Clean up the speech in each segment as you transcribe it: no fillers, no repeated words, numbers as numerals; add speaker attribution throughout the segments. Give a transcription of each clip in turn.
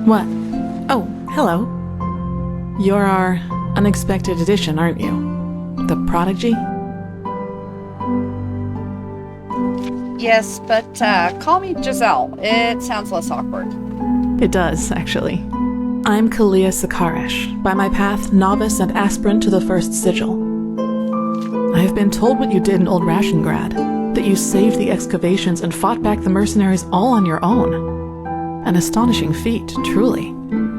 Speaker 1: What? Oh, hello. You're our unexpected addition, aren't you? The prodigy?
Speaker 2: Yes, but call me Giselle. It sounds less awkward.
Speaker 1: It does, actually. I'm Calia Sakaresh, by my path novice and aspirant to the first sigil. I've been told what you did in Old Rashengrad, that you saved the excavations and fought back the mercenaries all on your own. An astonishing feat, truly.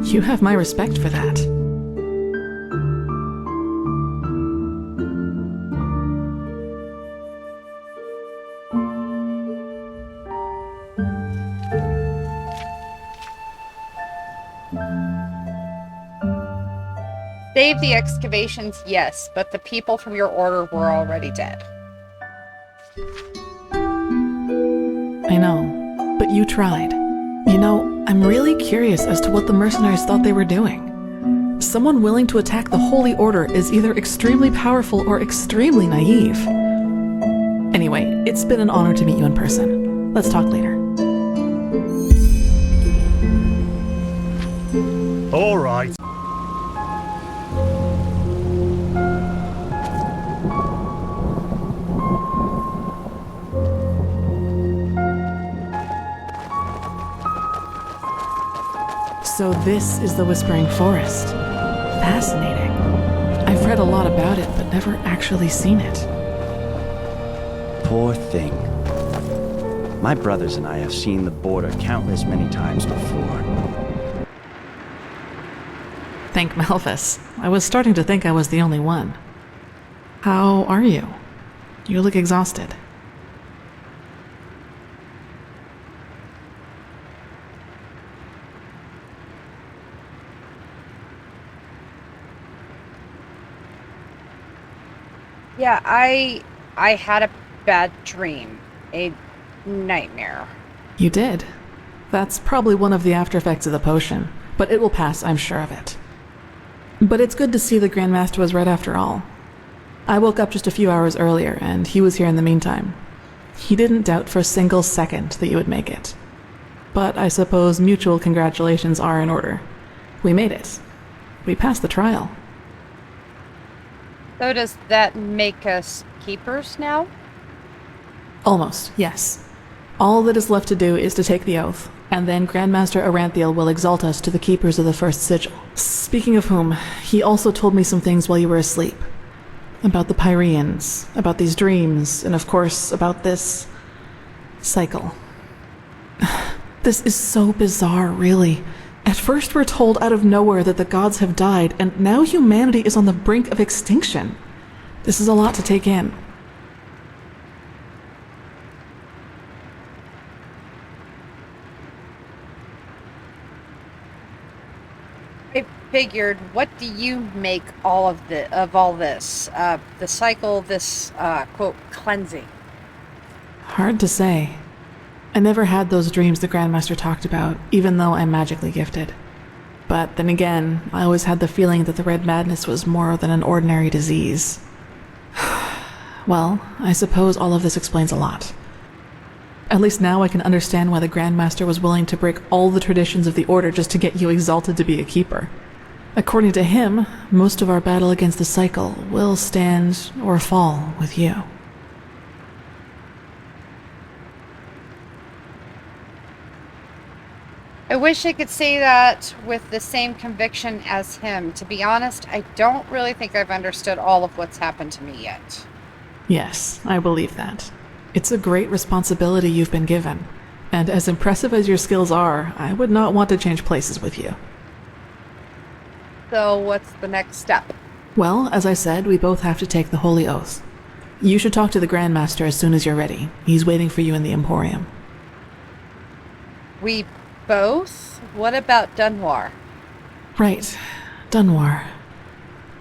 Speaker 1: You have my respect for that.
Speaker 2: Save the excavations, yes, but the people from your order were already dead.
Speaker 1: I know, but you tried. You know, I'm really curious as to what the mercenaries thought they were doing. Someone willing to attack the Holy Order is either extremely powerful or extremely naive. Anyway, it's been an honor to meet you in person. Let's talk later.
Speaker 3: All right.
Speaker 1: So this is the Whispering Forest. Fascinating. I've read a lot about it, but never actually seen it.
Speaker 4: Poor thing. My brothers and I have seen the border countless many times before.
Speaker 1: Thank Malphus. I was starting to think I was the only one. How are you? You look exhausted.
Speaker 2: Yeah, I had a bad dream. A nightmare.
Speaker 1: You did. That's probably one of the after effects of the potion, but it will pass, I'm sure of it. But it's good to see the Grandmaster was right after all. I woke up just a few hours earlier, and he was here in the meantime. He didn't doubt for a single second that you would make it. But I suppose mutual congratulations are in order. We made it. We passed the trial.
Speaker 2: So does that make us keepers now?
Speaker 1: Almost, yes. All that is left to do is to take the oath, and then Grandmaster Aranthiel will exalt us to the keepers of the first sigil. Speaking of whom, he also told me some things while you were asleep. About the Pyreans, about these dreams, and of course, about this cycle. This is so bizarre, really. At first we're told out of nowhere that the gods have died, and now humanity is on the brink of extinction. This is a lot to take in.
Speaker 2: I figured, what do you make all of this? The cycle, this, quote, cleansing?
Speaker 1: Hard to say. I never had those dreams the Grandmaster talked about, even though I'm magically gifted. But then again, I always had the feeling that the Red Madness was more than an ordinary disease. Well, I suppose all of this explains a lot. At least now I can understand why the Grandmaster was willing to break all the traditions of the Order just to get you exalted to be a keeper. According to him, most of our battle against the cycle will stand or fall with you.
Speaker 2: I wish I could say that with the same conviction as him. To be honest, I don't really think I've understood all of what's happened to me yet.
Speaker 1: Yes, I believe that. It's a great responsibility you've been given, and as impressive as your skills are, I would not want to change places with you.
Speaker 2: So what's the next step?
Speaker 1: Well, as I said, we both have to take the Holy Oath. You should talk to the Grandmaster as soon as you're ready. He's waiting for you in the Emporium.
Speaker 2: We both? What about Dunwar?
Speaker 1: Right, Dunwar.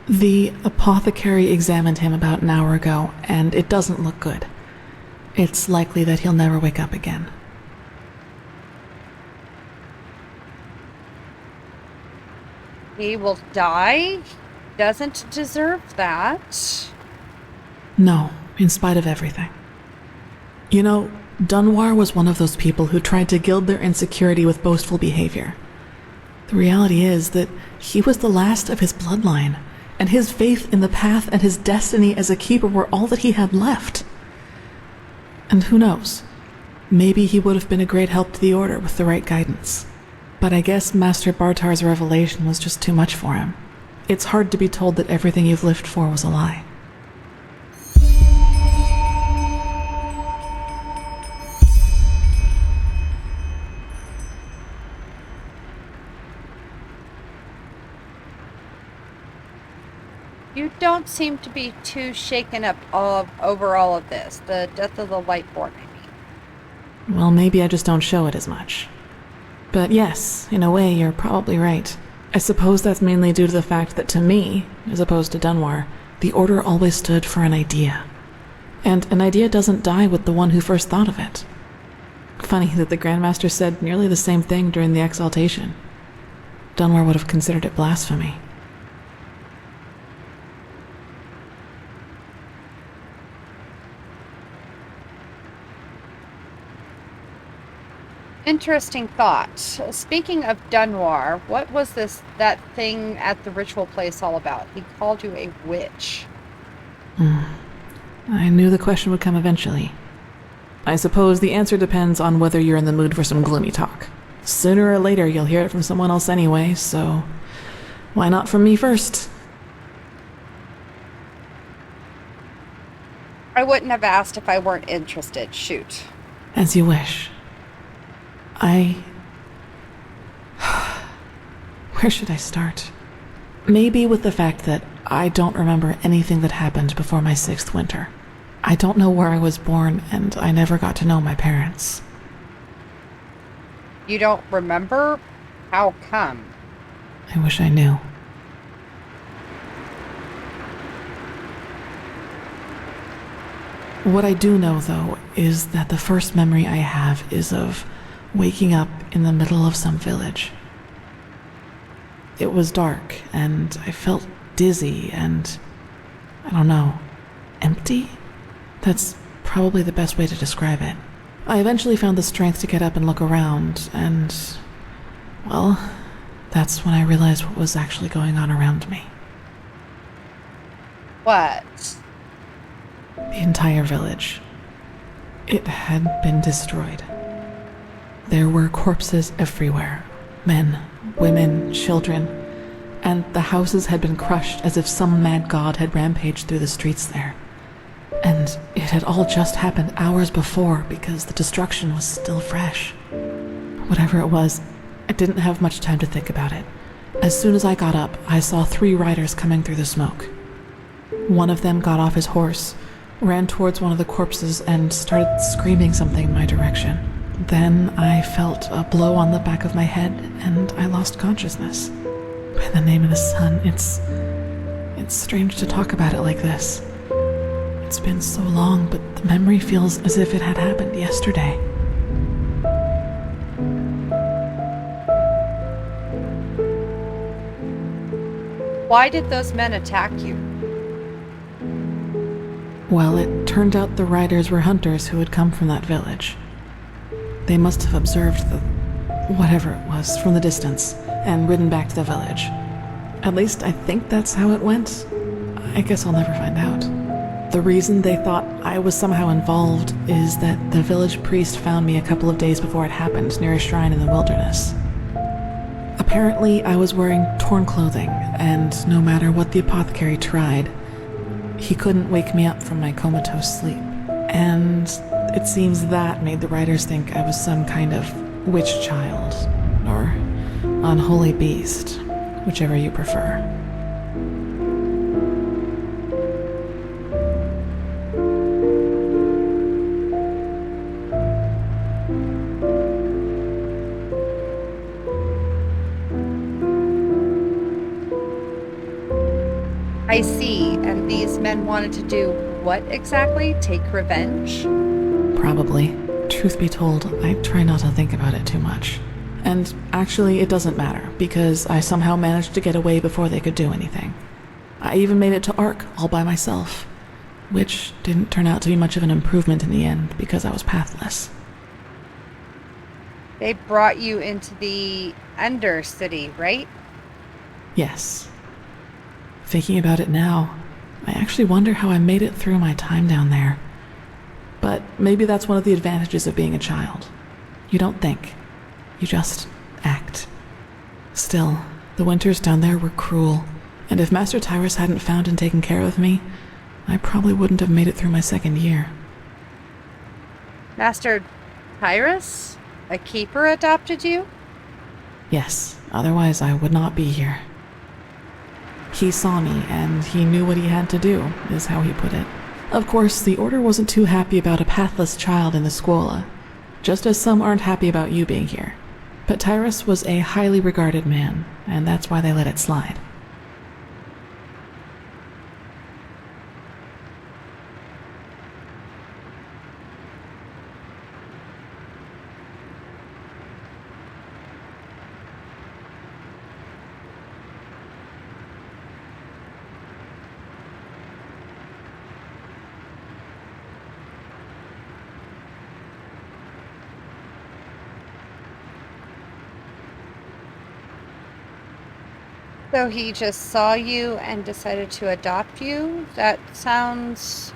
Speaker 1: The apothecary examined him about an hour ago, and it doesn't look good. It's likely that he'll never wake up again.
Speaker 2: He will die? Doesn't deserve that.
Speaker 1: No, in spite of everything. You know, Dunwar was one of those people who tried to gild their insecurity with boastful behavior. The reality is that he was the last of his bloodline, and his faith in the path and his destiny as a keeper were all that he had left. And who knows? Maybe he would have been a great help to the Order with the right guidance. But I guess Master Bartar's revelation was just too much for him. It's hard to be told that everything you've lived for was a lie.
Speaker 2: You don't seem to be too shaken up over all of this. The death of the Lightborn, I mean.
Speaker 1: Well, maybe I just don't show it as much. But yes, in a way, you're probably right. I suppose that's mainly due to the fact that to me, as opposed to Dunwar, the Order always stood for an idea. And an idea doesn't die with the one who first thought of it. Funny that the Grandmaster said nearly the same thing during the Exaltation. Dunwar would have considered it blasphemy.
Speaker 2: Interesting thought. Speaking of Dunwar, what was that thing at the ritual place all about? He called you a witch.
Speaker 1: I knew the question would come eventually. I suppose the answer depends on whether you're in the mood for some gloomy talk. Sooner or later you'll hear it from someone else anyway, so why not from me first?
Speaker 2: I wouldn't have asked if I weren't interested. Shoot.
Speaker 1: As you wish. Where should I start? Maybe with the fact that I don't remember anything that happened before my 6th winter. I don't know where I was born, and I never got to know my parents.
Speaker 2: You don't remember? How come?
Speaker 1: I wish I knew. What I do know, though, is that the first memory I have is of waking up in the middle of some village. It was dark, and I felt dizzy and, I don't know, empty? That's probably the best way to describe it. I eventually found the strength to get up and look around, and, well, that's when I realized what was actually going on around me.
Speaker 2: What?
Speaker 1: The entire village. It had been destroyed. There were corpses everywhere. Men, women, children. And the houses had been crushed as if some mad god had rampaged through the streets there. And it had all just happened hours before because the destruction was still fresh. Whatever it was, I didn't have much time to think about it. As soon as I got up, I saw 3 riders coming through the smoke. One of them got off his horse, ran towards one of the corpses, and started screaming something in my direction. Then I felt a blow on the back of my head, and I lost consciousness. By the name of the sun, it's strange to talk about it like this. It's been so long, but the memory feels as if it had happened yesterday.
Speaker 2: Why did those men attack you?
Speaker 1: Well, it turned out the riders were hunters who had come from that village. They must have observed the whatever it was from the distance and ridden back to the village. At least I think that's how it went. I guess I'll never find out. The reason they thought I was somehow involved is that the village priest found me a couple of days before it happened near a shrine in the wilderness. Apparently, I was wearing torn clothing, and no matter what the apothecary tried, he couldn't wake me up from my comatose sleep. And it seems that made the riders think I was some kind of witch child, or unholy beast, whichever you prefer.
Speaker 2: I see, and these men wanted to do what exactly? Take revenge?
Speaker 1: Probably. Truth be told, I try not to think about it too much. And actually, it doesn't matter, because I somehow managed to get away before they could do anything. I even made it to Ark all by myself, which didn't turn out to be much of an improvement in the end because I was pathless.
Speaker 2: They brought you into the Ender City, right?
Speaker 1: Yes. Thinking about it now, I actually wonder how I made it through my time down there. But maybe that's one of the advantages of being a child. You don't think. You just act. Still, the winters down there were cruel, and if Master Tyrus hadn't found and taken care of me, I probably wouldn't have made it through my second year.
Speaker 2: Master Tyrus? A keeper adopted you?
Speaker 1: Yes, otherwise I would not be here. He saw me, and he knew what he had to do, is how he put it. Of course, the Order wasn't too happy about a pathless child in the Scuola, just as some aren't happy about you being here. But Tyrus was a highly regarded man, and that's why they let it slide.
Speaker 2: So he just saw you and decided to adopt you? That sounds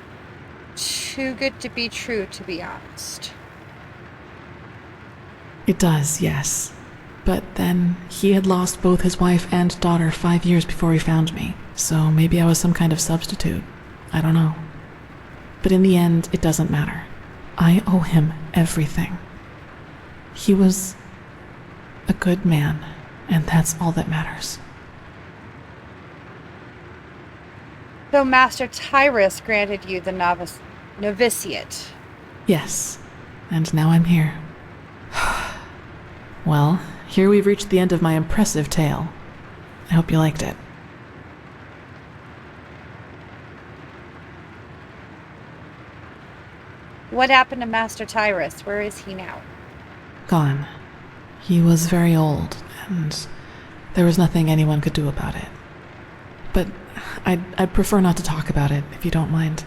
Speaker 2: too good to be true, to be honest.
Speaker 1: It does, yes. But then, he had lost both his wife and daughter 5 years before he found me, so maybe I was some kind of substitute. I don't know. But in the end, it doesn't matter. I owe him everything. He was a good man, and that's all that matters.
Speaker 2: So Master Tyrus granted you the novitiate.
Speaker 1: Yes, and now I'm here. Well, here we've reached the end of my impressive tale. I hope you liked it.
Speaker 2: What happened to Master Tyrus? Where is he now?
Speaker 1: Gone. He was very old, and there was nothing anyone could do about it. But I'd prefer not to talk about it, if you don't mind.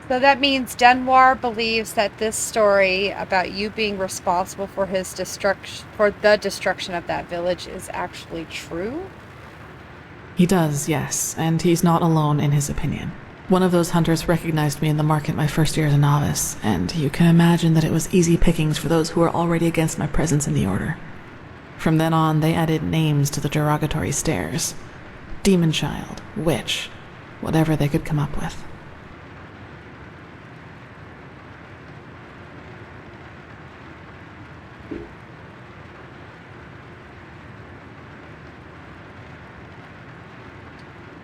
Speaker 2: So that means Denwar believes that this story about you being responsible for his the destruction of that village is actually true?
Speaker 1: He does, yes, and he's not alone in his opinion. One of those hunters recognized me in the market my first year as a novice, and you can imagine that it was easy pickings for those who were already against my presence in the Order. From then on, they added names to the derogatory stares. Demon Child, Witch, whatever they could come up with.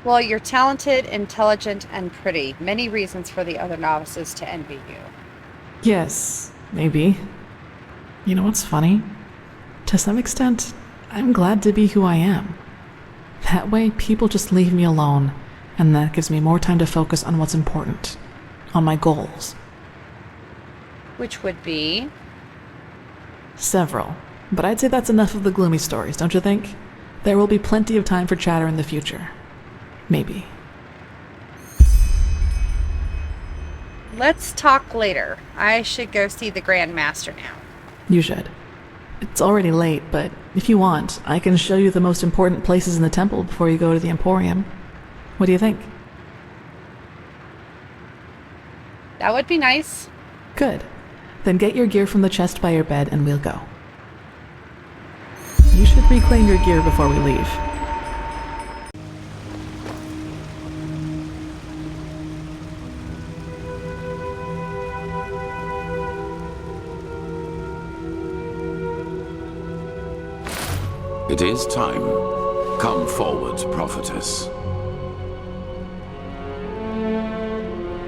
Speaker 2: Well, you're talented, intelligent, and pretty. Many reasons for the other novices to envy you.
Speaker 1: Yes, maybe. You know what's funny? To some extent, I'm glad to be who I am. That way, people just leave me alone, and that gives me more time to focus on what's important, on my goals.
Speaker 2: Which would be?
Speaker 1: Several, but I'd say that's enough of the gloomy stories, don't you think? There will be plenty of time for chatter in the future. Maybe.
Speaker 2: Let's talk later. I should go see the Grand Master now.
Speaker 1: You should. It's already late, but if you want, I can show you the most important places in the temple before you go to the Emporium. What do you think?
Speaker 2: That would be nice.
Speaker 1: Good. Then get your gear from the chest by your bed and we'll go. You should reclaim your gear before we leave.
Speaker 3: It is time. Come forward, prophetess.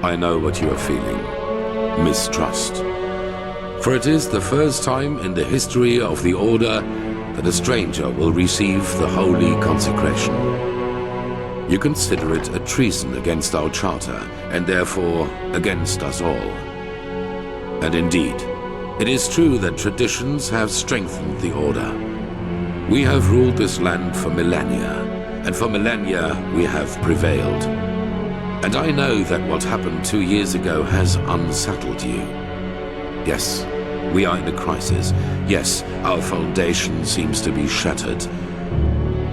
Speaker 3: I know what you are feeling. Mistrust. For it is the first time in the history of the Order that a stranger will receive the holy consecration. You consider it a treason against our charter, and therefore against us all. And indeed, it is true that traditions have strengthened the Order. We have ruled this land for millennia, and for millennia we have prevailed. And I know that what happened 2 years ago has unsettled you. Yes, we are in a crisis. Yes, our foundation seems to be shattered.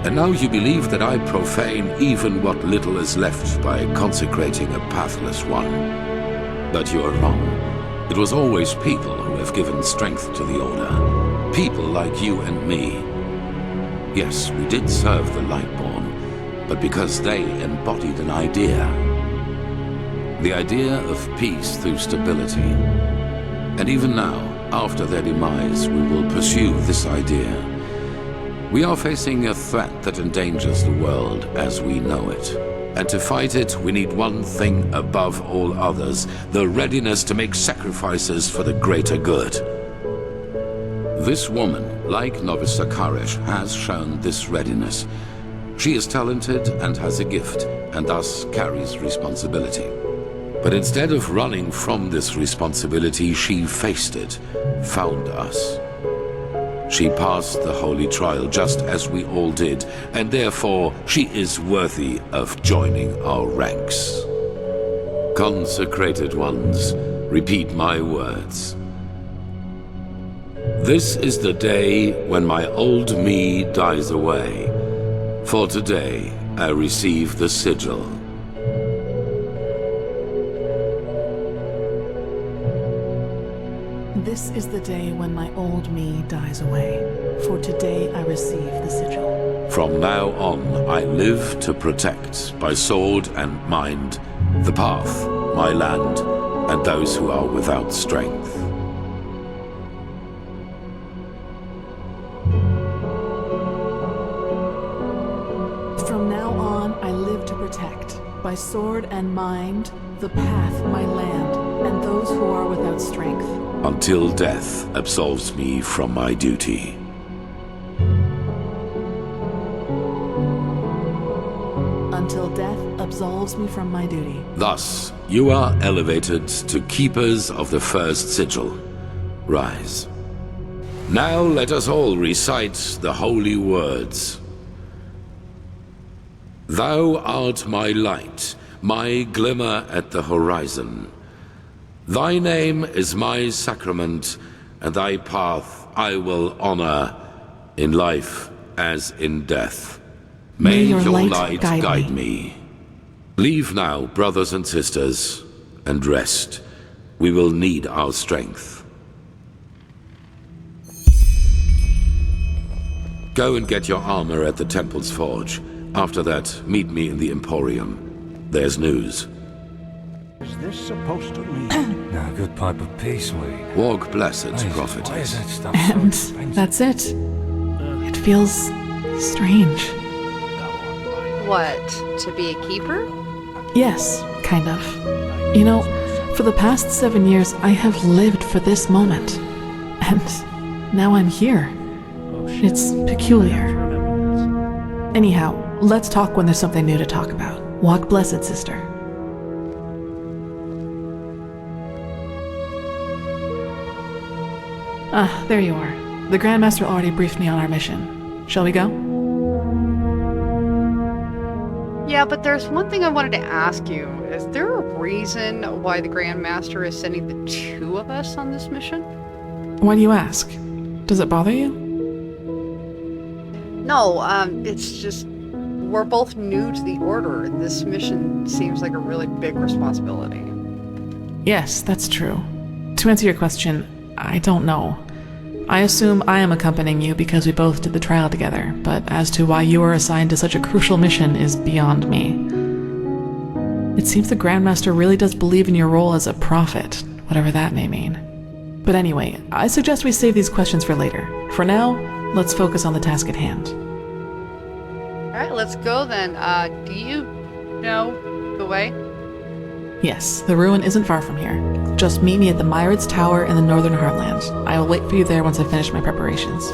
Speaker 3: And now you believe that I profane even what little is left by consecrating a pathless one. But you are wrong. It was always people who have given strength to the Order. People like you and me. Yes, we did serve the Lightborn, but because they embodied an idea. The idea of peace through stability. And even now, after their demise, we will pursue this idea. We are facing a threat that endangers the world as we know it. And to fight it, we need one thing above all others, the readiness to make sacrifices for the greater good. This woman, like Novice Sakarish, has shown this readiness. She is talented and has a gift, and thus carries responsibility. But instead of running from this responsibility, she faced it, found us. She passed the holy trial just as we all did, and therefore she is worthy of joining our ranks. Consecrated ones, repeat my words. This is the day when my old me dies away. For today, I receive the sigil.
Speaker 1: This is the day when my old me dies away. For today I receive the sigil.
Speaker 3: From now on, I live to protect, by sword and mind, the path, my land, and those who are without strength.
Speaker 1: From now on, I live to protect, by sword and mind, the path, my land, and those who are without strength.
Speaker 3: Until death absolves me from my duty.
Speaker 1: Until death absolves me from my duty.
Speaker 3: Thus, you are elevated to keepers of the first sigil. Rise. Now let us all recite the holy words. Thou art my light, my glimmer at the horizon. Thy name is my sacrament, and thy path I will honor, in life as in death. May your light guide me. Leave now, brothers and sisters, and rest. We will need our strength. Go and get your armor at the temple's forge. After that, meet me in the Emporium. There's news.
Speaker 5: Is this supposed to mean?
Speaker 6: Now, a good pipe of peace, we.
Speaker 3: Walk blessed,
Speaker 6: Why is
Speaker 3: prophetess.
Speaker 6: that stuff
Speaker 1: And
Speaker 6: so expensive?
Speaker 1: that's it. It feels strange.
Speaker 2: What? To be a keeper?
Speaker 1: Yes, kind of. You know, for the past 7 years, I have lived for this moment. And now I'm here. It's peculiar. Anyhow, let's talk when there's something new to talk about. Walk blessed, sister. Ah, there you are. The Grandmaster already briefed me on our mission. Shall we go?
Speaker 2: Yeah, but there's one thing I wanted to ask you. Is there a reason why the Grandmaster is sending the two of us on this mission?
Speaker 1: Why do you ask? Does it bother you?
Speaker 2: No, it's just we're both new to the Order, and this mission seems like a really big responsibility.
Speaker 1: Yes, that's true. To answer your question, I don't know. I assume I am accompanying you because we both did the trial together, but as to why you are assigned to such a crucial mission is beyond me. It seems the Grandmaster really does believe in your role as a prophet, whatever that may mean. But anyway, I suggest we save these questions for later. For now, let's focus on the task at hand.
Speaker 2: Alright, let's go then. Do you know the way?
Speaker 1: Yes, the ruin isn't far from here. Just meet me at the Myrids Tower in the Northern Heartland. I will wait for you there once I finish my preparations.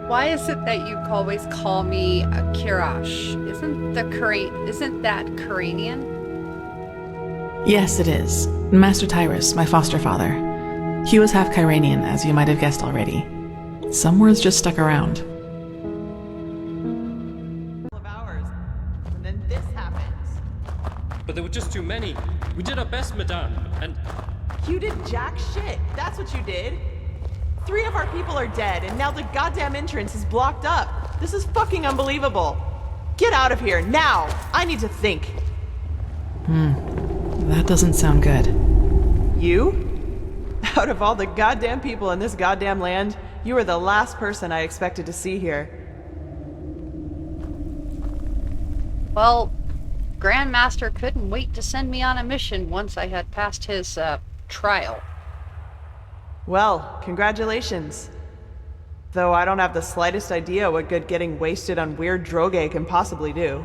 Speaker 2: Why is it that you always call me a Kirash? Isn't that Karanian?
Speaker 1: Yes, it is. Master Tyrus, my foster father. He was half Kyranian, as you might have guessed already. Some words just stuck around.
Speaker 7: but there were just too many. We did our best, madame, and...
Speaker 8: You did jack shit. That's what you did. 3 of our people are dead, and now the goddamn entrance is blocked up. This is fucking unbelievable. Get out of here, now! I need to think.
Speaker 1: That doesn't sound good.
Speaker 8: You? Out of all the goddamn people in this goddamn land, you are the last person I expected to see here.
Speaker 2: Well, Grandmaster couldn't wait to send me on a mission once I had passed his, trial.
Speaker 8: Well, congratulations. Though I don't have the slightest idea what good getting wasted on weird droge can possibly do.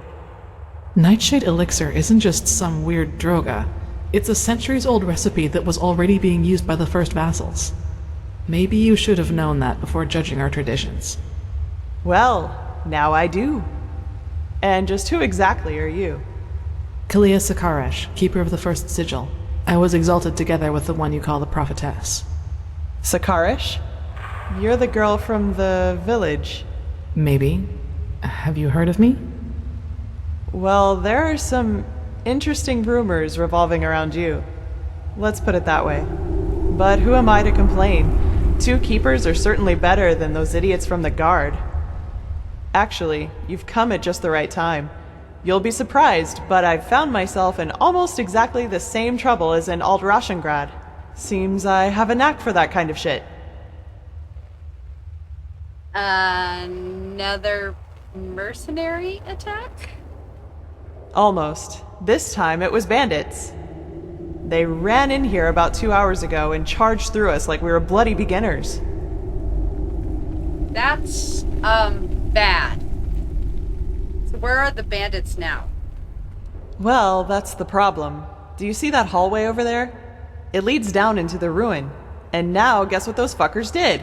Speaker 1: Nightshade elixir isn't just some weird droga. It's a centuries-old recipe that was already being used by the first vassals. Maybe you should have known that before judging our traditions.
Speaker 8: Well, now I do. And just who exactly are you?
Speaker 1: Calia Sakaresh, keeper of the first sigil. I was exalted together with the one you call the prophetess.
Speaker 8: Sakaresh? You're the girl from the village.
Speaker 1: Maybe. Have you heard of me?
Speaker 8: Well, there are some interesting rumors revolving around you. Let's put it that way. But who am I to complain? 2 keepers are certainly better than those idiots from the guard. Actually, you've come at just the right time. You'll be surprised, but I've found myself in almost exactly the same trouble as in Alt-Rashengrad. Seems I have a knack for that kind of shit.
Speaker 2: Another mercenary attack?
Speaker 8: Almost. This time it was bandits. They ran in here about 2 hours ago and charged through us like we were bloody beginners.
Speaker 2: That's, bad. So where are the bandits now?
Speaker 8: Well, that's the problem. Do you see that hallway over there? It leads down into the ruin. And now, guess what those fuckers did?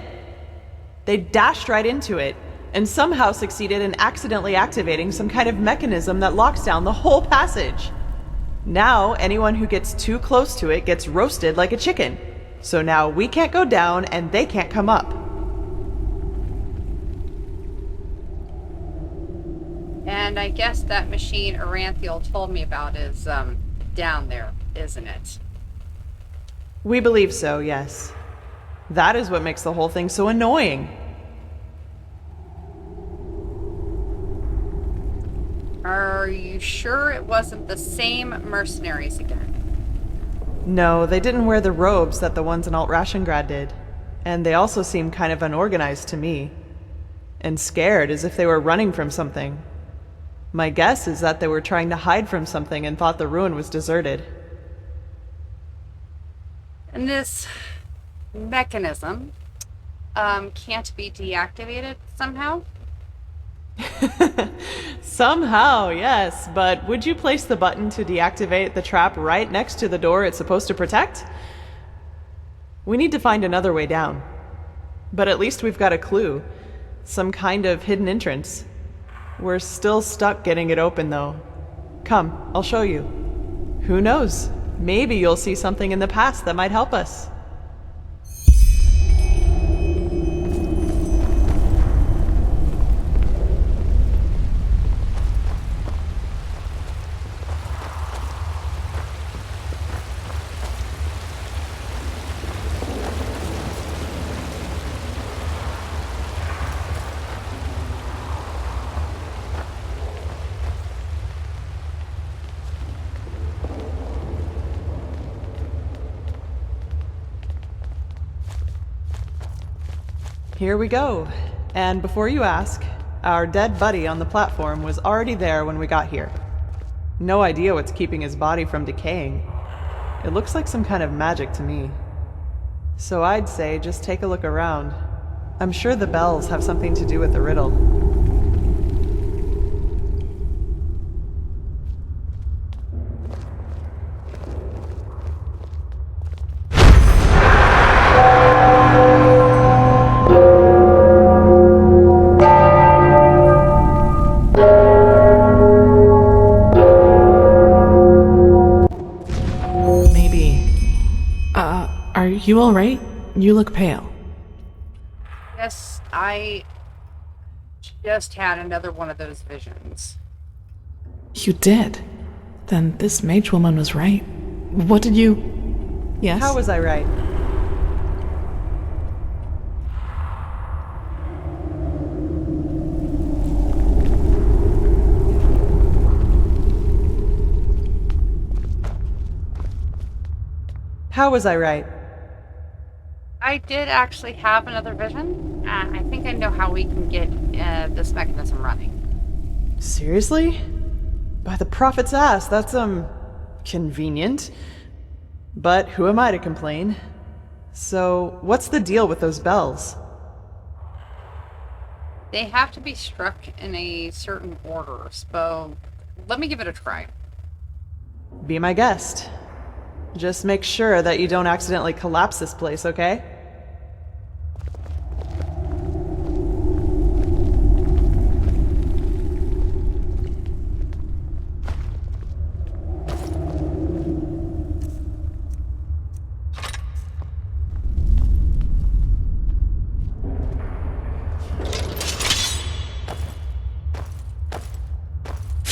Speaker 8: They dashed right into it, and somehow succeeded in accidentally activating some kind of mechanism that locks down the whole passage. Now, anyone who gets too close to it gets roasted like a chicken. So now we can't go down, and they can't come up.
Speaker 2: And I guess that machine Aranthiel told me about is, down there, isn't it?
Speaker 8: We believe so, yes. That is what makes the whole thing so annoying.
Speaker 2: Are you sure it wasn't the same mercenaries again?
Speaker 8: No, they didn't wear the robes that the ones in Alt-Rashengrad did. And they also seemed kind of unorganized to me. And scared, as if they were running from something. My guess is that they were trying to hide from something and thought the ruin was deserted.
Speaker 2: And this mechanism, can't be deactivated somehow?
Speaker 8: Somehow, yes, but would you place the button to deactivate the trap right next to the door it's supposed to protect? We need to find another way down. But at least we've got a clue. Some kind of hidden entrance. We're still stuck getting it open, though. Come, I'll show you. Who knows? Maybe you'll see something in the past that might help us. Here we go. And before you ask, our dead buddy on the platform was already there when we got here. No idea what's keeping his body from decaying. It looks like some kind of magic to me. So I'd say just take a look around. I'm sure the bells have something to do with the riddle.
Speaker 1: Are you alright? You look pale.
Speaker 2: Yes, I just had another one of those visions.
Speaker 1: You did? Then this mage woman was right. What did you... Yes?
Speaker 8: How was I right? How was I right?
Speaker 2: I did actually have another vision. I think I know how we can get this mechanism running.
Speaker 8: Seriously? By the prophet's ass, that's, convenient. But who am I to complain? So, what's the deal with those bells?
Speaker 2: They have to be struck in a certain order, so let me give it a try.
Speaker 8: Be my guest. Just make sure that you don't accidentally collapse this place, okay?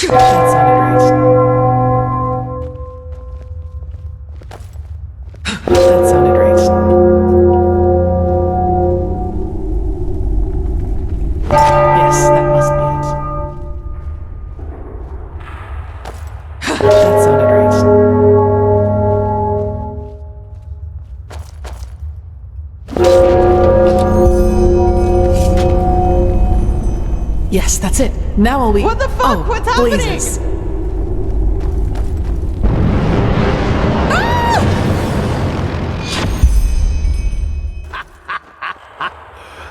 Speaker 1: That sounded right. That sounded right. Yes, that must be it. That sounded right. Yes, that's it. Now will we...
Speaker 8: What the fuck?
Speaker 1: Oh,
Speaker 8: What's happening?
Speaker 1: blazes.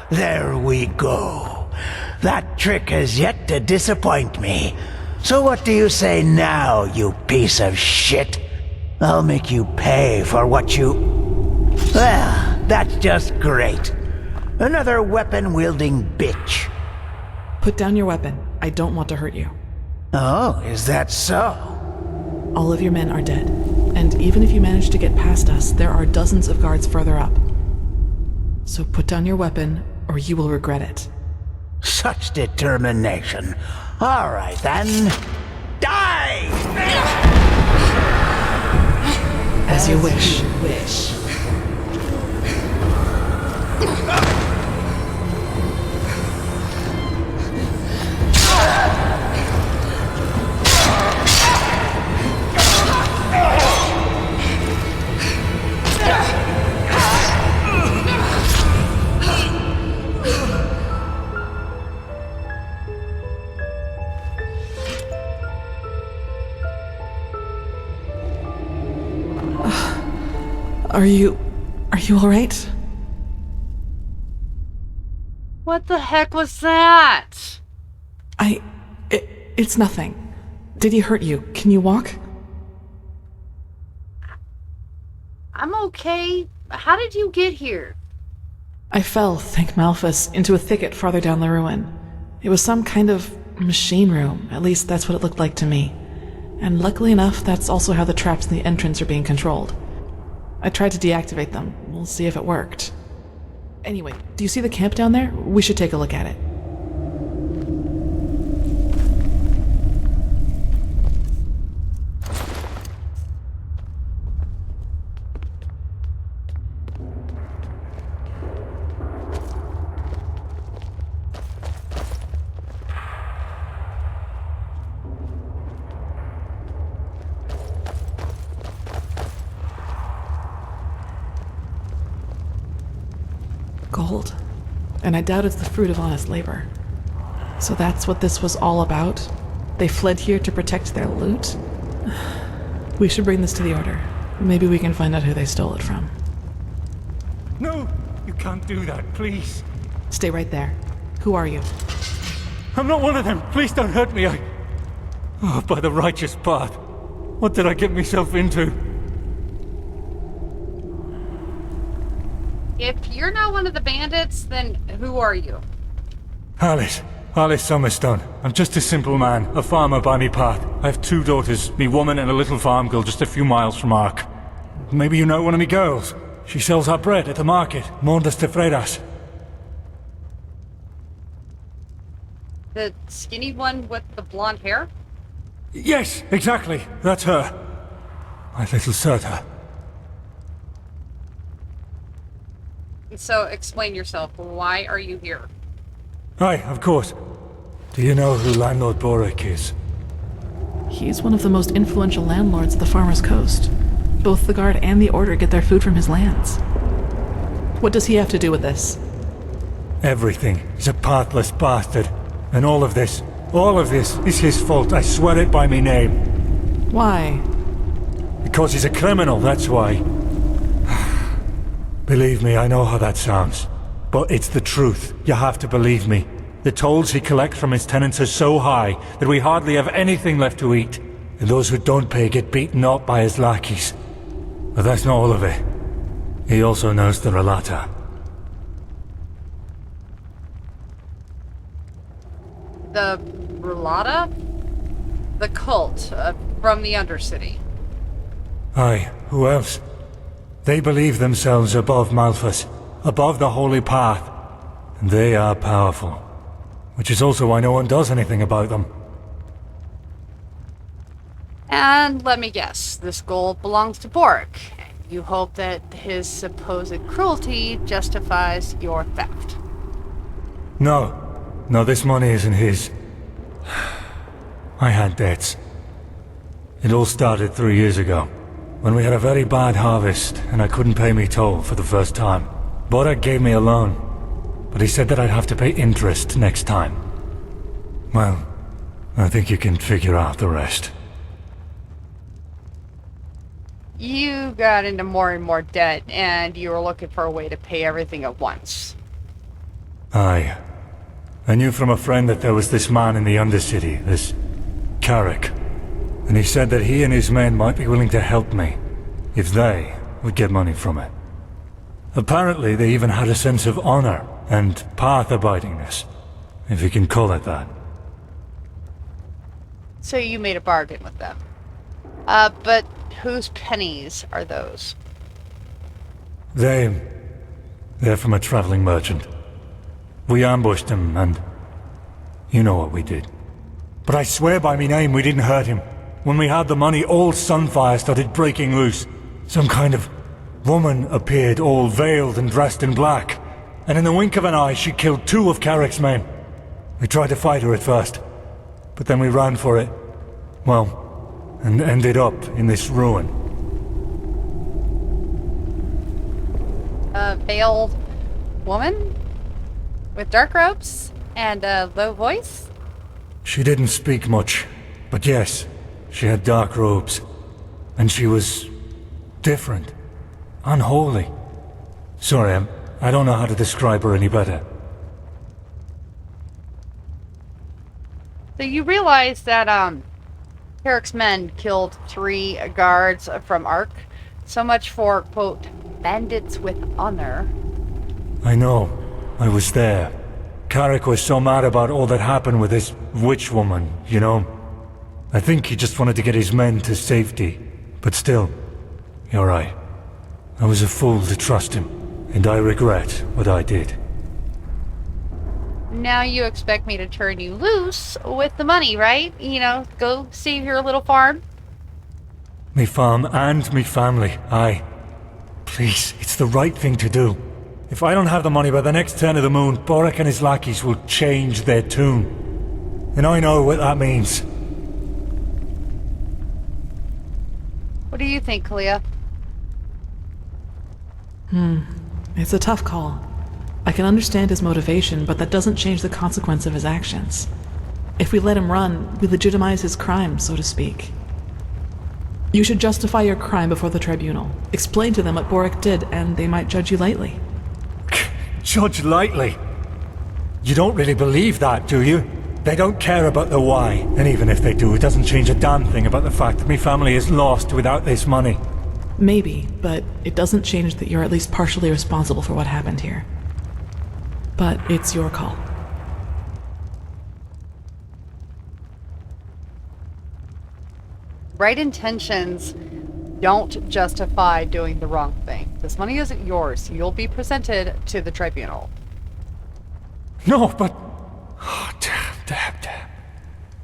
Speaker 5: There we go. That trick has yet to disappoint me. So what do you say now, you piece of shit? I'll make you pay for what you... Well, that's just great. Another weapon-wielding bitch.
Speaker 1: Put down your weapon. I don't want to hurt you.
Speaker 5: Oh, is that so?
Speaker 1: All of your men are dead. And even if you manage to get past us, there are dozens of guards further up. So put down your weapon, or you will regret it.
Speaker 5: Such determination. All right, then. Die!
Speaker 1: As you wish. Are you all right?
Speaker 2: What the heck was that?
Speaker 1: It's nothing. Did he hurt you? Can you walk?
Speaker 2: I'm okay. How did you get here?
Speaker 1: I fell, thank Malphus, into a thicket farther down the ruin. It was some kind of machine room. At least that's what it looked like to me. And luckily enough, that's also how the traps in the entrance are being controlled. I tried to deactivate them. We'll see if it worked. Anyway, do you see the camp down there? We should take a look at it. Gold. And I doubt it's the fruit of honest labor. So that's what this was all about? They fled here to protect their loot? We should bring this to the Order. Maybe we can find out who they stole it from.
Speaker 6: No, you can't do that, please.
Speaker 1: Stay right there. Who are you?
Speaker 6: I'm not one of them. Please don't hurt me. Oh, by the righteous path. What did I get myself into?
Speaker 2: If you're not one of the bandits, then who are you?
Speaker 6: Alice Summerstone. I'm just a simple man, a farmer by me path. I have 2 daughters, me woman and a little farm girl just a few miles from Ark. Maybe you know one of me girls. She sells our bread at the market, Mondas de Freiras.
Speaker 2: The skinny one with the blonde hair?
Speaker 6: Yes, exactly. That's her. My little Serta.
Speaker 2: So explain yourself. Why are you here?
Speaker 6: Aye, of course. Do you know who Landlord Boric is?
Speaker 1: He's one of the most influential landlords of the Farmer's Coast. Both the Guard and the Order get their food from his lands. What does he have to do with this?
Speaker 6: Everything. He's a pathless bastard. And all of this is his fault. I swear it by me name.
Speaker 1: Why?
Speaker 6: Because he's a criminal, that's why. Believe me, I know how that sounds. But it's the truth. You have to believe me. The tolls he collects from his tenants are so high that we hardly have anything left to eat. And those who don't pay get beaten up by his lackeys. But that's not all of it. He also knows the Relata.
Speaker 2: The Relata? The cult from the Undercity.
Speaker 6: Aye, who else? They believe themselves above Malphas, above the Holy Path. And they are powerful. Which is also why no one does anything about them.
Speaker 2: And let me guess, this gold belongs to Boric. You hope that his supposed cruelty justifies your theft.
Speaker 6: No. No, this money isn't his. I had debts. It all started 3 years ago, when we had a very bad harvest and I couldn't pay me toll for the first time. Boric gave me a loan, but he said that I'd have to pay interest next time. Well, I think you can figure out the rest.
Speaker 2: You got into more and more debt, and you were looking for a way to pay everything at once.
Speaker 6: Aye. I knew from a friend that there was this man in the Undercity, this Carrick. And he said that he and his men might be willing to help me, if they would get money from it. Apparently they even had a sense of honor and path-abidingness, if you can call it that.
Speaker 2: So you made a bargain with them. But whose pennies are those?
Speaker 6: They're from a traveling merchant. We ambushed him, and you know what we did. But I swear by me name we didn't hurt him. When we had the money, all Sunfire started breaking loose. Some kind of woman appeared, all veiled and dressed in black. And in the wink of an eye, she killed 2 of Carrick's men. We tried to fight her at first, but then we ran for it. Well, and ended up in this ruin.
Speaker 2: A veiled woman? With dark robes? And a low voice?
Speaker 6: She didn't speak much, but yes, she had dark robes. And she was different. Unholy. Sorry, I don't know how to describe her any better.
Speaker 2: So you realize that, Carrick's men killed 3 guards from Ark. So much for, quote, bandits with honor.
Speaker 6: I know. I was there. Carrick was so mad about all that happened with this witch woman, you know? I think he just wanted to get his men to safety. But still, you're right. I was a fool to trust him, and I regret what I did.
Speaker 2: Now you expect me to turn you loose with the money, right? You know, go save your little farm?
Speaker 6: Me farm and me family, aye. Please, it's the right thing to do. If I don't have the money by the next turn of the moon, Boric and his lackeys will change their tune. And I know what that means.
Speaker 2: What do you think, Calia?
Speaker 1: It's a tough call. I can understand his motivation, but that doesn't change the consequence of his actions. If we let him run, we legitimize his crime, so to speak. You should justify your crime before the tribunal. Explain to them what Boric did, and they might judge you lightly.
Speaker 6: Judge lightly? You don't really believe that, do you? They don't care about the why, and even if they do, it doesn't change a damn thing about the fact that my family is lost without this money.
Speaker 1: Maybe, but it doesn't change that you're at least partially responsible for what happened here. But it's your call.
Speaker 2: Right intentions don't justify doing the wrong thing. This money isn't yours. You'll be presented to the tribunal.
Speaker 6: No, but... Oh, damn.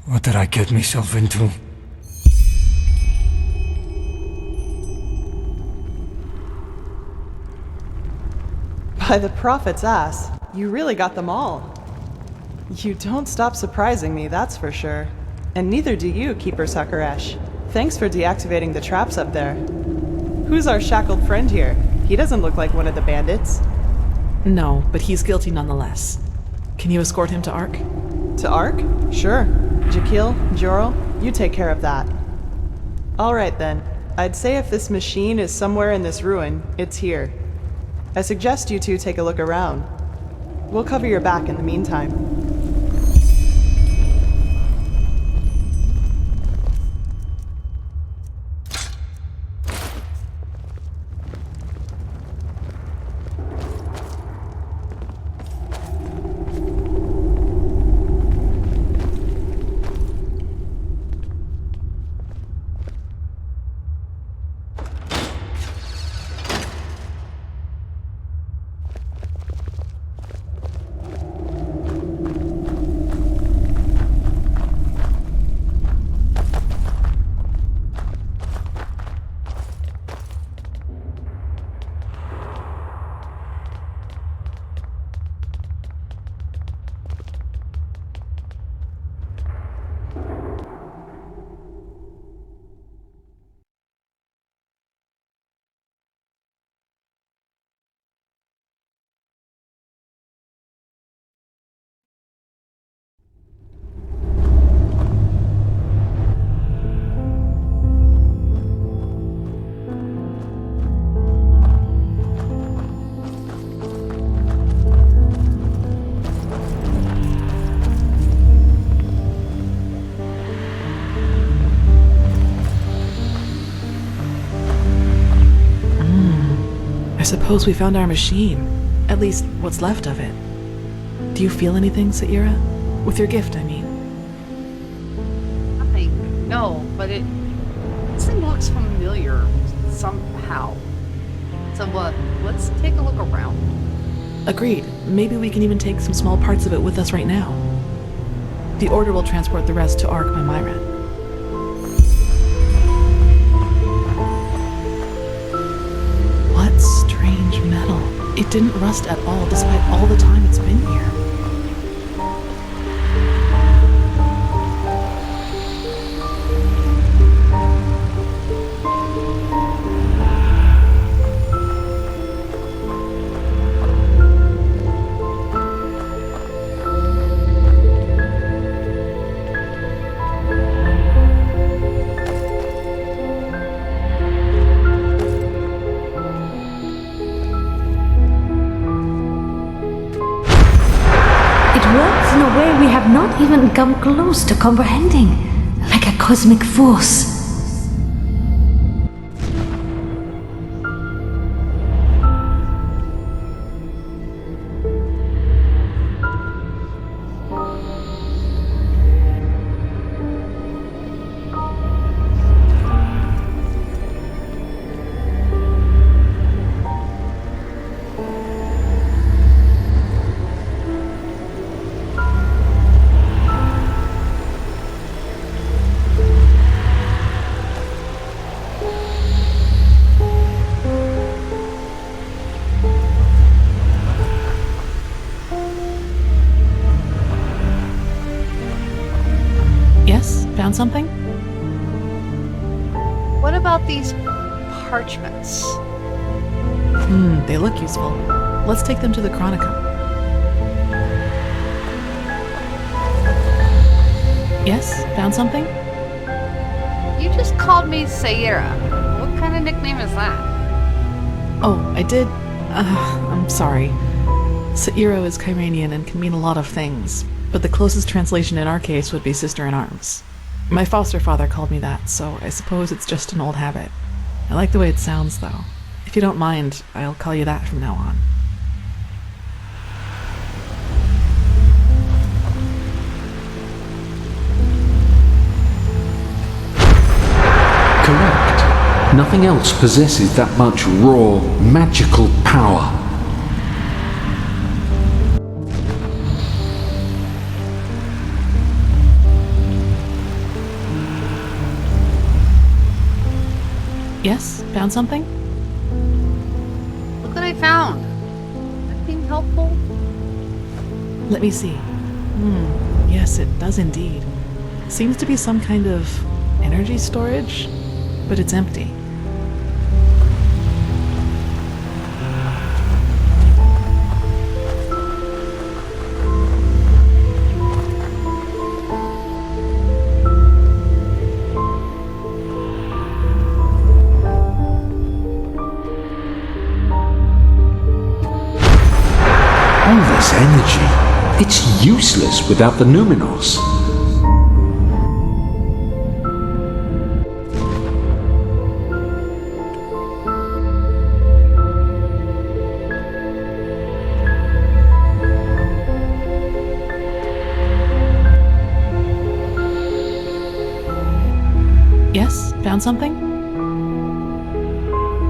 Speaker 6: What did I get myself into?
Speaker 8: By the prophet's ass, you really got them all. You don't stop surprising me, that's for sure. And neither do you, Keeper Sakaresh. Thanks for deactivating the traps up there. Who's our shackled friend here? He doesn't look like one of the bandits.
Speaker 1: No, but he's guilty nonetheless. Can you escort him to Ark?
Speaker 8: To Ark? Sure. Jakil, Jorel, you take care of that. Alright then. I'd say if this machine is somewhere in this ruin, it's here. I suggest you two take a look around. We'll cover your back in the meantime.
Speaker 1: I suppose we found our machine. At least, what's left of it. Do you feel anything, Saira? With your gift, I mean.
Speaker 2: Nothing. No, but this thing looks familiar somehow. So let's take a look around.
Speaker 1: Agreed. Maybe we can even take some small parts of it with us right now. The Order will transport the rest to Ark by Myra. What strange metal. It didn't rust at all, despite all the time it's been here.
Speaker 9: In a way we have not even come close to comprehending, like a cosmic force.
Speaker 1: Yes? Found something?
Speaker 2: What about these parchments?
Speaker 1: They look useful. Let's take them to the Chronicum. Yes? Found something?
Speaker 2: You just called me Saira. What kind of nickname is that?
Speaker 1: Oh, I did. I'm sorry. Sairo is Kyranian and can mean a lot of things, but the closest translation in our case would be sister-in-arms. My foster father called me that, so I suppose it's just an old habit. I like the way it sounds, though. If you don't mind, I'll call you that from now on.
Speaker 10: Correct. Nothing else possesses that much raw, magical power.
Speaker 1: Yes? Found something?
Speaker 2: Look what I found. helpful?
Speaker 1: Let me see. Yes, it does indeed. Seems to be some kind of energy storage, but it's empty.
Speaker 10: All this energy, it's useless without the Numinos.
Speaker 1: Yes? Found something?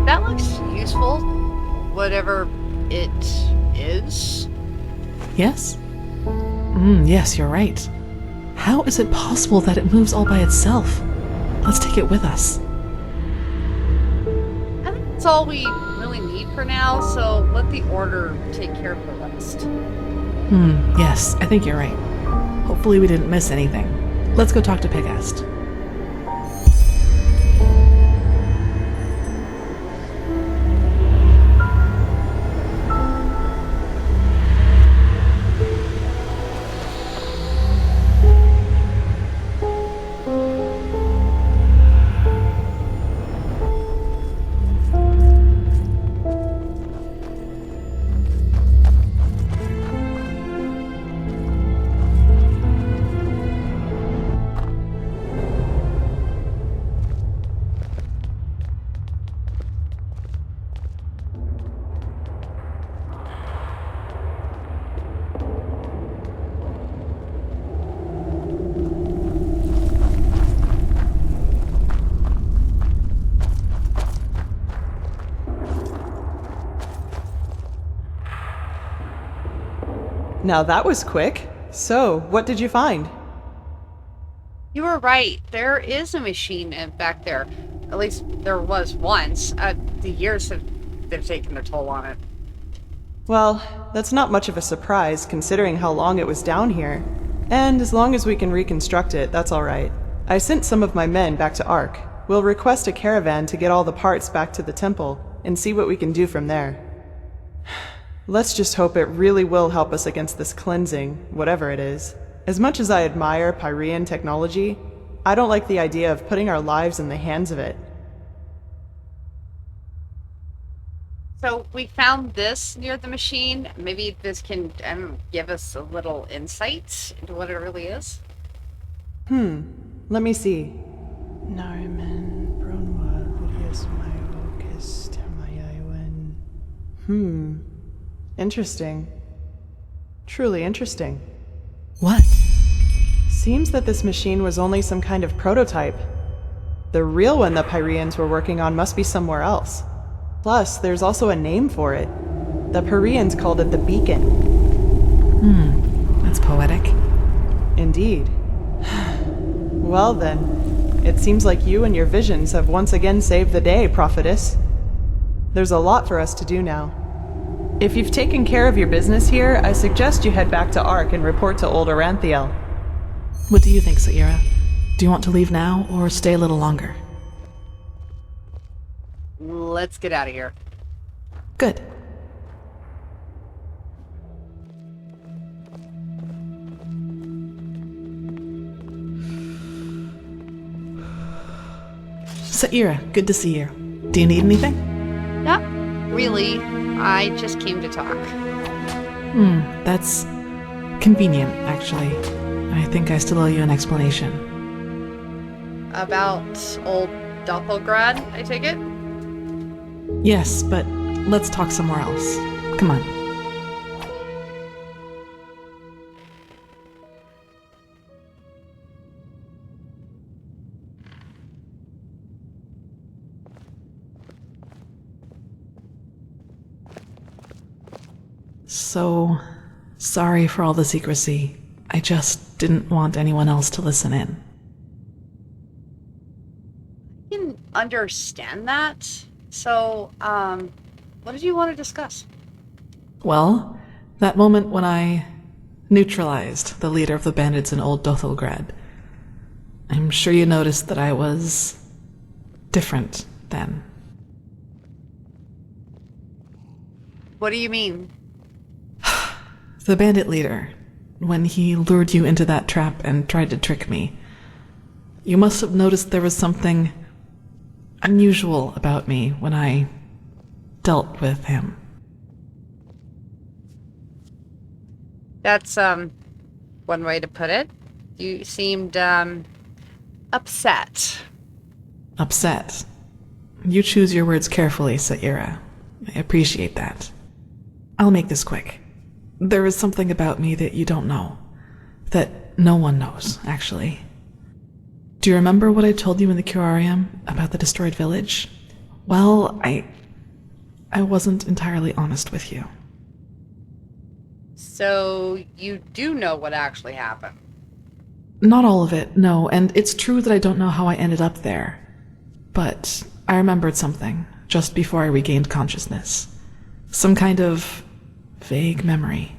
Speaker 2: That looks useful. Whatever it is.
Speaker 1: Yes? Yes, you're right. How is it possible that it moves all by itself? Let's take it with us.
Speaker 2: I think that's all we really need for now, so let the Order take care of the rest.
Speaker 1: Yes, I think you're right. Hopefully we didn't miss anything. Let's go talk to Pegast.
Speaker 8: Now that was quick. So, what did you find?
Speaker 2: You were right. There is a machine back there. At least there was once. The years they've taken their toll on it.
Speaker 8: Well, that's not much of a surprise considering how long it was down here. And as long as we can reconstruct it, that's alright. I sent some of my men back to Ark. We'll request a caravan to get all the parts back to the temple and see what we can do from there. Let's just hope it really will help us against this cleansing, whatever it is. As much as I admire Pyrean technology, I don't like the idea of putting our lives in the hands of it.
Speaker 2: So we found this near the machine. Maybe this can give us a little insight into what it really is.
Speaker 8: Let me see. Nariman, Bronwal, Ludius, Myokis, Tamayawen. Interesting. Truly interesting.
Speaker 1: What?
Speaker 8: Seems that this machine was only some kind of prototype. The real one the Pyreans were working on must be somewhere else. Plus, there's also a name for it. The Pyreans called it the Beacon.
Speaker 1: That's poetic.
Speaker 8: Indeed. Well then, it seems like you and your visions have once again saved the day, prophetess. There's a lot for us to do now. If you've taken care of your business here, I suggest you head back to Ark and report to old Aranthiel.
Speaker 1: What do you think, Saira? Do you want to leave now or stay a little longer?
Speaker 2: Let's get out of here.
Speaker 1: Good. Saira, good to see you. Do you need anything?
Speaker 2: Not really. I just came to talk.
Speaker 1: That's convenient, actually. I think I still owe you an explanation.
Speaker 2: About old Doppelgrad, I take it?
Speaker 1: Yes, but let's talk somewhere else. Come on. So, sorry for all the secrecy. I just didn't want anyone else to listen in.
Speaker 2: I can understand that. So, what did you want to discuss?
Speaker 1: Well, That moment when I neutralized the leader of the bandits in Old Dothelgrad. I'm sure you noticed that I was different then.
Speaker 2: What do you mean?
Speaker 1: The bandit leader, when he lured you into that trap and tried to trick me, you must have noticed there was something unusual about me when I dealt with him.
Speaker 2: That's, one way to put it. You seemed, upset.
Speaker 1: Upset. You choose your words carefully, Saira. I appreciate that. I'll make this quick. There is something about me that you don't know. That no one knows, actually. Do you remember what I told you in the curarium about the destroyed village? Well, I wasn't entirely honest with you.
Speaker 2: So you do know what actually happened?
Speaker 1: Not all of it, no, and it's true that I don't know how I ended up there. But I remembered something just before I regained consciousness. Some kind of vague memory.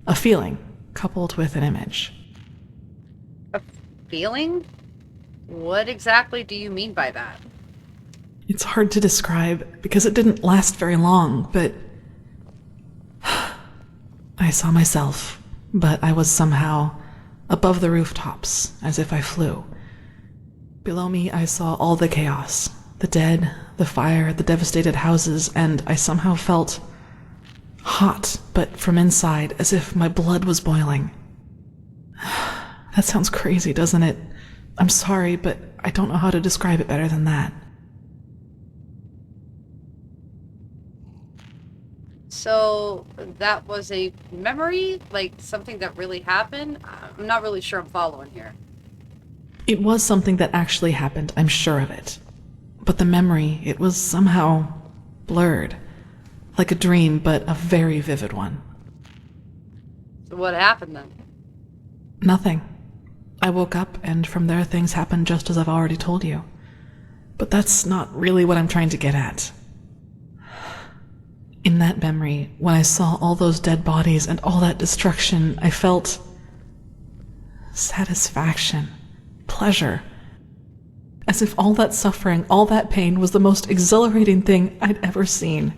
Speaker 1: A feeling coupled with an image.
Speaker 2: A feeling? What exactly do you mean by that?
Speaker 1: It's hard to describe because it didn't last very long, but I saw myself, but I was somehow above the rooftops, as if I flew. Below me, I saw all the chaos, the dead, the fire, the devastated houses, and I somehow felt hot, but from inside, as if my blood was boiling. That sounds crazy, doesn't it? I'm sorry, but I don't know how to describe it better than that.
Speaker 2: So that was a memory? Like something that really happened? I'm not really sure I'm following here.
Speaker 1: It was something that actually happened, I'm sure of it. But the memory, it was somehow blurred. Like a dream, but a very vivid one.
Speaker 2: So what happened then?
Speaker 1: Nothing. I woke up, and from there things happened just as I've already told you. But that's not really what I'm trying to get at. In that memory, when I saw all those dead bodies and all that destruction, I felt satisfaction, pleasure. As if all that suffering, all that pain was the most exhilarating thing I'd ever seen.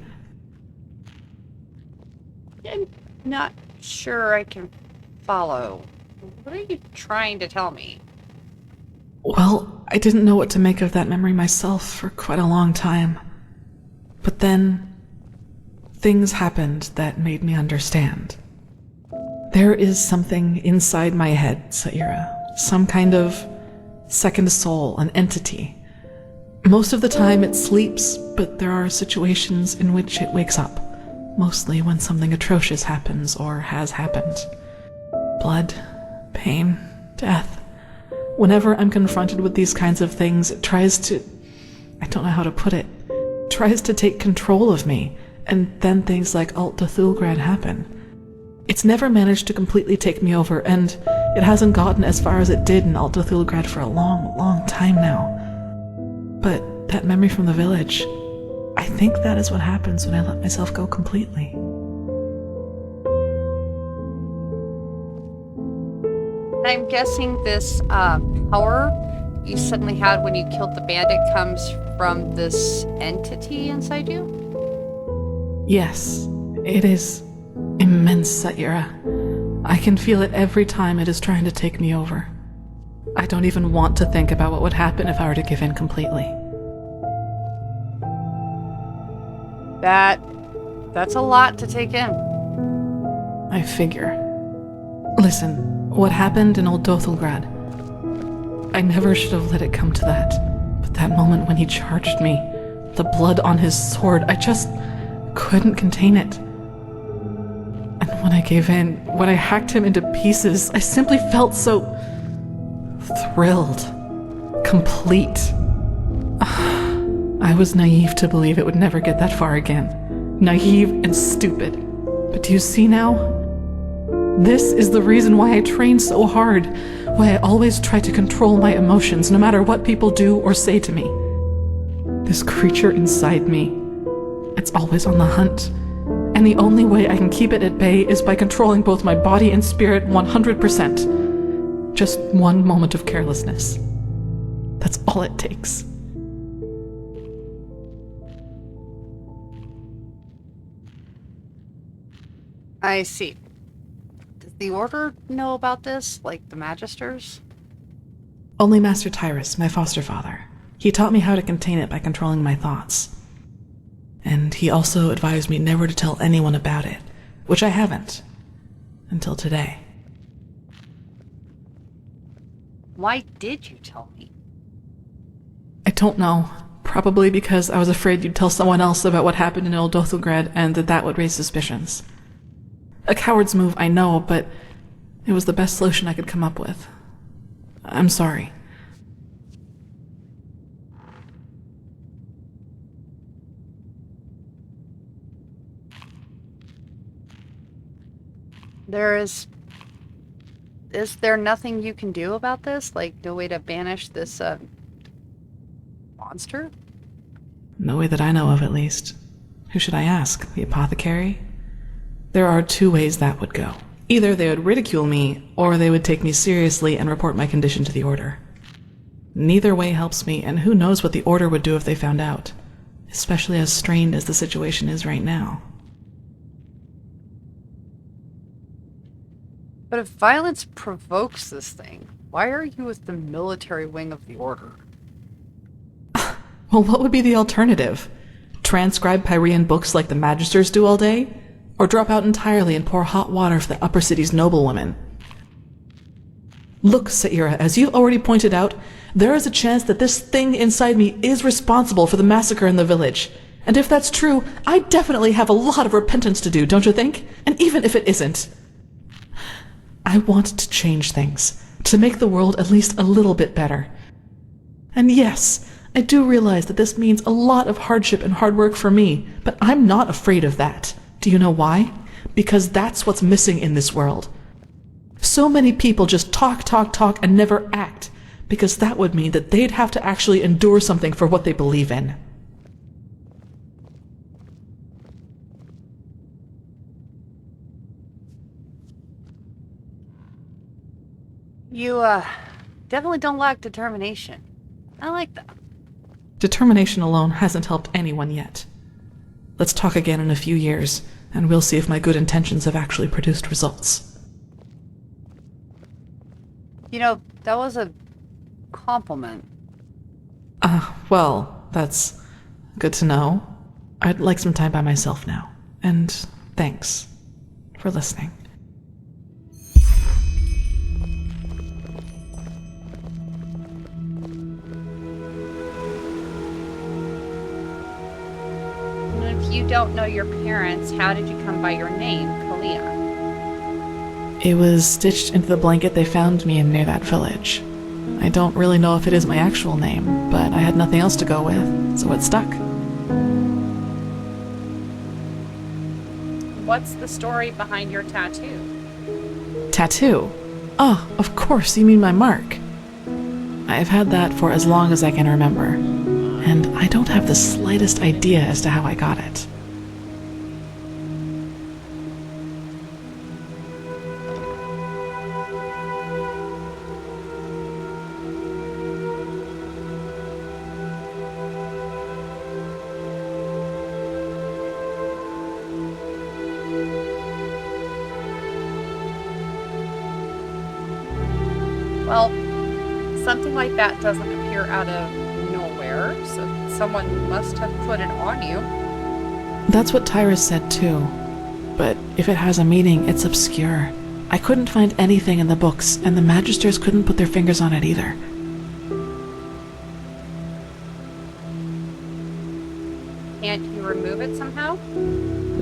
Speaker 2: I'm not sure I can follow. What are you trying to tell me?
Speaker 1: Well, I didn't know what to make of that memory myself for quite a long time. But then things happened that made me understand. There is something inside my head, Saira. Some kind of second soul, an entity. Most of the time it sleeps, but there are situations in which it wakes up. Mostly when something atrocious happens or has happened. Blood, pain, death. Whenever I'm confronted with these kinds of things, it tries to... I don't know how to put it. Tries to take control of me. And then things like Alt Dothelgrad happen. It's never managed to completely take me over, and it hasn't gotten as far as it did in Alt Dothelgrad for a long, long time now. But that memory from the village, I think that is what happens when I let myself go completely.
Speaker 2: I'm guessing this power you suddenly had when you killed the bandit comes from this entity inside you?
Speaker 1: Yes, it is immense, Saira. I can feel it every time it is trying to take me over. I don't even want to think about what would happen if I were to give in completely.
Speaker 2: That's a lot to take in.
Speaker 1: I figure. Listen, what happened in Old Dothelgrad? I never should have let it come to that. But that moment when he charged me, the blood on his sword, I just couldn't contain it. And when I gave in, when I hacked him into pieces, I simply felt so thrilled, complete. I was naive to believe it would never get that far again. Naive and stupid. But do you see now? This is the reason why I train so hard, why I always try to control my emotions no matter what people do or say to me. This creature inside me, it's always on the hunt, and and the only way I can keep it at bay is by controlling both my body and spirit 100%. Just one moment of carelessness. That's all it takes.
Speaker 2: I see. Does the Order know about this, like the Magisters?
Speaker 1: Only Master Tyrus, my foster father. He taught me how to contain it by controlling my thoughts. And he also advised me never to tell anyone about it, which I haven't. Until today.
Speaker 2: Why did you tell me?
Speaker 1: I don't know. Probably because I was afraid you'd tell someone else about what happened in Old Dothelgrad and that would raise suspicions. A coward's move, I know, but it was the best solution I could come up with. I'm sorry.
Speaker 2: Is there nothing you can do about this? Like, no way to banish this, monster?
Speaker 1: No way that I know of, at least. Who should I ask? The apothecary? There are two ways that would go. Either they would ridicule me, or they would take me seriously and report my condition to the Order. Neither way helps me, and who knows what the Order would do if they found out, especially as strained as the situation is right now.
Speaker 2: But if violence provokes this thing, why are you with the military wing of the Order?
Speaker 1: Well, what would be the alternative? Transcribe Pyrean books like the Magisters do all day? Or drop out entirely and pour hot water for the upper city's noblewomen? Look, Saira, as you've already pointed out, there is a chance that this thing inside me is responsible for the massacre in the village. And if that's true, I definitely have a lot of repentance to do, don't you think? And even if it isn't, I want to change things, to make the world at least a little bit better. And yes, I do realize that this means a lot of hardship and hard work for me, but I'm not afraid of that. Do you know why? Because that's what's missing in this world. So many people just talk, and never act, because that would mean that they'd have to actually endure something for what they believe in.
Speaker 2: You, definitely don't lack determination. I like that.
Speaker 1: Determination alone hasn't helped anyone yet. Let's talk again in a few years, and we'll see if my good intentions have actually produced results.
Speaker 2: You know, that was a compliment.
Speaker 1: Well, that's good to know. I'd like some time by myself now, and thanks for listening.
Speaker 2: If you don't know your parents, how did you come by your name, Calia?
Speaker 1: It was stitched into the blanket they found me in near that village. I don't really know if it is my actual name, but I had nothing else to go with, so it stuck.
Speaker 2: What's the story behind your tattoo?
Speaker 1: Tattoo? Oh, of course, you mean my mark. I've had that for as long as I can remember, and I don't have the slightest idea as to how I got it.
Speaker 2: Well, something like that doesn't appear out of nowhere, so someone must have put it on you.
Speaker 1: That's what Tyrus said too. But if it has a meaning, it's obscure. I couldn't find anything in the books, and the Magisters couldn't put their fingers on it either.
Speaker 2: Can't you remove it somehow?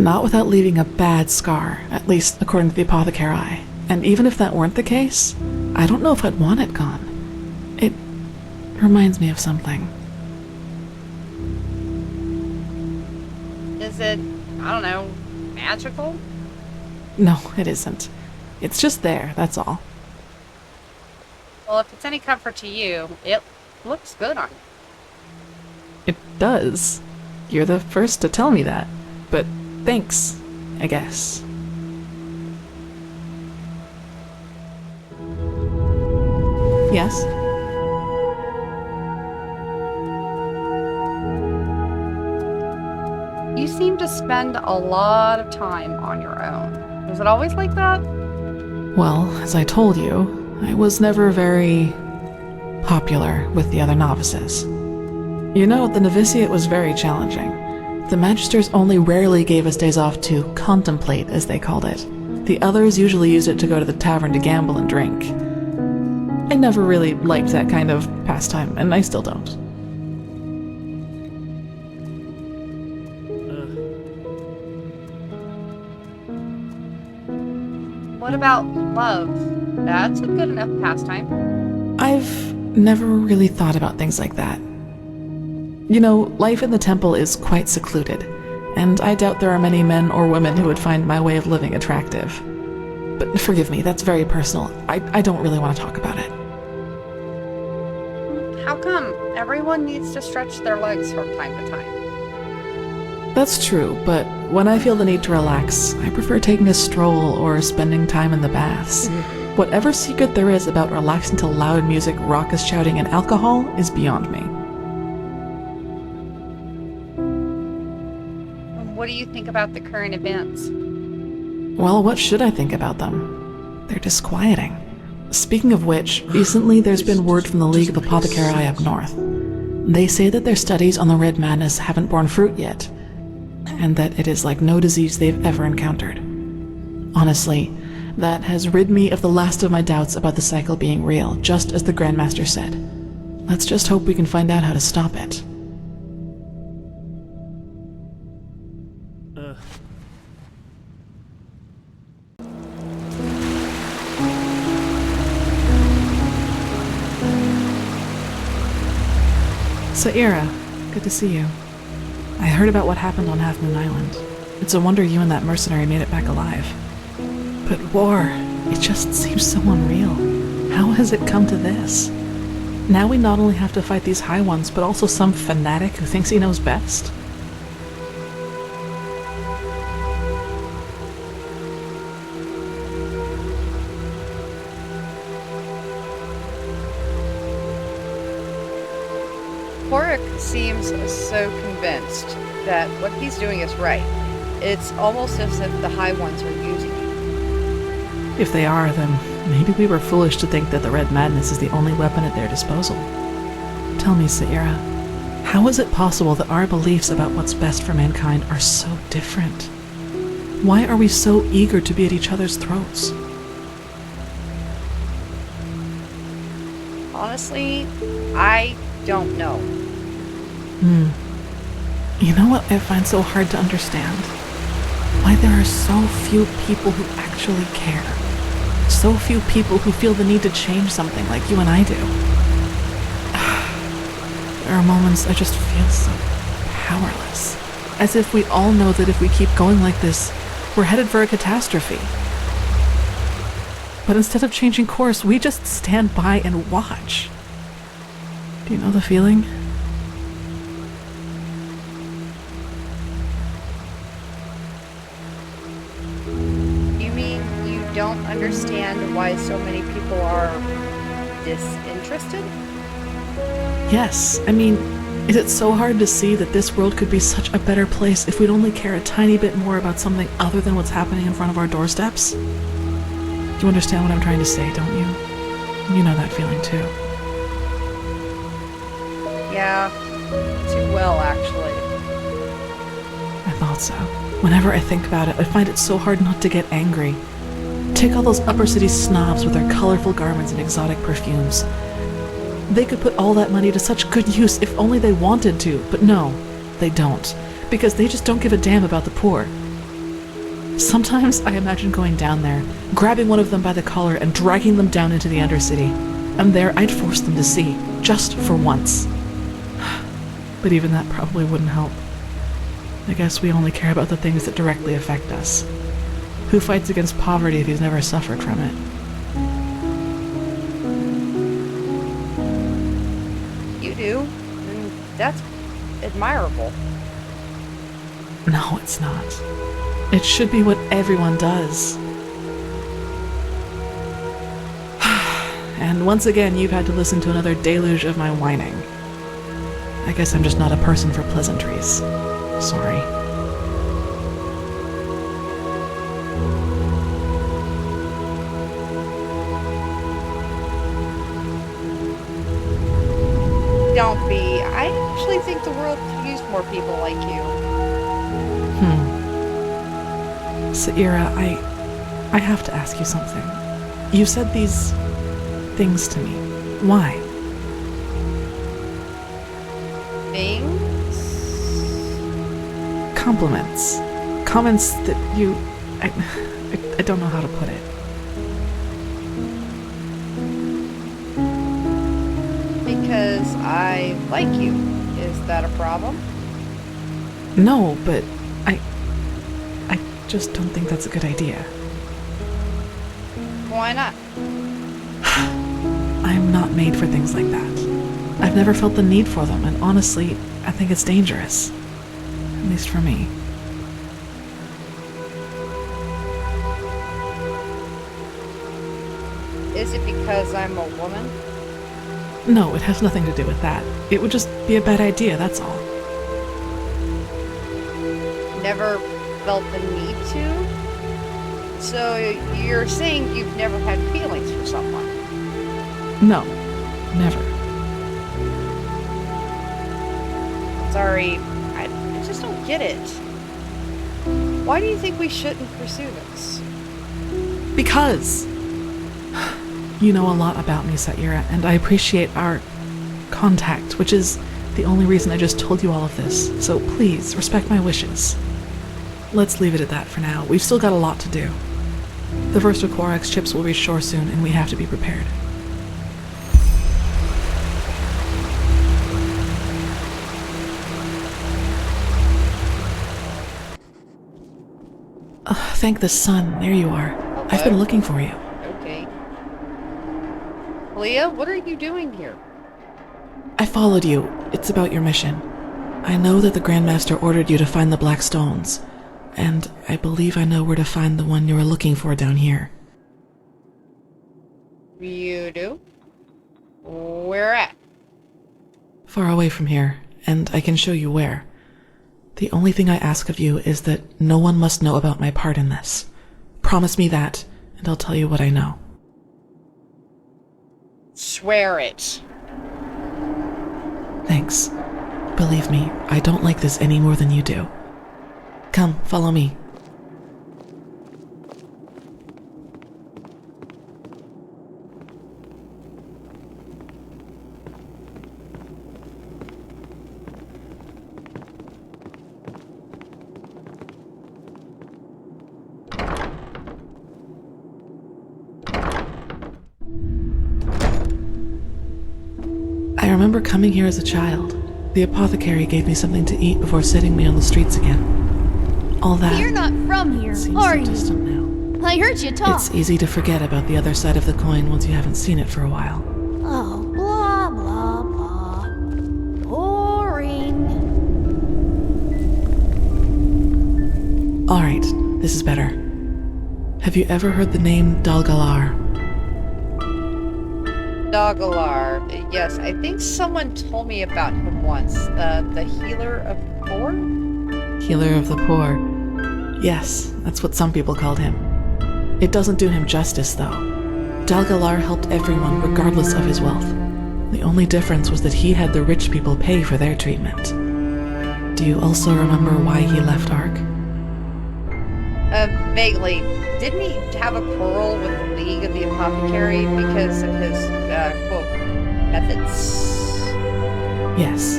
Speaker 1: Not without leaving a bad scar, at least according to the apothecary. And even if that weren't the case, I don't know if I'd want it gone. It reminds me of something.
Speaker 2: Is it, I don't know, magical?
Speaker 1: No, it isn't. It's just there, that's all.
Speaker 2: Well, if it's any comfort to you, it looks good on you.
Speaker 1: It does. You're the first to tell me that. But thanks. I guess. Yes?
Speaker 2: You seem to spend a lot of time on your own. Was it always like that?
Speaker 1: Well, as I told you, I was never very popular with the other novices. You know, the novitiate was very challenging. The magisters only rarely gave us days off to contemplate, as they called it. The others usually used it to go to the tavern to gamble and drink. I never really liked that kind of pastime, and I still don't.
Speaker 2: What about love? That's a good enough pastime.
Speaker 1: I've never really thought about things like that. You know, life in the temple is quite secluded, and I doubt there are many men or women who would find my way of living attractive. But forgive me, that's very personal. I don't really want to talk about it.
Speaker 2: How come? Everyone needs to stretch their legs from time to time.
Speaker 1: That's true, but when I feel the need to relax, I prefer taking a stroll or spending time in the baths. Whatever secret there is about relaxing to loud music, raucous shouting, and alcohol is beyond me.
Speaker 2: What do you think about the current events?
Speaker 1: Well, what should I think about them? They're disquieting. Speaking of which, recently there's been word from the League of Apothecari up north. They say that their studies on the Red Madness haven't borne fruit yet, and that it is like no disease they've ever encountered. Honestly, that has rid me of the last of my doubts about the cycle being real, just as the Grandmaster said. Let's just hope we can find out how to stop it. Saira, good to see you. I heard about what happened on Half Moon Island. It's a wonder you and that mercenary made it back alive. But war, it just seems so unreal. How has it come to this? Now we not only have to fight these High Ones, but also some fanatic who thinks he knows best?
Speaker 2: Horik seems so convinced that what he's doing is right. It's almost as if the High Ones are using him.
Speaker 1: If they are, then maybe we were foolish to think that the Red Madness is the only weapon at their disposal. Tell me, Saira, how is it possible that our beliefs about what's best for mankind are so different? Why are we so eager to be at each other's throats?
Speaker 2: Honestly, I don't know.
Speaker 1: You know what I find so hard to understand? Why there are so few people who actually care. So few people who feel the need to change something like you and I do. There are moments I just feel so powerless. As if we all know that if we keep going like this, we're headed for a catastrophe. But instead of changing course, we just stand by and watch. Do you know the feeling?
Speaker 2: You mean you don't understand why so many people are disinterested?
Speaker 1: Yes, I mean, is it so hard to see that this world could be such a better place if we'd only care a tiny bit more about something other than what's happening in front of our doorsteps? You understand what I'm trying to say, don't you? You know that feeling too.
Speaker 2: Yeah, too well, actually.
Speaker 1: I thought so. Whenever I think about it, I find it so hard not to get angry. Take all those upper city snobs with their colorful garments and exotic perfumes. They could put all that money to such good use if only they wanted to, but no, they don't, because they just don't give a damn about the poor. Sometimes I imagine going down there, grabbing one of them by the collar and dragging them down into the Undercity, and there I'd force them to see, just for once. But even that probably wouldn't help. I guess we only care about the things that directly affect us. Who fights against poverty if he's never suffered from it?
Speaker 2: You do, and that's admirable.
Speaker 1: No, it's not. It should be what everyone does. And once again, you've had to listen to another deluge of my whining. I guess I'm just not a person for pleasantries. Sorry.
Speaker 2: Don't be. I actually think the world could use more people like you.
Speaker 1: Saira, I have to ask you something. You said these things to me. Why?
Speaker 2: Things?
Speaker 1: Compliments. Comments that you... I don't know how to put it.
Speaker 2: Because I like you. Is that a problem?
Speaker 1: No, but I just don't think that's a good idea.
Speaker 2: Why not?
Speaker 1: I'm not made for things like that. I've never felt the need for them, and honestly, I think it's dangerous. At least for me.
Speaker 2: Is it because I'm a woman?
Speaker 1: No, it has nothing to do with that. It would just be a bad idea, that's all.
Speaker 2: Never felt the need to? So you're saying you've never had feelings for someone?
Speaker 1: No, never.
Speaker 2: Sorry, I just don't get it. Why do you think we shouldn't pursue this?
Speaker 1: Because you know a lot about me, Saira, and I appreciate our contact, which is the only reason I just told you all of this. So please, respect my wishes. Let's leave it at that for now. We've still got a lot to do. The first of Quarak's ships will reach shore soon, and we have to be prepared. Thank the sun. There you are.
Speaker 2: Hello?
Speaker 1: I've been looking for you.
Speaker 2: Okay. Calia, what are you doing here?
Speaker 1: I followed you. It's about your mission. I know that the Grandmaster ordered you to find the Black Stones, and I believe I know where to find the one you were looking for down here.
Speaker 2: You do? Where at?
Speaker 1: Far away from here, and I can show you where. The only thing I ask of you is that no one must know about my part in this. Promise me that, and I'll tell you what I know.
Speaker 2: Swear it.
Speaker 1: Thanks. Believe me, I don't like this any more than you do. Come, follow me. I remember coming here as a child. The apothecary gave me something to eat before setting me on the streets again. All that
Speaker 11: You're not from here,
Speaker 1: seems
Speaker 11: are
Speaker 1: so
Speaker 11: you?
Speaker 1: distant now.
Speaker 11: I heard you talk.
Speaker 1: It's easy to forget about the other side of the coin once you haven't seen it for a while.
Speaker 11: Oh, blah, blah, blah. Boring.
Speaker 1: Alright, this is better. Have you ever heard the name Dalgalar?
Speaker 2: Dogalar. Yes, I think someone told me about him once. The healer of poor?
Speaker 1: Healer of the poor. Yes, that's what some people called him. It doesn't do him justice, though. Dalgalar helped everyone regardless of his wealth. The only difference was that he had the rich people pay for their treatment. Do you also remember why he left Ark?
Speaker 2: Vaguely. Didn't he have a quarrel with the League of the Apothecary because of his, quote, methods?
Speaker 1: Yes.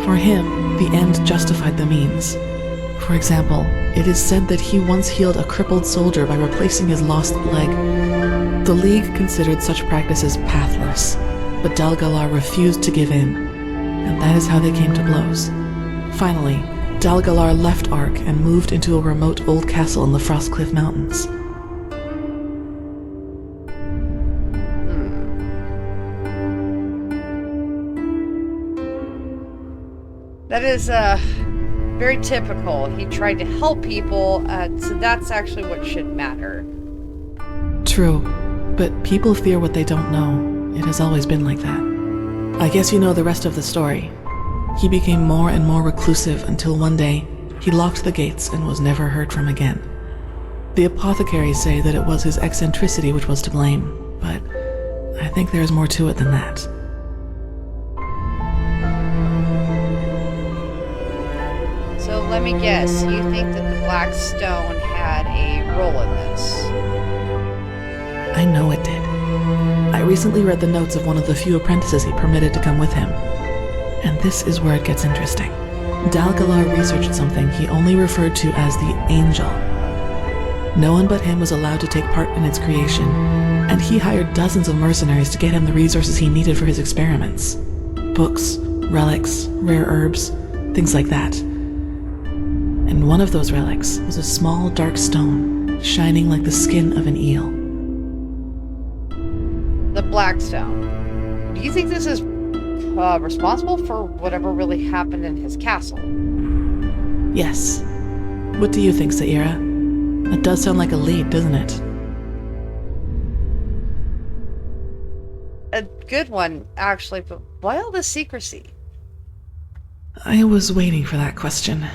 Speaker 1: For him, the end justified the means. For example, it is said that he once healed a crippled soldier by replacing his lost leg. The League considered such practices pathless, but Dalgalar refused to give in, and that is how they came to blows. Finally, Dalgalar left Ark and moved into a remote old castle in the Frostcliff Mountains.
Speaker 2: That is, very typical. He tried to help people, so that's actually what should matter.
Speaker 1: True, but people fear what they don't know. It has always been like that. I guess you know the rest of the story. He became more and more reclusive until one day he locked the gates and was never heard from again. The apothecaries say that it was his eccentricity which was to blame, but I think there's more to it than that.
Speaker 2: So let me guess, you think that the Black Stone had a role in this?
Speaker 1: I know it did. I recently read the notes of one of the few apprentices he permitted to come with him. And this is where it gets interesting. Dalgalar researched something he only referred to as the Angel. No one but him was allowed to take part in its creation, and he hired dozens of mercenaries to get him the resources he needed for his experiments. Books, relics, rare herbs, things like that. And one of those relics was a small dark stone, shining like the skin of an eel.
Speaker 2: The Blackstone. Do you think this is responsible for whatever really happened in his castle?
Speaker 1: Yes. What do you think, Saira? That does sound like a lead, doesn't it?
Speaker 2: A good one, actually, but why all this secrecy?
Speaker 1: I was waiting for that question.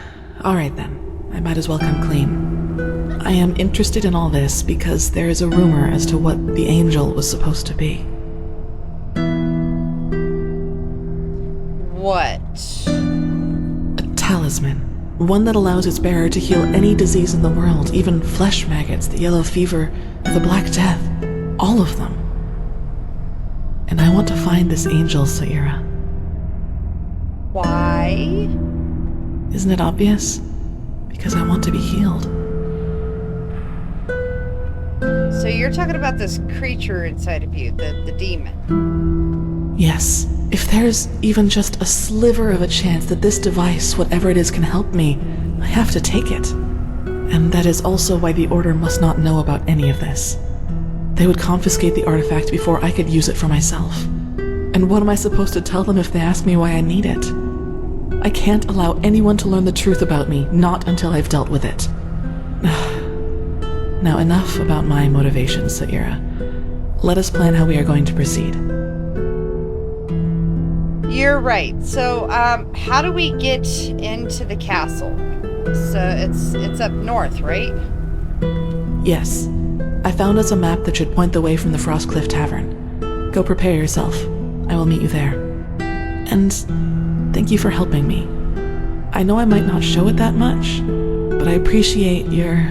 Speaker 1: Alright then, I might as well come clean. I am interested in all this because there is a rumor as to what the Angel was supposed to be.
Speaker 2: What?
Speaker 1: A talisman. One that allows its bearer to heal any disease in the world, even flesh maggots, the yellow fever, the black death. All of them. And I want to find this angel, Saira.
Speaker 2: Why?
Speaker 1: Isn't it obvious? Because I want to be healed.
Speaker 2: So you're talking about this creature inside of you, the demon.
Speaker 1: Yes. If there's even just a sliver of a chance that this device, whatever it is, can help me, I have to take it. And that is also why the Order must not know about any of this. They would confiscate the artifact before I could use it for myself. And what am I supposed to tell them if they ask me why I need it? I can't allow anyone to learn the truth about me, not until I've dealt with it. Now enough about my motivations, Saira. Let us plan how we are going to proceed.
Speaker 2: You're right. So, how do we get into the castle? So it's up north, right?
Speaker 1: Yes. I found us a map that should point the way from the Frostcliff Tavern. Go prepare yourself. I will meet you there. And thank you for helping me. I know I might not show it that much, but I appreciate your,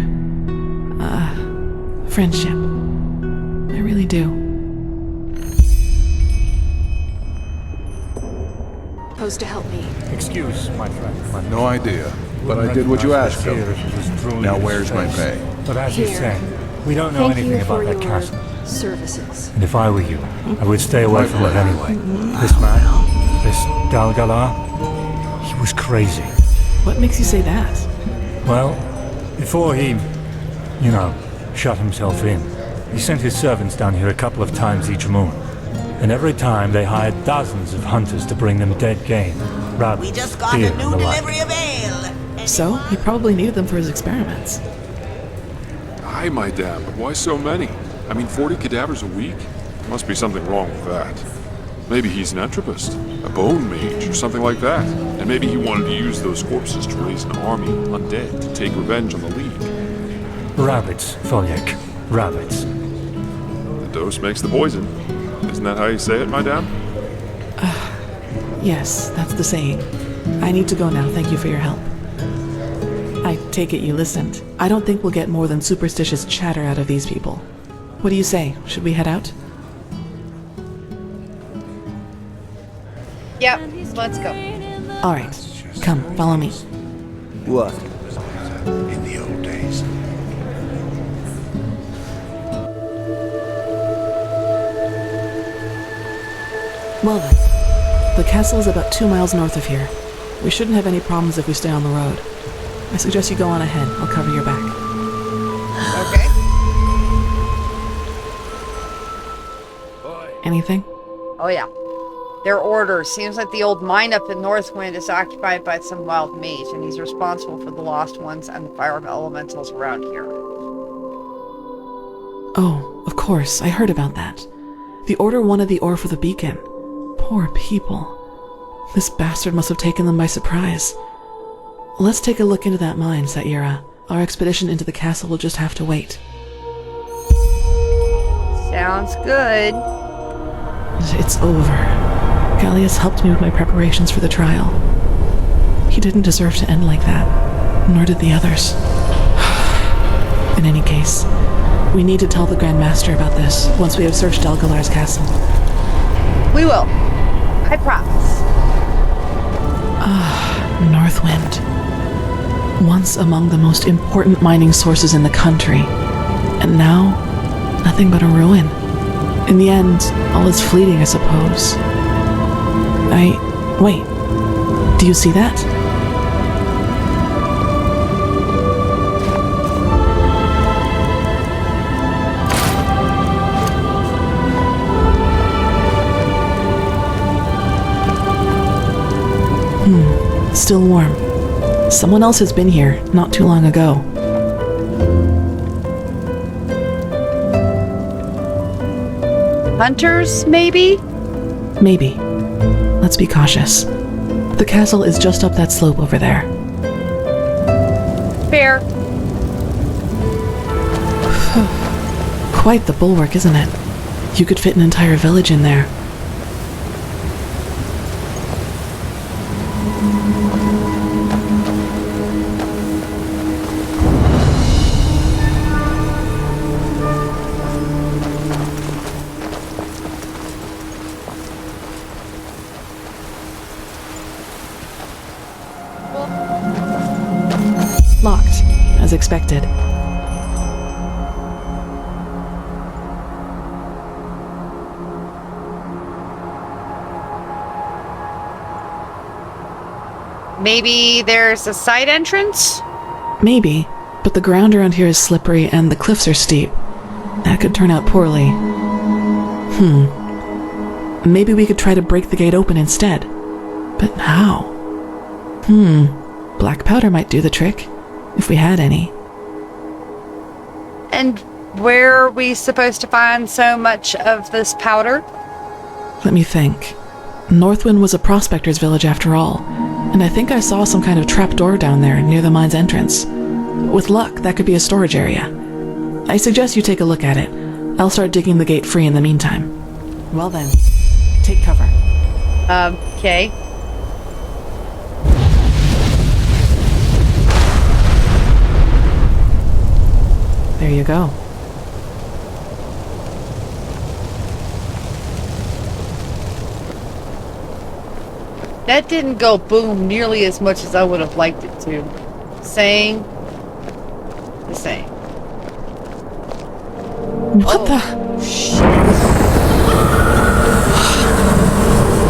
Speaker 1: friendship. I really do.
Speaker 12: Supposed to help me.
Speaker 6: Excuse, my friend.
Speaker 13: No idea, but I did what you asked of me. Now where's my pay?
Speaker 6: But as you say, we don't know anything about that castle.
Speaker 12: Services.
Speaker 6: And if I were you, I would stay away from it anyway. This man, this Dalgalar, he was crazy.
Speaker 1: What makes you say that?
Speaker 6: Well, before he, shut himself in, he sent his servants down here a couple of times each moon. And every time they hired dozens of hunters to bring them dead game, rabbits,
Speaker 14: We just got
Speaker 6: deer,
Speaker 14: a new
Speaker 6: and the like.
Speaker 14: delivery of ale.
Speaker 1: So, he probably needed them for his experiments.
Speaker 15: Aye, my dam, but why so many? 40 cadavers a week? Must be something wrong with that. Maybe he's an entropist, a bone mage, or something like that. And maybe he wanted to use those corpses to raise an army of undead to take revenge on the League.
Speaker 6: Rabbits, Foljek. Rabbits.
Speaker 15: The dose makes the poison. Isn't that how you say it, my dam?
Speaker 1: Yes, that's the saying. I need to go now, thank you for your help. I take it you listened. I don't think we'll get more than superstitious chatter out of these people. What do you say? Should we head out?
Speaker 2: Yep, let's go.
Speaker 1: Alright, come, follow me.
Speaker 4: What?
Speaker 13: In the old days.
Speaker 1: Well then, the castle is about 2 miles north of here. We shouldn't have any problems if we stay on the road. I suggest you go on ahead. I'll cover your back.
Speaker 2: Okay.
Speaker 1: Anything?
Speaker 2: Oh yeah. Their orders. Seems like the old mine up in Northwind is occupied by some wild mage, and he's responsible for the lost ones and the fire elementals around here.
Speaker 1: Oh, of course, I heard about that. The Order wanted the ore for the beacon. Poor people. This bastard must have taken them by surprise. Let's take a look into that mine, Saira. Our expedition into the castle will just have to wait.
Speaker 2: Sounds good.
Speaker 1: It's over. Calia's helped me with my preparations for the trial. He didn't deserve to end like that, nor did the others. In any case, we need to tell the Grand Master about this once we have searched Dalgalar's castle.
Speaker 2: We will. I promise.
Speaker 1: Northwind. Once among the most important mining sources in the country, and now, nothing but a ruin. In the end, all is fleeting, I suppose. Wait. Do you see that? Still warm. Someone else has been here not too long ago.
Speaker 2: Hunters, maybe?
Speaker 1: Maybe. Let's be cautious. The castle is just up that slope over there.
Speaker 2: Fair.
Speaker 1: Quite the bulwark, isn't it? You could fit an entire village in there. Locked, as expected.
Speaker 2: Maybe there's a side entrance?
Speaker 1: Maybe, but the ground around here is slippery and the cliffs are steep. That could turn out poorly. Maybe we could try to break the gate open instead. But how? Black powder might do the trick, if we had any.
Speaker 2: And where are we supposed to find so much of this powder?
Speaker 1: Let me think. Northwind was a prospector's village after all, and I think I saw some kind of trapdoor down there near the mine's entrance. With luck, that could be a storage area. I suggest you take a look at it. I'll start digging the gate free in the meantime. Well then, take cover.
Speaker 2: Okay.
Speaker 1: There you go.
Speaker 2: That didn't go boom nearly as much as I would have liked it to. Saying the same.
Speaker 1: What the?
Speaker 2: Shit.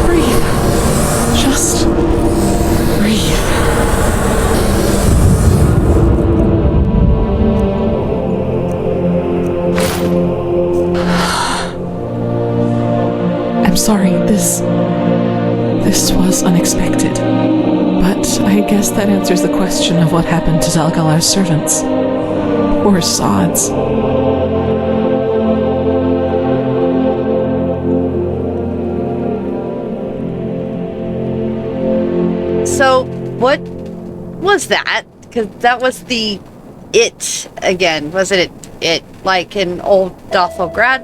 Speaker 1: Breathe. Just breathe. I'm sorry, this was unexpected. But I guess that answers the question of what happened to Dalgalar's servants. Poor sods.
Speaker 2: So, what was that? Because that was the it again. Wasn't it like in old Dothelgrad?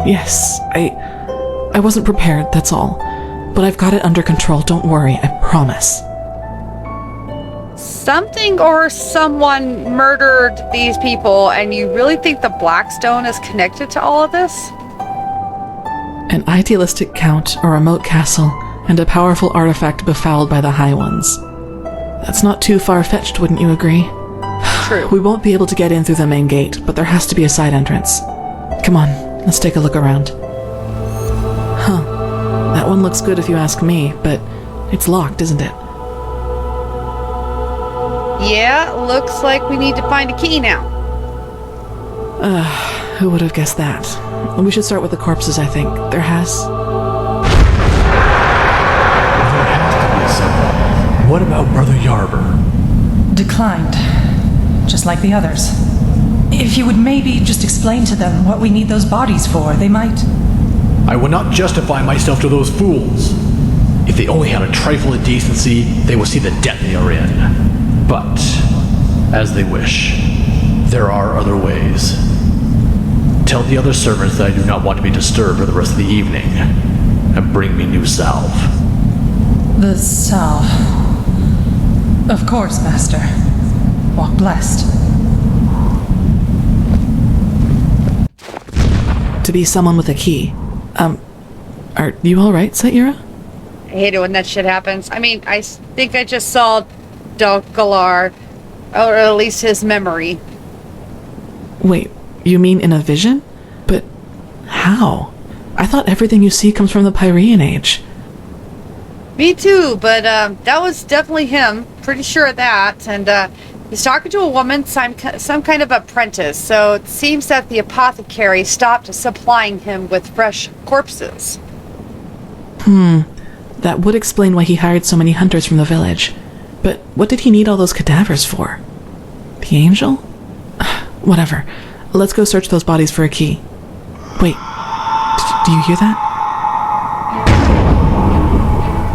Speaker 1: Yes, I wasn't prepared, that's all. But I've got it under control, don't worry, I promise.
Speaker 2: Something or someone murdered these people, and you really think the Blackstone is connected to all of this?
Speaker 1: An idealistic count, a remote castle, and a powerful artifact befouled by the High Ones. That's not too far-fetched, wouldn't you agree?
Speaker 2: True.
Speaker 1: We won't be able to get in through the main gate, but there has to be a side entrance. Come on, let's take a look around. Huh. That one looks good if you ask me, but it's locked, isn't it?
Speaker 2: Yeah, looks like we need to find a key now.
Speaker 1: Who would have guessed that? We should start with the corpses, I think. There has
Speaker 14: declined, just like the others. If you would maybe just explain to them what we need those bodies for, they might...
Speaker 16: I would not justify myself to those fools. If they only had a trifle of decency, they would see the debt they are in. But, as they wish, there are other ways. Tell the other servants that I do not want to be disturbed for the rest of the evening, and bring me new salve.
Speaker 14: The salve. Of course, Master. Walk blessed.
Speaker 1: To be someone with a key. Are you alright, Saira?
Speaker 2: I hate it when that shit happens. I mean, I think I just saw Del Galar, or at least his memory.
Speaker 1: Wait, you mean in a vision? But how? I thought everything you see comes from the Pyrean Age.
Speaker 2: Me too, but that was definitely him. Pretty sure of that. And he's talking to a woman, some kind of apprentice. So it seems that the apothecary stopped supplying him with fresh corpses.
Speaker 1: That would explain why he hired so many hunters from the village. But what did he need all those cadavers for? The angel? Whatever. Let's go search those bodies for a key. Wait. Do you hear that?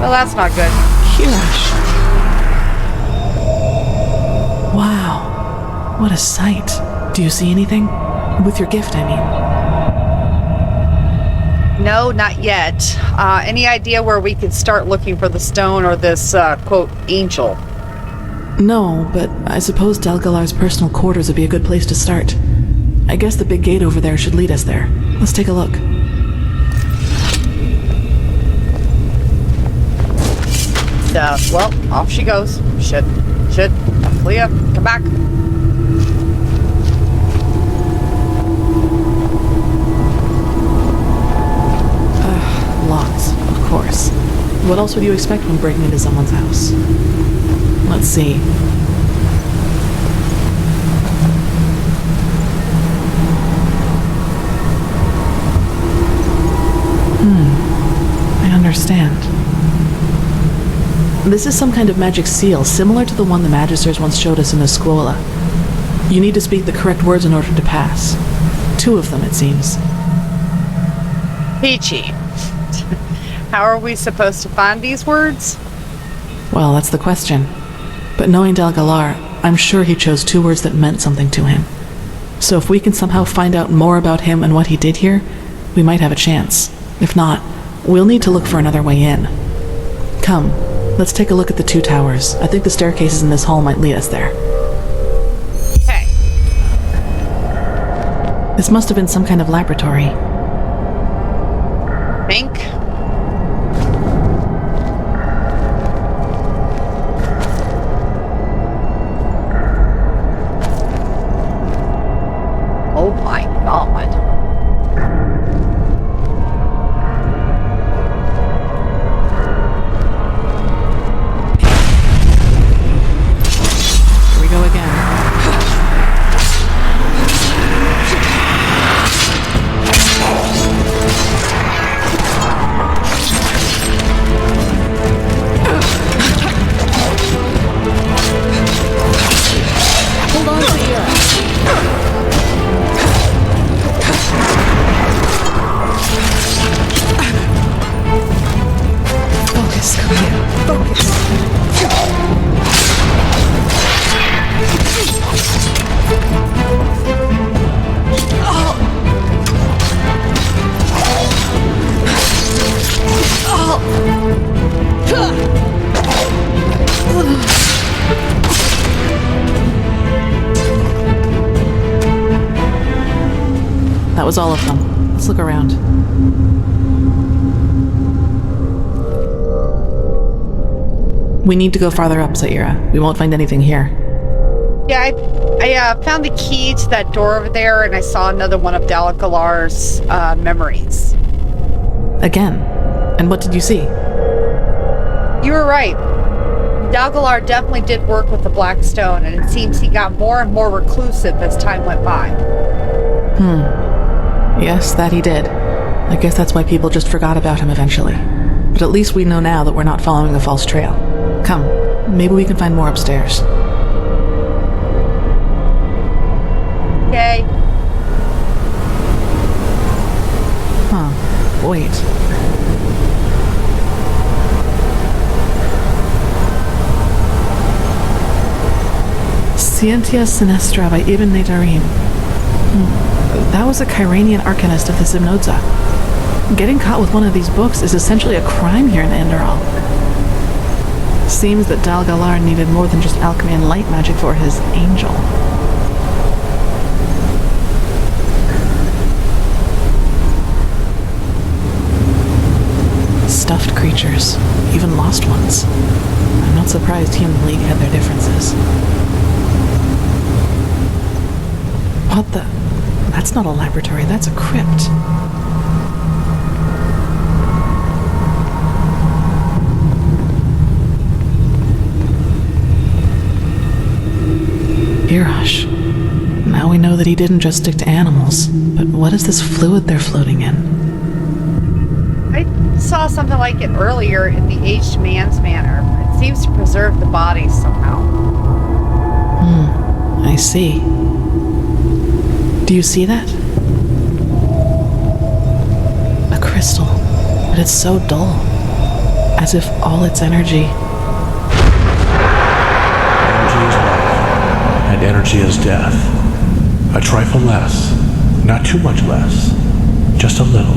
Speaker 2: Well, that's not good.
Speaker 1: Kirash. Wow. What a sight. Do you see anything? With your gift, I mean.
Speaker 2: No, not yet. Any idea where we could start looking for the stone or this, quote, angel?
Speaker 1: No, but I suppose Del Galar's personal quarters would be a good place to start. I guess the big gate over there should lead us there. Let's take a look.
Speaker 2: Well, off she goes. Shit. Calia, come back.
Speaker 1: Locks, of course. What else would you expect when breaking into someone's house? Let's see. I understand. This is some kind of magic seal, similar to the one the Magisters once showed us in the Scuola. You need to speak the correct words in order to pass. 2 of them, it seems.
Speaker 2: Peachy. How are we supposed to find these words?
Speaker 1: Well, that's the question. But knowing Del Galar, I'm sure he chose 2 words that meant something to him. So if we can somehow find out more about him and what he did here, we might have a chance. If not, we'll need to look for another way in. Come, let's take a look at the 2 towers. I think the staircases in this hall might lead us there.
Speaker 2: Okay.
Speaker 1: This must have been some kind of laboratory.
Speaker 2: Think? Oh my god.
Speaker 1: Here we go again.
Speaker 11: Hold on to you.
Speaker 1: Focus, Calia. Focus. That was all of them. Let's look around. We need to go farther up, Saira. We won't find anything here.
Speaker 2: Yeah, I found the key to that door over there, and I saw another one of Del Galar's memories.
Speaker 1: Again. And what did you see?
Speaker 2: You were right. Del Galar definitely did work with the Black Stone, and it seems he got more and more reclusive as time went by.
Speaker 1: Yes, that he did. I guess that's why people just forgot about him eventually. But at least we know now that we're not following a false trail. Come, maybe we can find more upstairs. Wait. Scientia Sinistra by Ibn Natarim. That was a Kyranian arcanist of the Zimnodza. Getting caught with one of these books is essentially a crime here in Enderal. Seems that Dal Galar needed more than just alchemy and light magic for his angel. Stuffed creatures, even lost ones. I'm not surprised he and the League had their differences. What the? That's not a laboratory, that's a crypt. Irash. Now we know that he didn't just stick to animals, but what is this fluid they're floating in?
Speaker 2: I saw something like it earlier in the aged man's manor. It seems to preserve the bodies somehow.
Speaker 1: I see. Do you see that? A crystal, but it's so dull, as if all its energy...
Speaker 16: Energy is life, and energy is death. A trifle less, not too much less, just a little.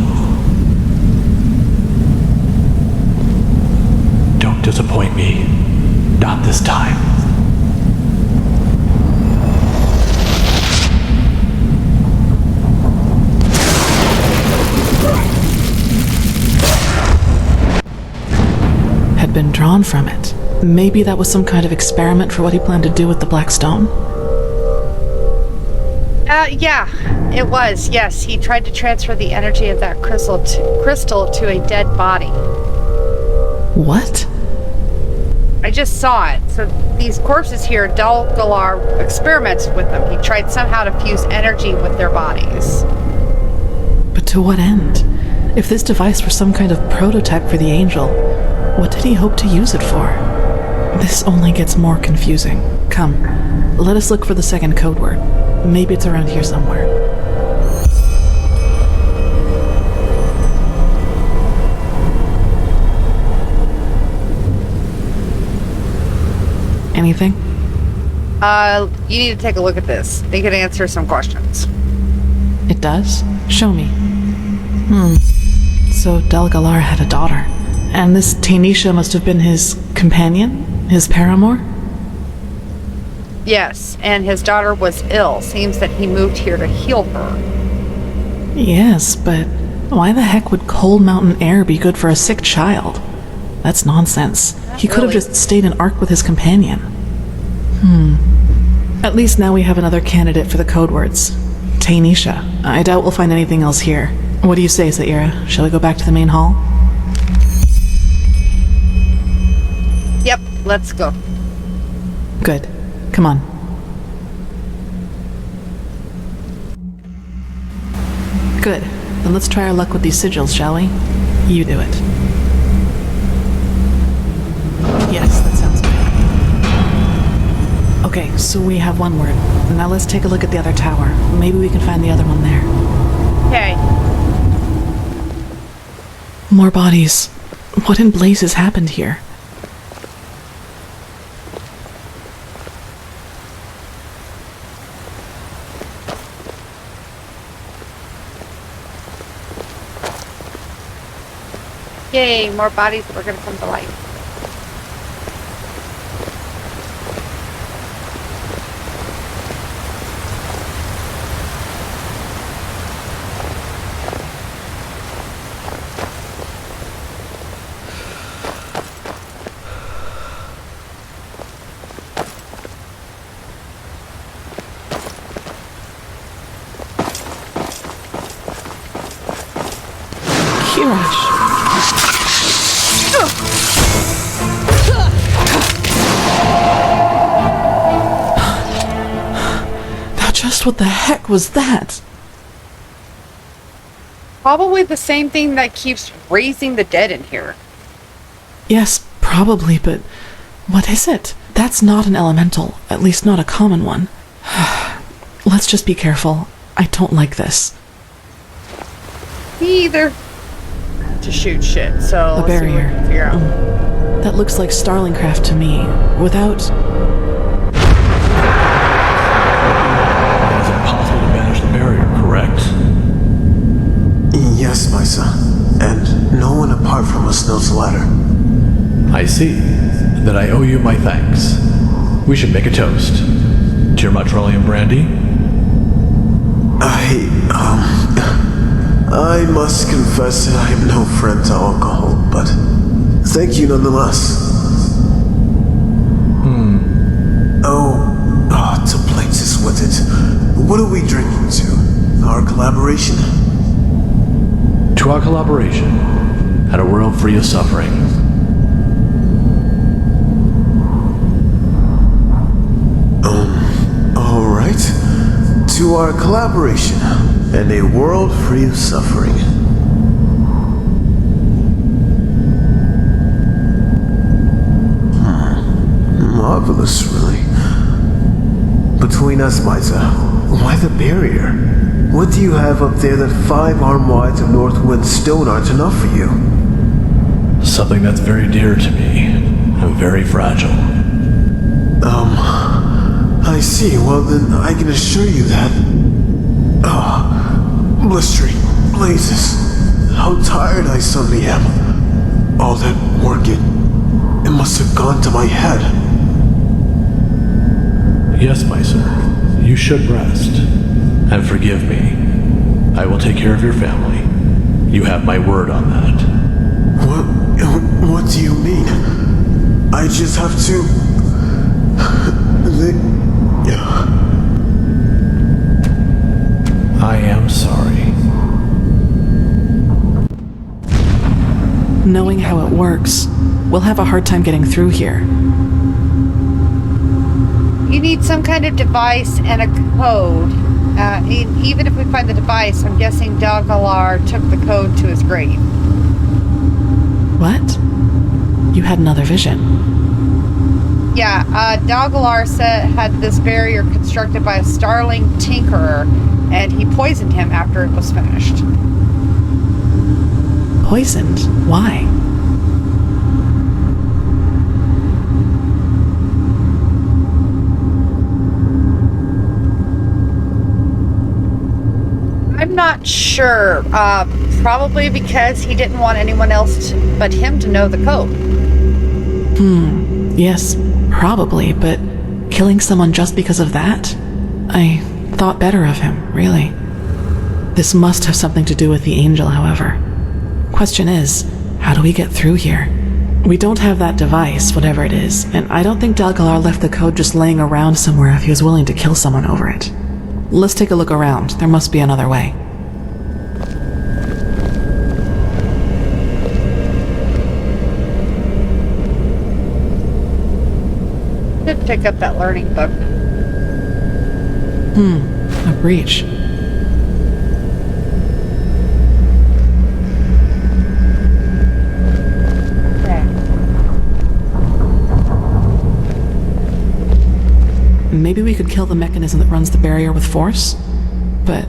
Speaker 16: Don't disappoint me, not this time.
Speaker 1: had been drawn from it. Maybe that was some kind of experiment for what he planned to do with the Black Stone?
Speaker 2: Yeah, it was. Yes, he tried to transfer the energy of that crystal to a dead body.
Speaker 1: What?
Speaker 2: I just saw it. So these corpses here, Dal Galar experimented with them. He tried somehow to fuse energy with their bodies.
Speaker 1: But to what end? If this device were some kind of prototype for the Angel, what did he hope to use it for? This only gets more confusing. Come, let us look for the second code word. Maybe it's around here somewhere. Anything?
Speaker 2: You need to take a look at this. They could answer some questions.
Speaker 1: It does? Show me. So Dal Galar had a daughter, and this Tanisha must have been his companion? His paramour?
Speaker 2: Yes, and his daughter was ill. Seems that he moved here to heal her.
Speaker 1: Yes, but why the heck would cold mountain air be good for a sick child? That's nonsense. He could have just stayed in Ark with his companion. At least now we have another candidate for the code words. Tanisha. I doubt we'll find anything else here. What do you say, Zaira? Shall we go back to the main hall?
Speaker 2: Yep, let's go.
Speaker 1: Good. Come on. Good. Then let's try our luck with these sigils, shall we? You do it. Yes, that sounds good. Okay, so we have one word. Now let's take a look at the other tower. Maybe we can find the other one there.
Speaker 2: Okay.
Speaker 1: More bodies. What in blazes happened here?
Speaker 2: Yay, more bodies that are going to come to life.
Speaker 1: Kirash. Now just what the heck was that?
Speaker 2: Probably the same thing that keeps raising the dead in here.
Speaker 1: Yes, probably, but what is it? That's not an elemental, at least not a common one. Let's just be careful. I don't like this.
Speaker 2: Me either. to shoot shit. So
Speaker 1: A
Speaker 2: let's see what we
Speaker 1: barrier.
Speaker 2: can figure out.
Speaker 1: That looks like Starling craft to me. Without...
Speaker 16: Is it possible to banish the barrier, correct?
Speaker 17: Yes, my son. And no one apart from us knows the latter.
Speaker 16: I see. Then I owe you my thanks. We should make a toast. To your Motrolium brandy?
Speaker 17: I must confess that I am no friend to alcohol, but thank you nonetheless. To places with it. What are we drinking to? Our collaboration?
Speaker 16: To our collaboration, and a world free of suffering.
Speaker 17: Alright. To our collaboration, and a world free of suffering. Marvelous, really. Between us, Misa, why the barrier? What do you have up there that 5 arm wides of Northwind stone aren't enough for you?
Speaker 16: Something that's very dear to me, and very fragile.
Speaker 17: I see. Well, then I can assure you that... blistering blazes. How tired I suddenly am. All that work, it must have gone to my head.
Speaker 16: Yes, my sir. You should rest. And forgive me. I will take care of your family. You have my word on that.
Speaker 17: What do you mean? I just have to...
Speaker 16: I am sorry.
Speaker 1: Knowing how it works, we'll have a hard time getting through here.
Speaker 2: You need some kind of device and a code. Even if we find the device, I'm guessing Dagalar took the code to his grave.
Speaker 1: What? You had another vision.
Speaker 2: Yeah, Dagalar had this barrier constructed by a Starling tinkerer, and he poisoned him after it was finished.
Speaker 1: Poisoned? Why?
Speaker 2: I'm not sure. Probably because he didn't want anyone else but him to know the code.
Speaker 1: Yes, probably, but killing someone just because of that? I thought better of him, really. This must have something to do with the angel, however. Question is, how do we get through here? We don't have that device, whatever it is, and I don't think Dalgalar left the code just laying around somewhere if he was willing to kill someone over it. Let's take a look around. There must be another way.
Speaker 2: Should pick up that learning book.
Speaker 1: A breach. Maybe we could kill the mechanism that runs the barrier with force? But...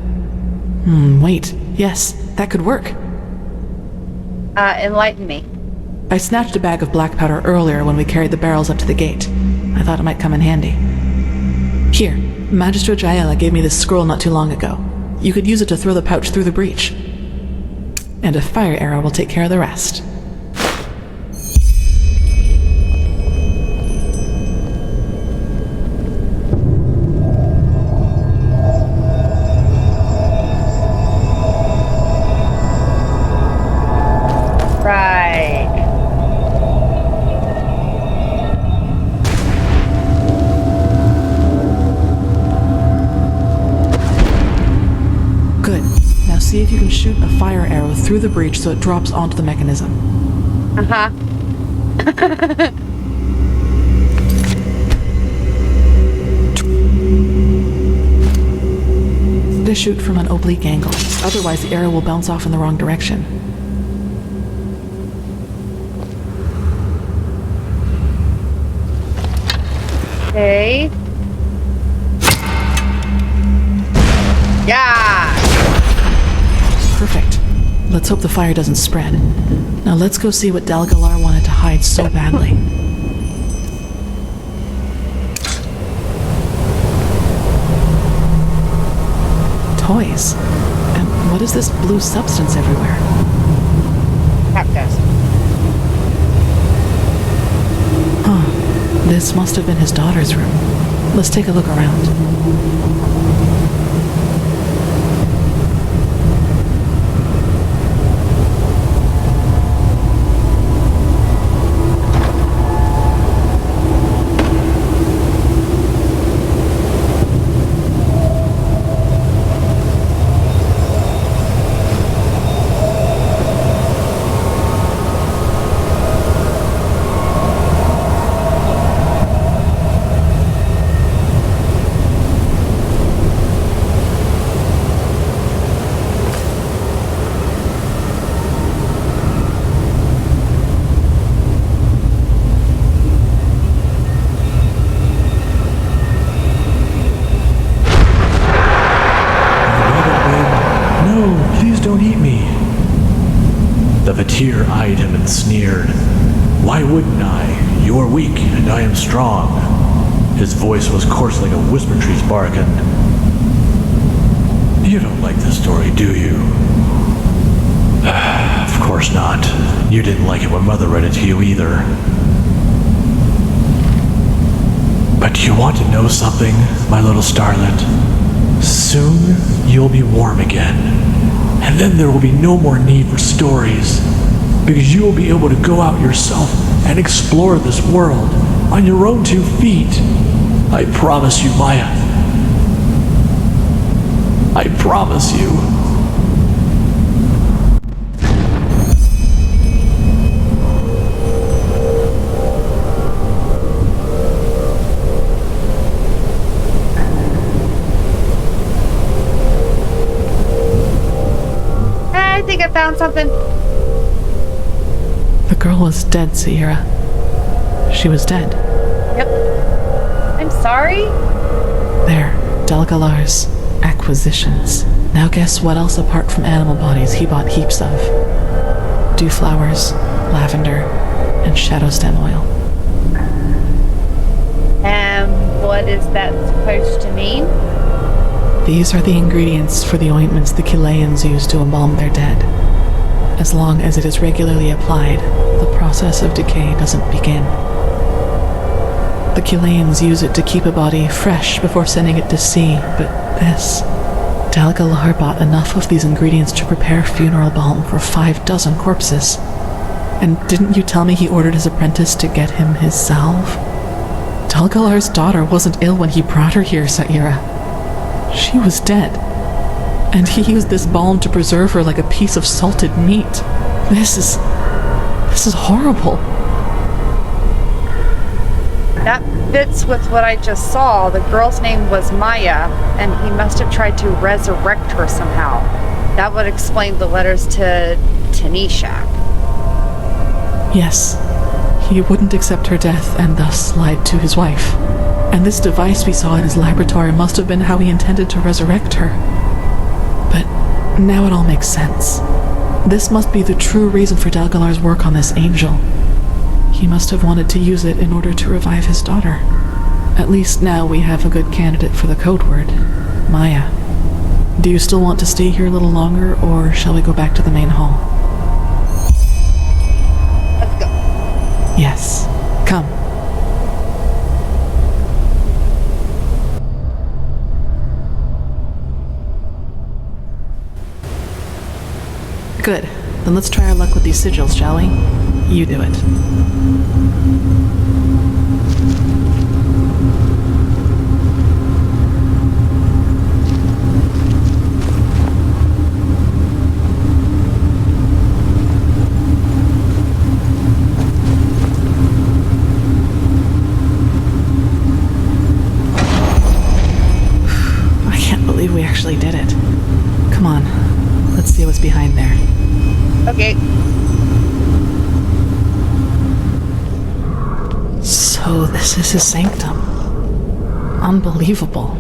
Speaker 1: wait. Yes, that could work.
Speaker 2: Enlighten me.
Speaker 1: I snatched a bag of black powder earlier when we carried the barrels up to the gate. I thought it might come in handy. Here, Magistrate Jaela gave me this scroll not too long ago. You could use it to throw the pouch through the breach. And a fire arrow will take care of the rest. See if you can shoot a fire arrow through the breach so it drops onto the mechanism.
Speaker 2: Uh-huh.
Speaker 1: To shoot from an oblique angle, otherwise the arrow will bounce off in the wrong direction.
Speaker 2: Okay. Yeah!
Speaker 1: Perfect. Let's hope the fire doesn't spread. Now let's go see what Dalgalar wanted to hide so badly. Toys. And what is this blue substance everywhere?
Speaker 2: Tap dust.
Speaker 1: Huh. This must have been his daughter's room. Let's take a look around.
Speaker 16: The Vatir eyed him and sneered. Why wouldn't I? You are weak, and I am strong. His voice was coarse like a whisper tree's barking. You don't like this story, do you? Of course not. You didn't like it when Mother read it to you either. But do you want to know something, my little starlet? Soon, you'll be warm again. And then there will be no more need for stories, because you will be able to go out yourself and explore this world on your own 2 feet. I promise you, Maya. I promise you.
Speaker 2: I think I found something.
Speaker 1: The girl was dead, Sierra. She was dead.
Speaker 2: Yep. I'm sorry?
Speaker 1: There, Dalgalar's acquisitions. Now guess what else apart from animal bodies he bought heaps of. Dew flowers, lavender, and shadow stem oil.
Speaker 2: And what is that supposed to mean?
Speaker 1: These are the ingredients for the ointments the Calians use to embalm their dead. As long as it is regularly applied, the process of decay doesn't begin. The Calians use it to keep a body fresh before sending it to sea, but this... Dalgalar bought enough of these ingredients to prepare funeral balm for 6 corpses. And didn't you tell me he ordered his apprentice to get him his salve? Dalgalar's daughter wasn't ill when he brought her here, Saira. She was dead. And he used this balm to preserve her like a piece of salted meat. This is horrible.
Speaker 2: That fits with what I just saw. The girl's name was Maya, and he must have tried to resurrect her somehow. That would explain the letters to Tanisha.
Speaker 1: Yes. He wouldn't accept her death and thus lied to his wife. And this device we saw in his laboratory must have been how he intended to resurrect her. But now it all makes sense. This must be the true reason for Dalgalar's work on this angel. He must have wanted to use it in order to revive his daughter. At least now we have a good candidate for the code word, Maya. Do you still want to stay here a little longer, or shall we go back to the main hall?
Speaker 2: Let's go.
Speaker 1: Yes. Come. Good. Then let's try our luck with these sigils, shall we? You do it. I can't believe we actually did it. Come on. Let's see what's behind there.
Speaker 2: Okay.
Speaker 1: So this is his sanctum. Unbelievable.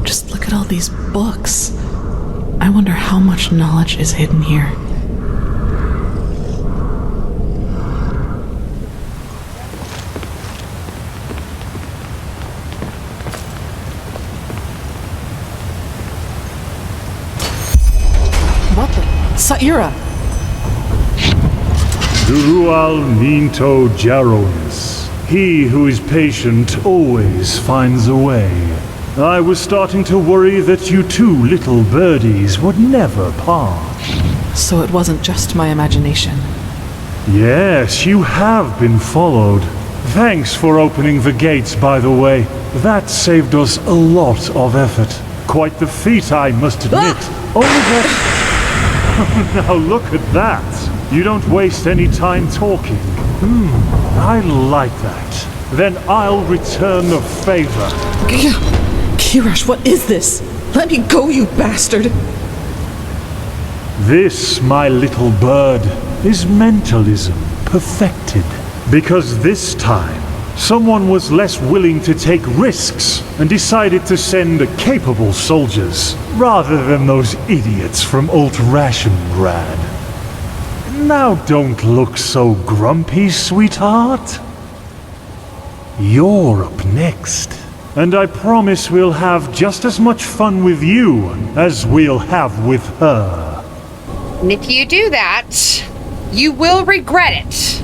Speaker 1: Just look at all these books. I wonder how much knowledge is hidden here. Saira!
Speaker 18: Durual Minto Jaronis. He who is patient always finds a way. I was starting to worry that you two little birdies would never part.
Speaker 1: So it wasn't just my imagination.
Speaker 18: Yes, you have been followed. Thanks for opening the gates, by the way. That saved us a lot of effort. Quite the feat, I must admit. Only that... Now look at that. You don't waste any time talking. I like that. Then I'll return the favor.
Speaker 1: Kirash, what is this? Let me go, you bastard!
Speaker 18: This, my little bird, is mentalism perfected. Because this time, someone was less willing to take risks and decided to send capable soldiers, rather than those idiots from Alt-Rationgrad. Now don't look so grumpy, sweetheart. You're up next. And I promise we'll have just as much fun with you as we'll have with her.
Speaker 2: And if you do that, you will regret it.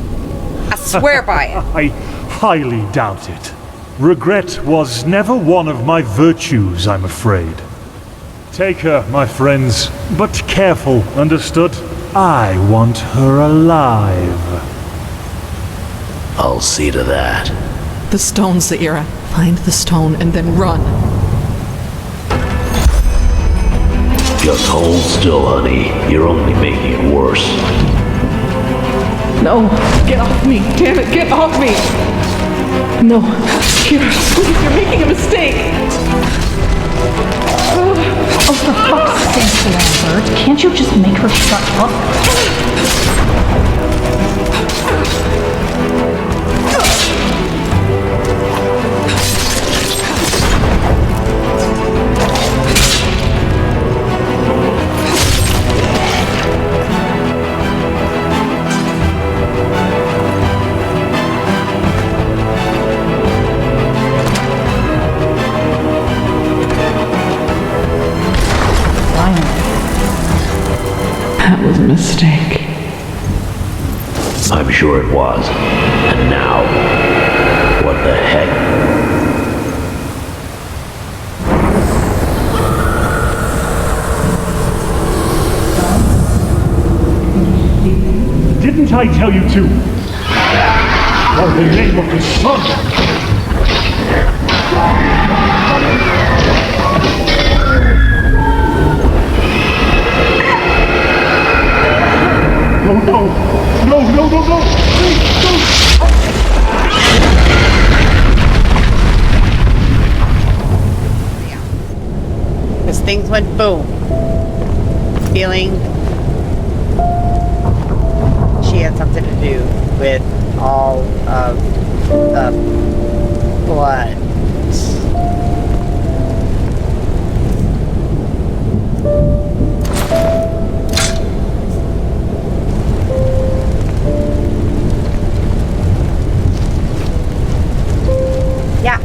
Speaker 2: I swear by it.
Speaker 18: I highly doubt it. Regret was never one of my virtues, I'm afraid. Take her, my friends, but careful, understood? I want her alive.
Speaker 19: I'll see to that.
Speaker 1: The stone, Saira. Find the stone and then run.
Speaker 19: Just hold still, honey. You're only making it worse.
Speaker 1: No, get off me. Damn it, get off me. No, Kira, please, you're making a mistake.
Speaker 14: Oh, for fuck's sake, Lambert. Can't you just make her shut up?
Speaker 1: That was a mistake.
Speaker 19: I'm sure it was. And now, what the heck?
Speaker 18: Didn't I tell you to? For the name of the sun! No, no! No, no, no, no! Please, don't!
Speaker 2: Because things went boom. Feeling she had something to do with all of the blood. Yeah.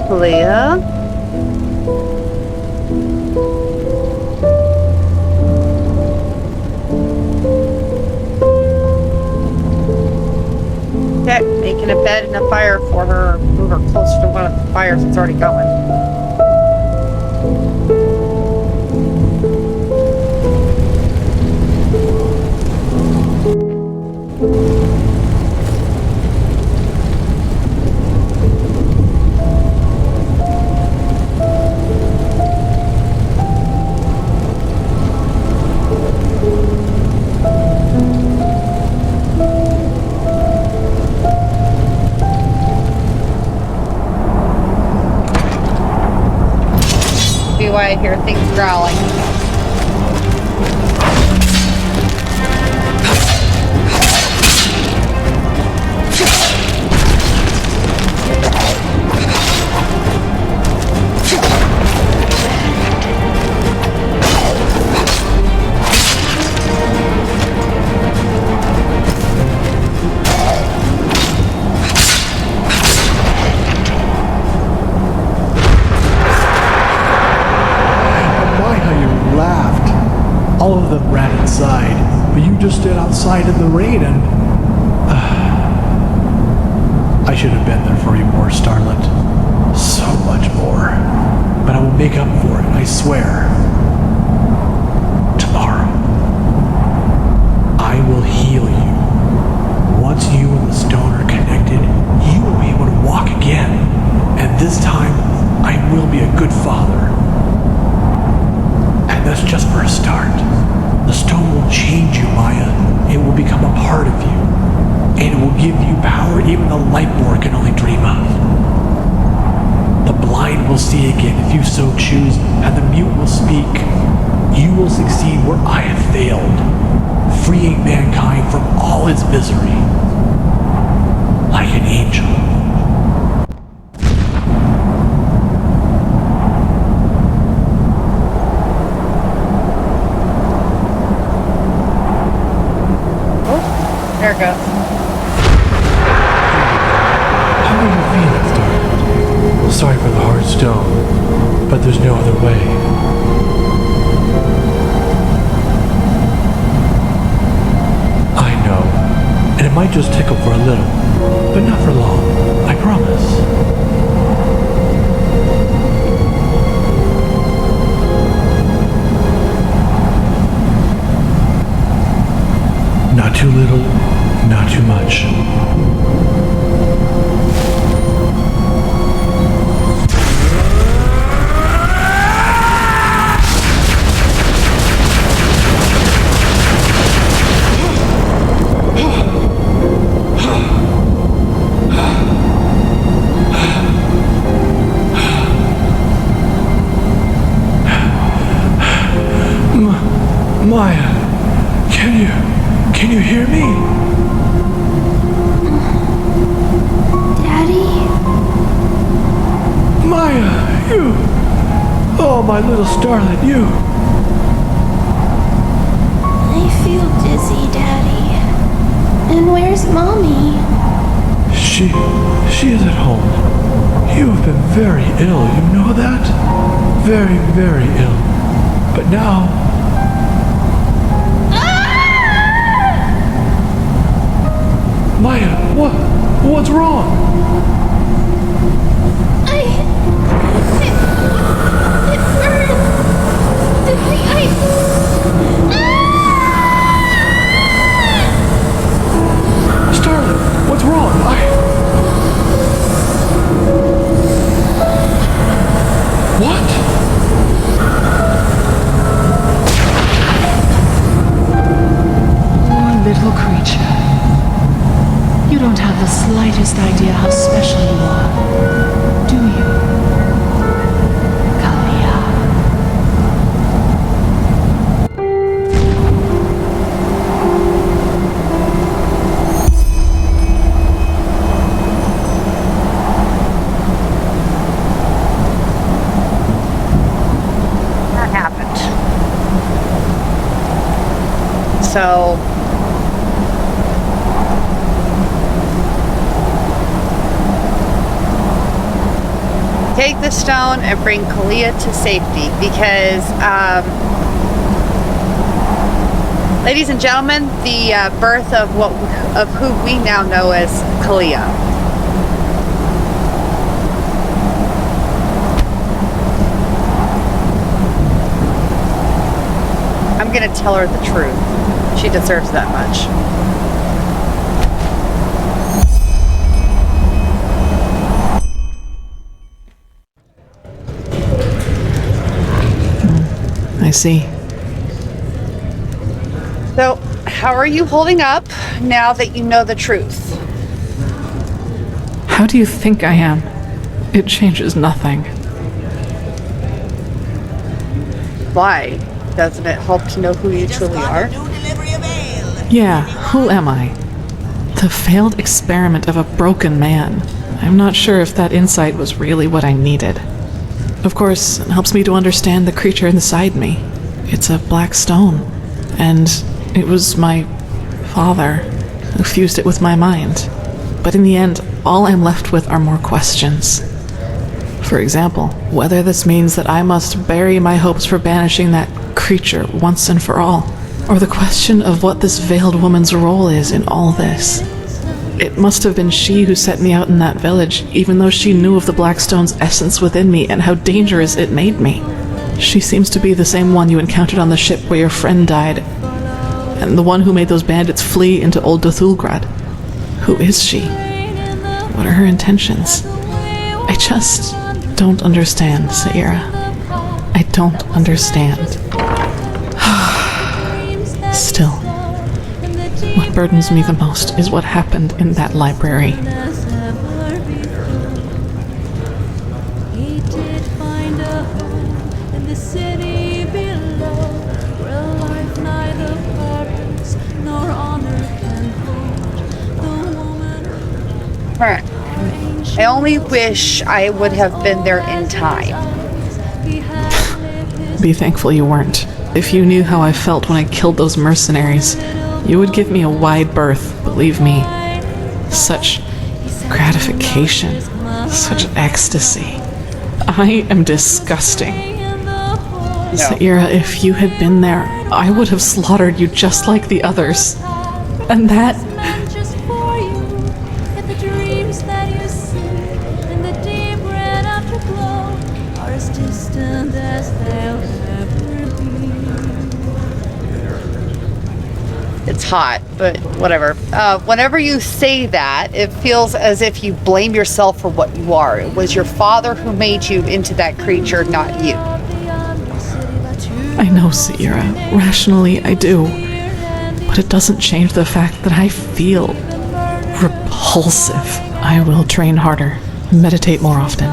Speaker 2: Calia? Okay, making a bed and a fire for her, or move her closer to one of the fires that's already going. Why I hear things growling.
Speaker 16: just stood outside in the rain and... I should have been there for you more, Starlet. So much more. But I will make up for it, I swear. Tomorrow, I will heal you. Once you and the stone are connected, you will be able to walk again. And this time, I will be a good father. And that's just for a start. The stone will change you, Maya. It will become a part of you. And it will give you power even the Lightborn can only dream of. The blind will see again if you so choose, and the mute will speak. You will succeed where I have failed, freeing mankind from all its misery. Like an angel.
Speaker 2: There it goes.
Speaker 16: How are you feeling, Starlet? Sorry for the hard stone, but there's no other way. I know, and it might just tickle for a little, but not for long, I promise. Not too little, not too much. Maya, can you hear me?
Speaker 9: Daddy?
Speaker 16: Maya, you! Oh, my little Starlet, you!
Speaker 9: I feel dizzy, Daddy. And where's Mommy?
Speaker 16: She is at home. You have been very ill, you know that? Very, very ill. But now... Maya, what's wrong?
Speaker 9: It burns. The ice.
Speaker 16: Starlet, what's wrong? What?
Speaker 14: Poor little creature. You don't have the slightest idea how special you are, do you? Calia.
Speaker 2: That happened. So... take the stone and bring Calia to safety because, ladies and gentlemen, the birth of who we now know as Calia. I'm gonna tell her the truth. She deserves that much.
Speaker 1: I see.
Speaker 2: So, how are you holding up now that you know the truth?
Speaker 1: How do you think I am? It changes nothing.
Speaker 2: Why? Doesn't it help to know who you truly are?
Speaker 1: Yeah, who am I? The failed experiment of a broken man. I'm not sure if that insight was really what I needed. Of course, it helps me to understand the creature inside me. It's a black stone, and it was my father who fused it with my mind. But in the end, all I'm left with are more questions. For example, whether this means that I must bury my hopes for banishing that creature once and for all. or the question of what this veiled woman's role is in all this. It must have been she who set me out in that village, even though she knew of the Blackstone's essence within me and how dangerous it made me. She seems to be the same one you encountered on the ship where your friend died, and the one who made those bandits flee into Old Dothulgrad. Who is she? What are her intentions? I just don't understand, Saira. I don't understand. Still, what burdens me the most is what happened in that library.
Speaker 2: I only wish I would have been there in time.
Speaker 1: Be thankful you weren't. If you knew how I felt when I killed those mercenaries, you would give me a wide berth, believe me. Such gratification, such ecstasy. I am disgusting. Saira, if you had been there, I would have slaughtered you just like the others. And that...
Speaker 2: It's hot, but whatever. Whenever you say that, it feels as if you blame yourself for what you are. It was your father who made you into that creature, not you.
Speaker 1: I know, Saira. Rationally, I do. But it doesn't change the fact that I feel repulsive. I will train harder, meditate more often,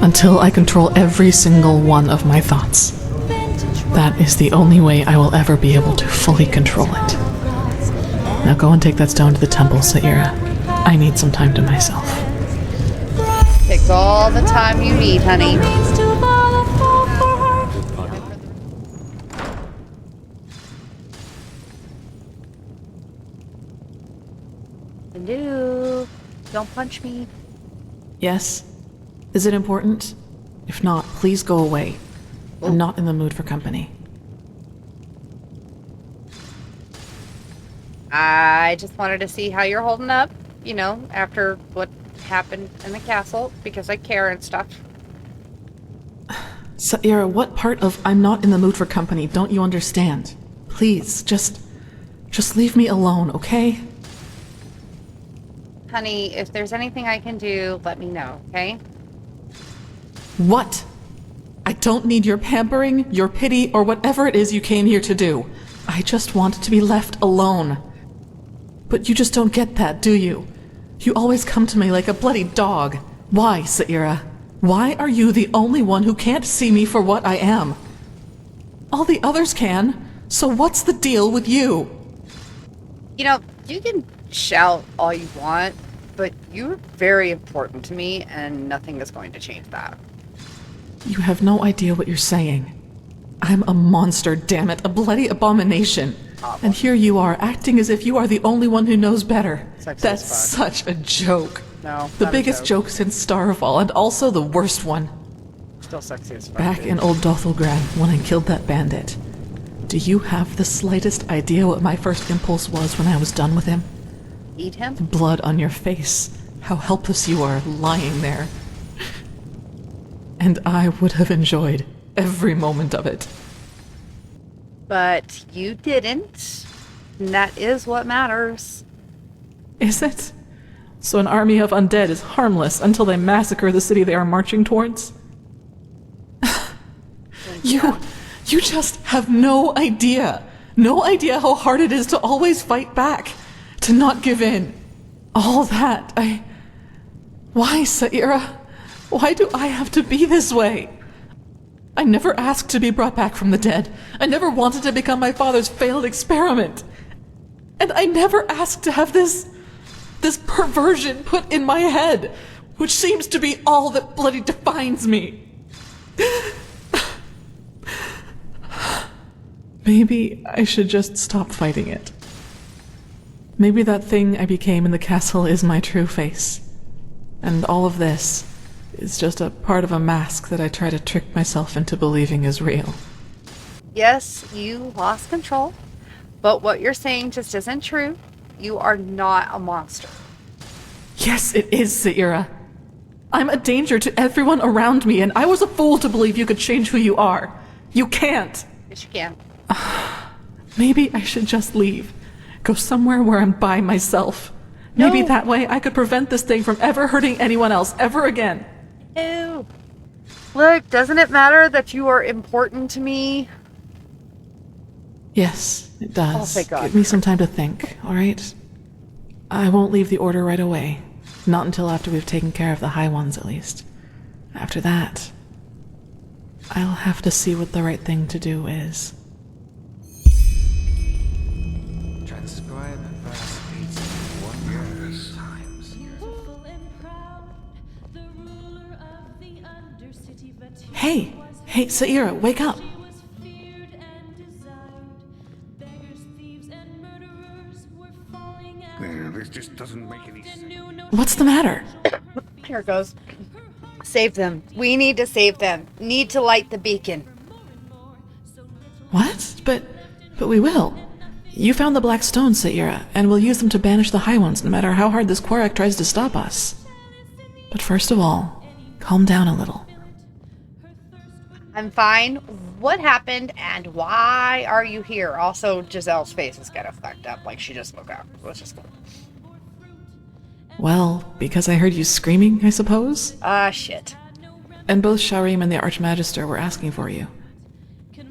Speaker 1: until I control every single one of my thoughts. That is the only way I will ever be able to fully control it. Now go and take that stone to the temple, Saira. I need some time to myself.
Speaker 2: Take all the time you need, honey. Hello. Don't punch me.
Speaker 1: Yes? Is it important? If not, please go away. I'm not in the mood for company.
Speaker 2: I just wanted to see how you're holding up, you know, after what happened in the castle, because I care and stuff.
Speaker 1: Saira, what part of I'm not in the mood for company don't you understand? Please, just leave me alone, okay?
Speaker 2: Honey, if there's anything I can do, let me know, okay?
Speaker 1: What? I don't need your pampering, your pity, or whatever it is you came here to do. I just want to be left alone. But you just don't get that, do you? You always come to me like a bloody dog. Why, Saira? Why are you the only one who can't see me for what I am? All the others can, so what's the deal with you?
Speaker 2: You know, you can shout all you want, but you're very important to me, and nothing is going to change that.
Speaker 1: You have no idea what you're saying. I'm a monster, damn it, a bloody abomination. And here you are, acting as if you are the only one who knows better. That's such a joke.
Speaker 2: No,
Speaker 1: the biggest joke since Starfall, and also the worst one.
Speaker 2: Still sexy as fuck.
Speaker 1: Back in Old Dothulgrad, when I killed that bandit. Do you have the slightest idea what my first impulse was when I was done with him?
Speaker 2: Eat him?
Speaker 1: The blood on your face. How helpless you are, lying there. And I would have enjoyed every moment of it.
Speaker 2: But you didn't. And that is what matters.
Speaker 1: Is it? So an army of undead is harmless until they massacre the city they are marching towards? You just have no idea. No idea how hard it is to always fight back. To not give in. All that, Why, Saira? Why do I have to be this way? I never asked to be brought back from the dead. I never wanted to become my father's failed experiment. And I never asked to have this perversion put in my head, which seems to be all that bloody defines me. Maybe I should just stop fighting it. Maybe that thing I became in the castle is my true face. And all of this is just a part of a mask that I try to trick myself into believing is real.
Speaker 2: Yes, you lost control. But what you're saying just isn't true. You are not a monster.
Speaker 1: Yes, it is, Saira. I'm a danger to everyone around me, and I was a fool to believe you could change who you are. You can't.
Speaker 2: Yes, you can.
Speaker 1: Maybe I should just leave. Go somewhere where I'm by myself. Maybe that way I could prevent this thing from ever hurting anyone else ever again.
Speaker 2: Ew. Look, doesn't it matter that you are important to me?
Speaker 1: Yes, it does.
Speaker 2: Oh, thank God.
Speaker 1: Give me some time to think, all right? I won't leave the Order right away. Not until after we've taken care of the High Ones, at least. After that, I'll have to see what the right thing to do is.
Speaker 20: Transcribe verse 81 years times.
Speaker 1: Hey, Saira, wake up.
Speaker 13: This just doesn't make any sense.
Speaker 1: What's the matter?
Speaker 2: Here it goes. Save them. We need to save them. Need to light the beacon.
Speaker 1: What? But we will. You found the black stones, Saira, and we'll use them to banish the High Ones no matter how hard this Quarak tries to stop us. But first of all, calm down a little.
Speaker 2: I'm fine. What happened and why are you here? Also, Giselle's face is kind of fucked up, like she just woke up. Let's just go.
Speaker 1: Well, because I heard you screaming, I suppose?
Speaker 2: Shit.
Speaker 1: And both Sharim and the Archmagister were asking for you.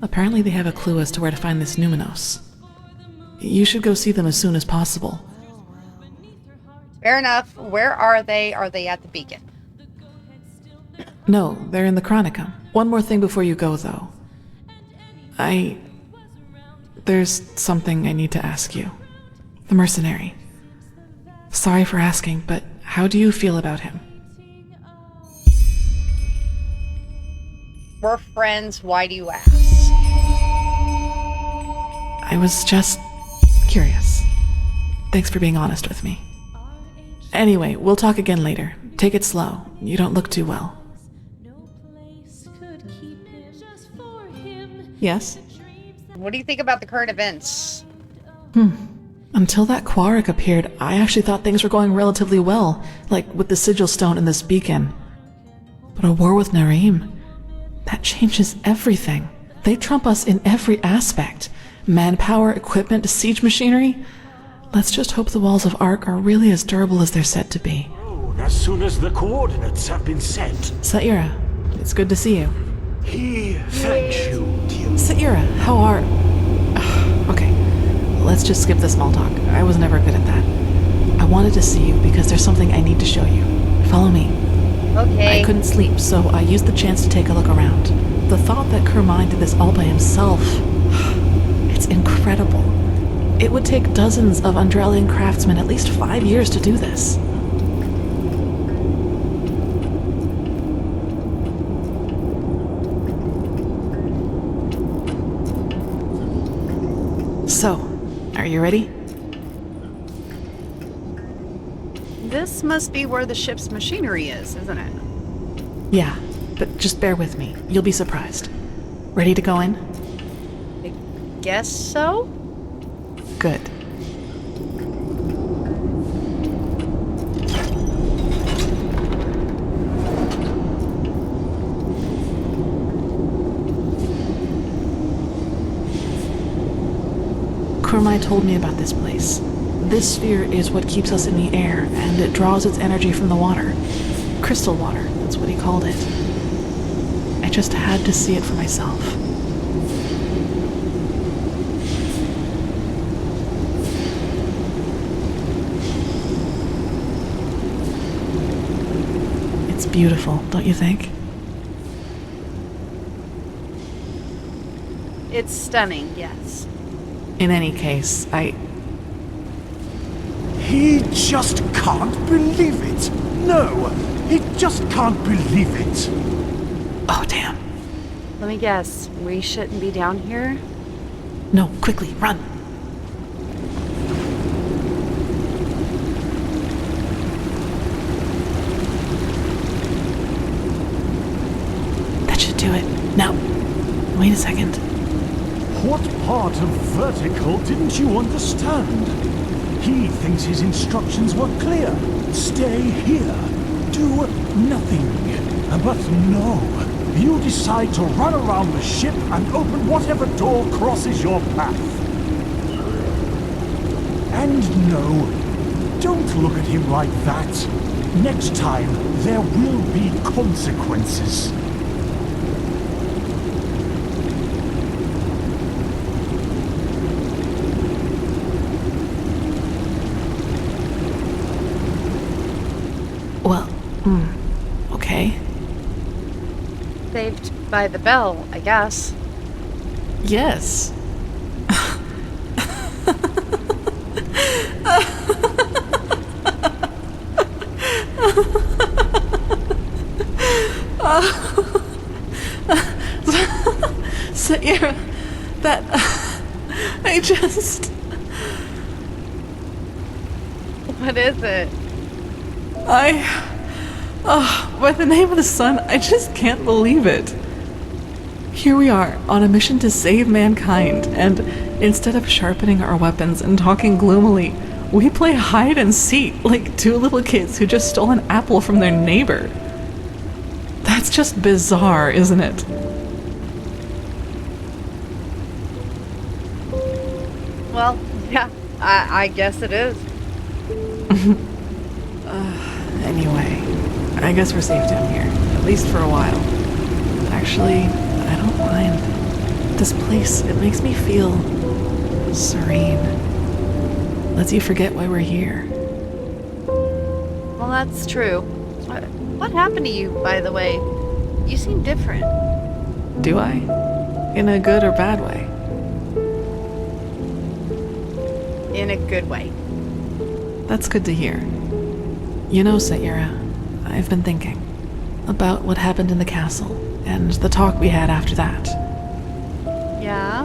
Speaker 1: Apparently they have a clue as to where to find this Numinos. You should go see them as soon as possible.
Speaker 2: Fair enough. Where are they? Are they at the beacon?
Speaker 1: No, they're in the Chronicum. One more thing before you go, though. There's something I need to ask you. The mercenary. Sorry for asking, but how do you feel about him?
Speaker 2: We're friends. Why do you ask?
Speaker 1: I was just curious. Thanks for being honest with me. Anyway, we'll talk again later. Take it slow. You don't look too well. Yes?
Speaker 2: What do you think about the current events?
Speaker 1: Until that Quarak appeared, I actually thought things were going relatively well, like with the Sigil Stone and this beacon. But a war with Narim, that changes everything. They trump us in every aspect. Manpower, equipment, siege machinery. Let's just hope the walls of Ark are really as durable as they're said to be.
Speaker 21: As soon as the coordinates have been sent.
Speaker 1: Saira, it's good to see you.
Speaker 21: He thanks you, dear.
Speaker 1: Saira, how are... Okay, let's just skip the small talk. I was never good at that. I wanted to see you because there's something I need to show you. Follow me.
Speaker 2: Okay.
Speaker 1: I couldn't sleep, so I used the chance to take a look around. The thought that Kermine did this all by himself... It's incredible. It would take dozens of Enderalian craftsmen at least 5 years to do this. So, are you ready?
Speaker 2: This must be where the ship's machinery is, isn't it?
Speaker 1: Yeah, but just bear with me. You'll be surprised. Ready to go in?
Speaker 2: I guess so?
Speaker 1: Good. Kurmai told me about this place. This sphere is what keeps us in the air, and it draws its energy from the water. Crystal water, that's what he called it. I just had to see it for myself. It's beautiful, don't you think?
Speaker 2: It's stunning, yes.
Speaker 1: In any case,
Speaker 21: He just can't believe it. No, he just can't believe it.
Speaker 1: Oh, damn.
Speaker 2: Let me guess. We shouldn't be down here?
Speaker 1: No, quickly, run. That should do it. Now, wait a second.
Speaker 18: What part of vertical didn't you understand? He thinks his instructions were clear. Stay here. Do nothing. But no. You decide to run around the ship and open whatever door crosses your path. And no, don't look at him like that. Next time, there will be consequences.
Speaker 1: Well, okay.
Speaker 2: Saved by the bell, I guess.
Speaker 1: Yes. Sierra, that... I just...
Speaker 2: What is it?
Speaker 1: By the name of the sun, I just can't believe it. Here we are, on a mission to save mankind, and instead of sharpening our weapons and talking gloomily, we play hide and seek like two little kids who just stole an apple from their neighbor. That's just bizarre, isn't it?
Speaker 2: Well, yeah, I guess it is.
Speaker 1: Anyway, I guess we're safe down here, at least for a while. Actually, I don't mind. This place, it makes me feel serene. Lets you forget why we're here.
Speaker 2: Well, that's true. What happened to you, by the way? You seem different.
Speaker 1: Do I? In a good or bad way?
Speaker 2: In a good way.
Speaker 1: That's good to hear. You know, Sierra, I've been thinking about what happened in the castle and the talk we had after that.
Speaker 2: Yeah?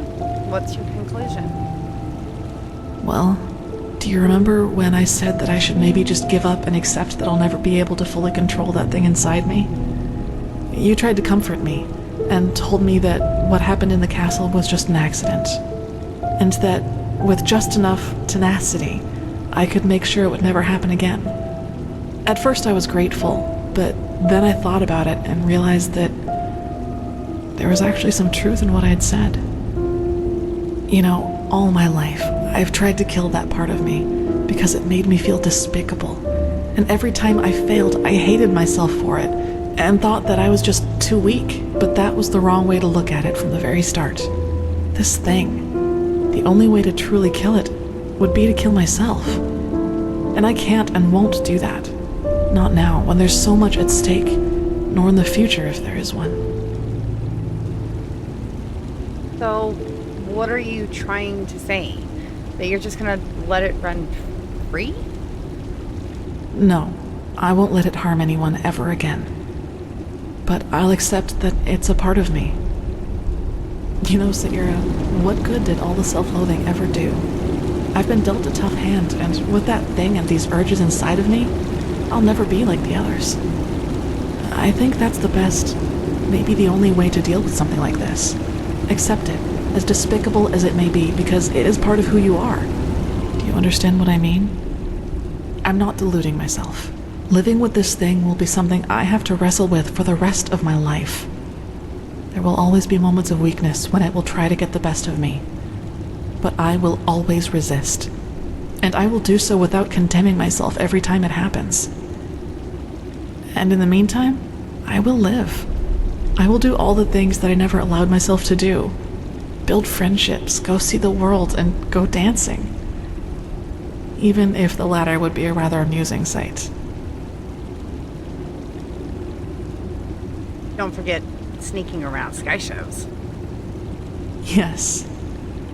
Speaker 2: What's your conclusion?
Speaker 1: Well, do you remember when I said that I should maybe just give up and accept that I'll never be able to fully control that thing inside me? You tried to comfort me and told me that what happened in the castle was just an accident, and that with just enough tenacity, I could make sure it would never happen again. At first I was grateful, but then I thought about it and realized that there was actually some truth in what I had said. You know, all my life, I've tried to kill that part of me because it made me feel despicable. And every time I failed, I hated myself for it and thought that I was just too weak, but that was the wrong way to look at it from the very start. This thing, the only way to truly kill it would be to kill myself. And I can't and won't do that. Not now, when there's so much at stake, nor in the future if there is one.
Speaker 2: So, what are you trying to say? That you're just gonna let it run free?
Speaker 1: No, I won't let it harm anyone ever again. But I'll accept that it's a part of me. You know, Sierra, what good did all the self-loathing ever do? I've been dealt a tough hand, and with that thing and these urges inside of me, I'll never be like the others. I think that's the best, maybe the only way to deal with something like this. Accept it, as despicable as it may be, because it is part of who you are. Do you understand what I mean? I'm not deluding myself. Living with this thing will be something I have to wrestle with for the rest of my life. There will always be moments of weakness when it will try to get the best of me. But I will always resist. And I will do so without condemning myself every time it happens. And in the meantime, I will live. I will do all the things that I never allowed myself to do. Build friendships, go see the world, and go dancing. Even if the latter would be a rather amusing sight.
Speaker 2: Don't forget sneaking around sky shows.
Speaker 1: Yes,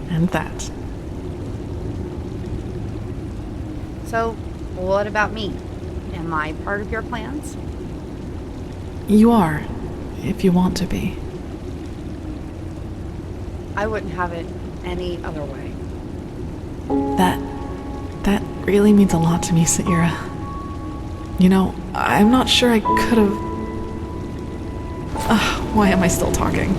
Speaker 1: and that.
Speaker 2: So, what about me? Am I part of your plans?
Speaker 1: You are, if you want to be.
Speaker 2: I wouldn't have it any other way.
Speaker 1: That really means a lot to me, Sierra. You know, I'm not sure I could have... Why am I still talking?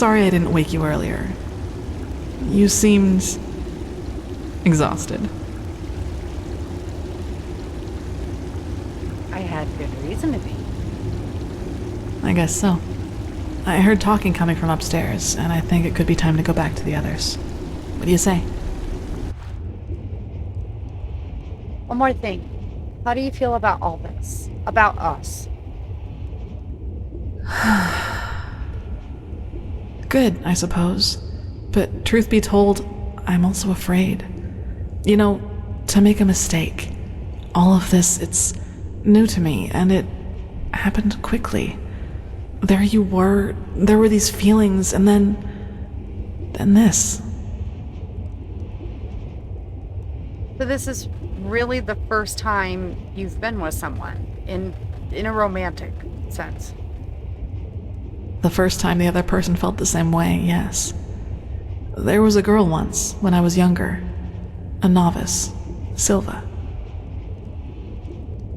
Speaker 1: Sorry I didn't wake you earlier. You seemed exhausted.
Speaker 2: I had good reason to be.
Speaker 1: I guess so. I heard talking coming from upstairs, and I think it could be time to go back to the others. What do you say?
Speaker 2: One more thing. How do you feel about all this? About us?
Speaker 1: Good, I suppose. But truth be told, I'm also afraid. You know, to make a mistake. All of this, it's new to me, and it happened quickly. There you were, there were these feelings, and then this.
Speaker 2: So this is really the first time you've been with someone, in a romantic sense.
Speaker 1: The first time the other person felt the same way, yes. There was a girl once, when I was younger. A novice. Silva.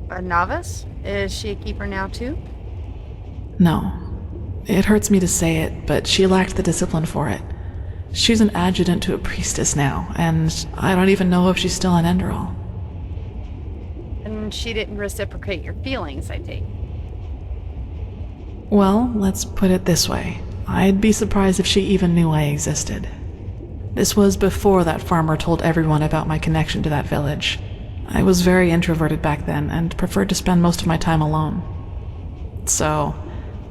Speaker 2: A novice? Is she a keeper now too?
Speaker 1: No. It hurts me to say it, but she lacked the discipline for it. She's an adjutant to a priestess now, and I don't even know if she's still in Enderal.
Speaker 2: And she didn't reciprocate your feelings, I take.
Speaker 1: Well, let's put it this way. I'd be surprised if she even knew I existed. This was before that farmer told everyone about my connection to that village. I was very introverted back then and preferred to spend most of my time alone. So,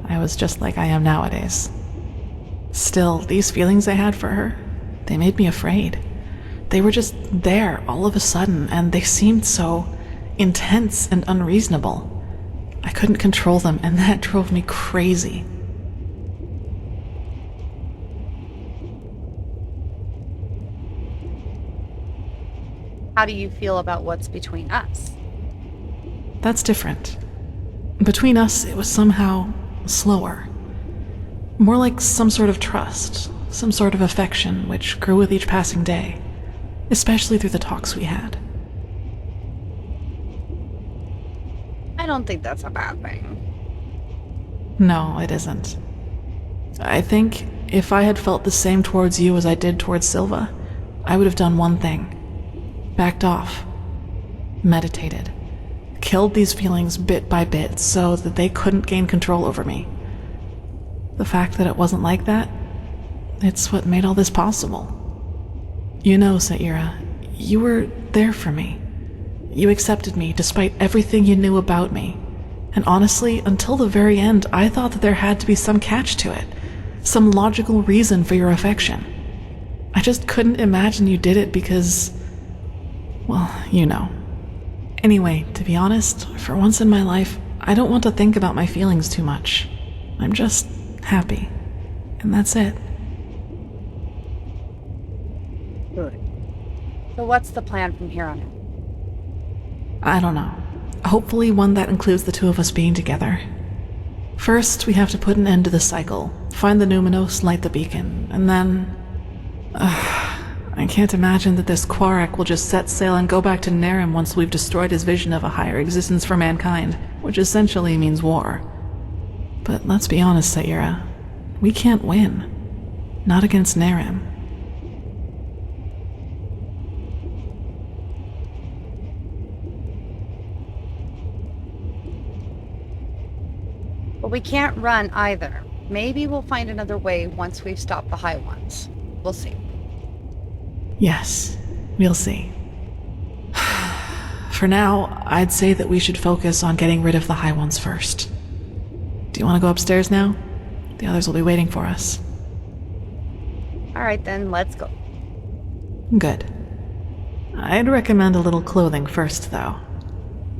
Speaker 1: I was just like I am nowadays. Still, these feelings I had for her, they made me afraid. They were just there all of a sudden, and they seemed so intense and unreasonable. I couldn't control them, and that drove me crazy.
Speaker 2: How do you feel about what's between us?
Speaker 1: That's different. Between us, it was somehow slower. More like some sort of trust, some sort of affection, which grew with each passing day, especially through the talks we had.
Speaker 2: I don't think that's a bad thing.
Speaker 1: No, it isn't. I think if I had felt the same towards you as I did towards Silva, I would have done one thing. Backed off. Meditated. Killed these feelings bit by bit so that they couldn't gain control over me. The fact that it wasn't like that, it's what made all this possible. You know, Saira, you were there for me. You accepted me despite everything you knew about me. And honestly, until the very end, I thought that there had to be some catch to it. Some logical reason for your affection. I just couldn't imagine you did it because, well, you know. Anyway, to be honest, for once in my life, I don't want to think about my feelings too much. I'm just happy. And that's it.
Speaker 2: Good. So what's the plan from here on out?
Speaker 1: I don't know. Hopefully one that includes the two of us being together. First, we have to put an end to the cycle, find the Numinos, light the beacon, and then... I can't imagine that this Quarak will just set sail and go back to Nerim once we've destroyed his vision of a higher existence for mankind, which essentially means war. But let's be honest, Saira. We can't win. Not against Nerim.
Speaker 2: But we can't run either. Maybe we'll find another way once we've stopped the High Ones. We'll see.
Speaker 1: Yes, we'll see. For now, I'd say that we should focus on getting rid of the High Ones first. Do you want to go upstairs now? The others will be waiting for us.
Speaker 2: Alright then, let's go.
Speaker 1: Good. I'd recommend a little clothing first, though.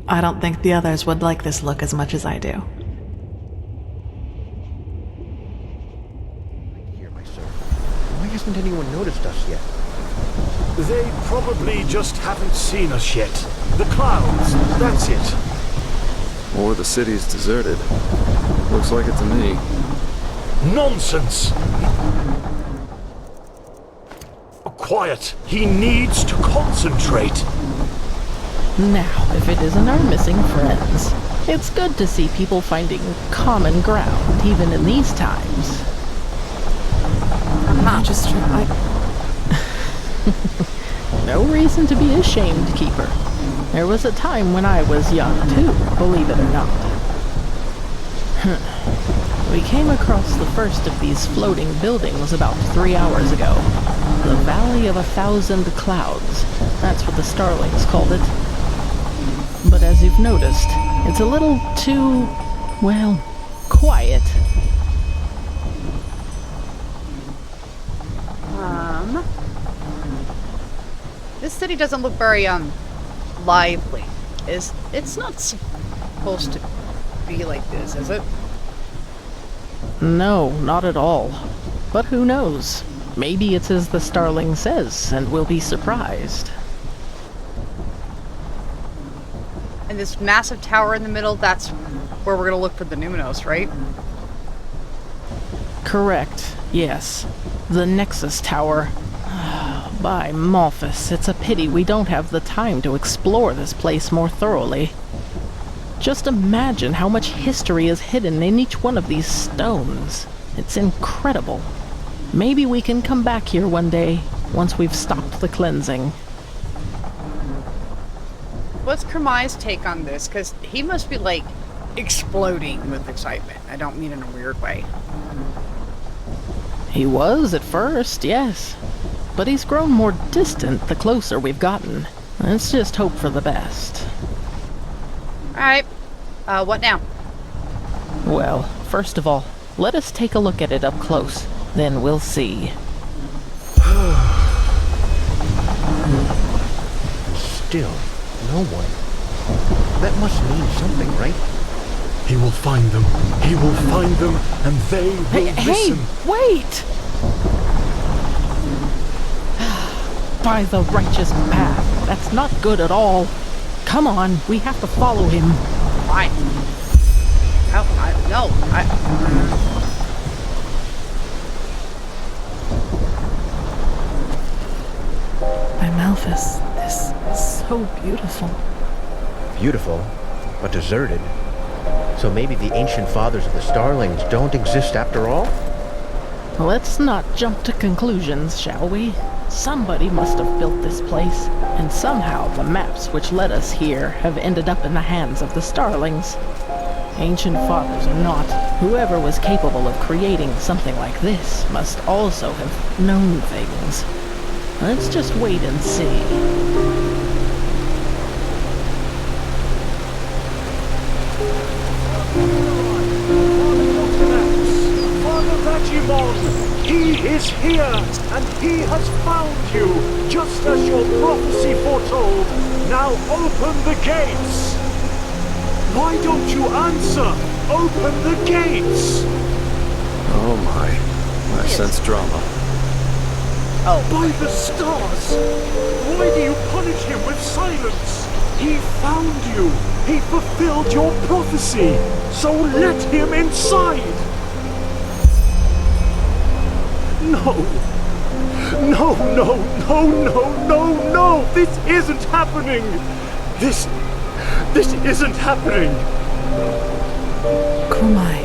Speaker 1: I don't think the others would like this look as much as I do.
Speaker 3: Why hasn't anyone noticed us yet?
Speaker 21: They probably just haven't seen us yet. The clouds, that's it.
Speaker 15: Or the city's deserted. Looks like it to me.
Speaker 21: Nonsense! Quiet. He needs to concentrate.
Speaker 11: Now, if it isn't our missing friends, it's good to see people finding common ground, even in these times.
Speaker 1: Magistrate,
Speaker 11: No reason to be ashamed, Keeper. There was a time when I was young, too, believe it or not. We came across the first of these floating buildings about 3 hours ago. The Valley of 1,000 Clouds. That's what the Starlings called it. But as you've noticed, it's a little too, well, quiet.
Speaker 2: This city doesn't look very, lively. It's not supposed to be like this, is it?
Speaker 11: No, not at all. But who knows? Maybe it's as the Starling says, and we'll be surprised.
Speaker 2: And this massive tower in the middle, that's where we're gonna look for the Numinos, right?
Speaker 11: Correct, yes. The Nexus Tower. By Malphus, it's a pity we don't have the time to explore this place more thoroughly. Just imagine how much history is hidden in each one of these stones. It's incredible. Maybe we can come back here one day, once we've stopped the cleansing.
Speaker 2: What's Kermai's take on this? Because he must be, like, exploding with excitement. I don't mean in a weird way.
Speaker 11: He was at first, yes. But he's grown more distant the closer we've gotten. Let's just hope for the best.
Speaker 2: Alright. What now?
Speaker 11: Well, first of all, let us take a look at it up close. Then we'll see.
Speaker 3: Still, no one. That must mean something, right?
Speaker 18: He will find them. He will find them, and they will listen.
Speaker 11: Hey, wait! By the righteous path. That's not good at all. Come on, we have to follow him.
Speaker 2: Why? No.
Speaker 1: By Malphus, this is so beautiful.
Speaker 3: Beautiful, but deserted. So maybe the ancient fathers of the Starlings don't exist after all?
Speaker 11: Let's not jump to conclusions, shall we? Somebody must have built this place, and somehow the maps which led us here have ended up in the hands of the Starlings. Ancient fathers or not, whoever was capable of creating something like this must also have known things. Let's just wait and see.
Speaker 18: He is here, and he has found you, just as your prophecy foretold. Now open the gates! Why don't you answer? Open the gates!
Speaker 15: Oh my. I sense drama.
Speaker 18: Oh. By the stars! Why do you punish him with silence? He found you! He fulfilled your prophecy! So let him inside! No! No, no, no, no, no, no! This isn't happening! This isn't happening!
Speaker 1: Kermai.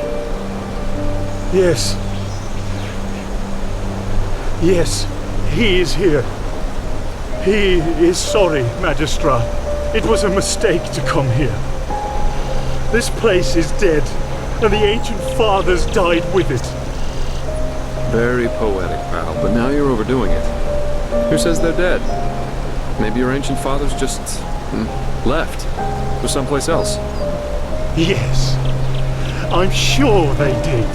Speaker 18: Yes. Yes, he is here. He is sorry, Magistra. It was a mistake to come here. This place is dead, and the ancient fathers died with it.
Speaker 15: Very poetic, pal, but now you're overdoing it. Who says they're dead? Maybe your ancient fathers just left for someplace else.
Speaker 18: Yes, I'm sure they did.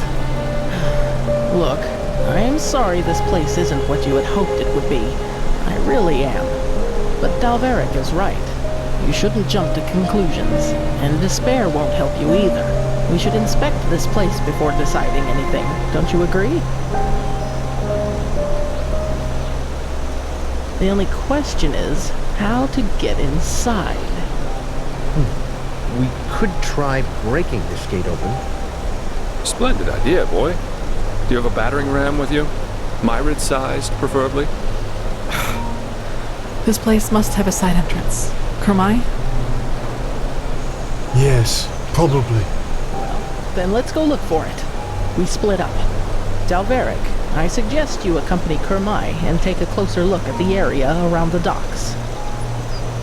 Speaker 11: Look, I am sorry this place isn't what you had hoped it would be. I really am. But Dalveric is right. You shouldn't jump to conclusions, and despair won't help you either. We should inspect this place before deciding anything. Don't you agree? The only question is how to get inside.
Speaker 3: We could try breaking this gate open.
Speaker 15: Splendid idea, boy. Do you have a battering ram with you? Myrid-sized, preferably?
Speaker 1: This place must have a side entrance. Kermai?
Speaker 18: Yes, probably.
Speaker 11: Then let's go look for it. We split up. Dalveric, I suggest you accompany Kermai and take a closer look at the area around the docks.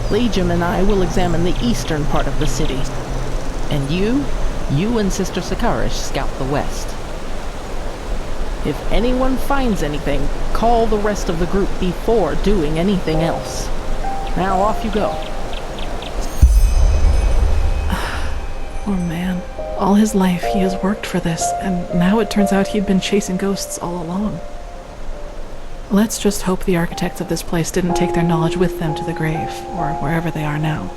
Speaker 11: Legium and I will examine the eastern part of the city. And you and Sister Sakarish scout the west. If anyone finds anything, call the rest of the group before doing anything else. Now off you go.
Speaker 1: Oh man. All his life he has worked for this, and now it turns out he'd been chasing ghosts all along. Let's just hope the architects of this place didn't take their knowledge with them to the grave, or wherever they are now.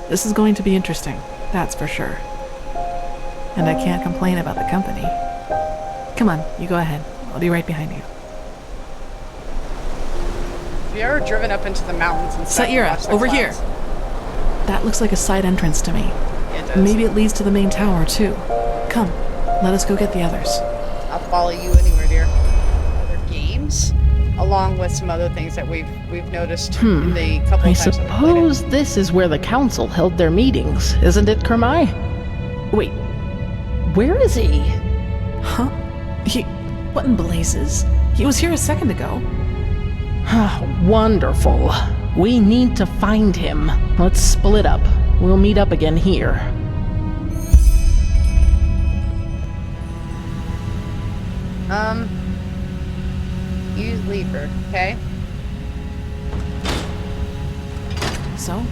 Speaker 1: This is going to be interesting, that's for sure. And I can't complain about the company. Come on, you go ahead. I'll be right behind you.
Speaker 2: Have you ever driven up into the mountains and
Speaker 1: Saira, over here! That looks like a side entrance to me.
Speaker 2: It does.
Speaker 1: Maybe it leads to the main tower, too. Come, let us go get the others.
Speaker 2: I'll follow you anywhere, dear. Other games? Along with some other things that we've noticed in the couple
Speaker 11: I
Speaker 2: of times that we've played
Speaker 11: suppose this is where the council held their meetings, isn't it, Kermai? Wait, where is he?
Speaker 1: Huh? What in blazes? He was here a second ago.
Speaker 11: Wonderful. We need to find him. Let's split up. We'll meet up again here.
Speaker 2: Use lever, okay?
Speaker 1: So?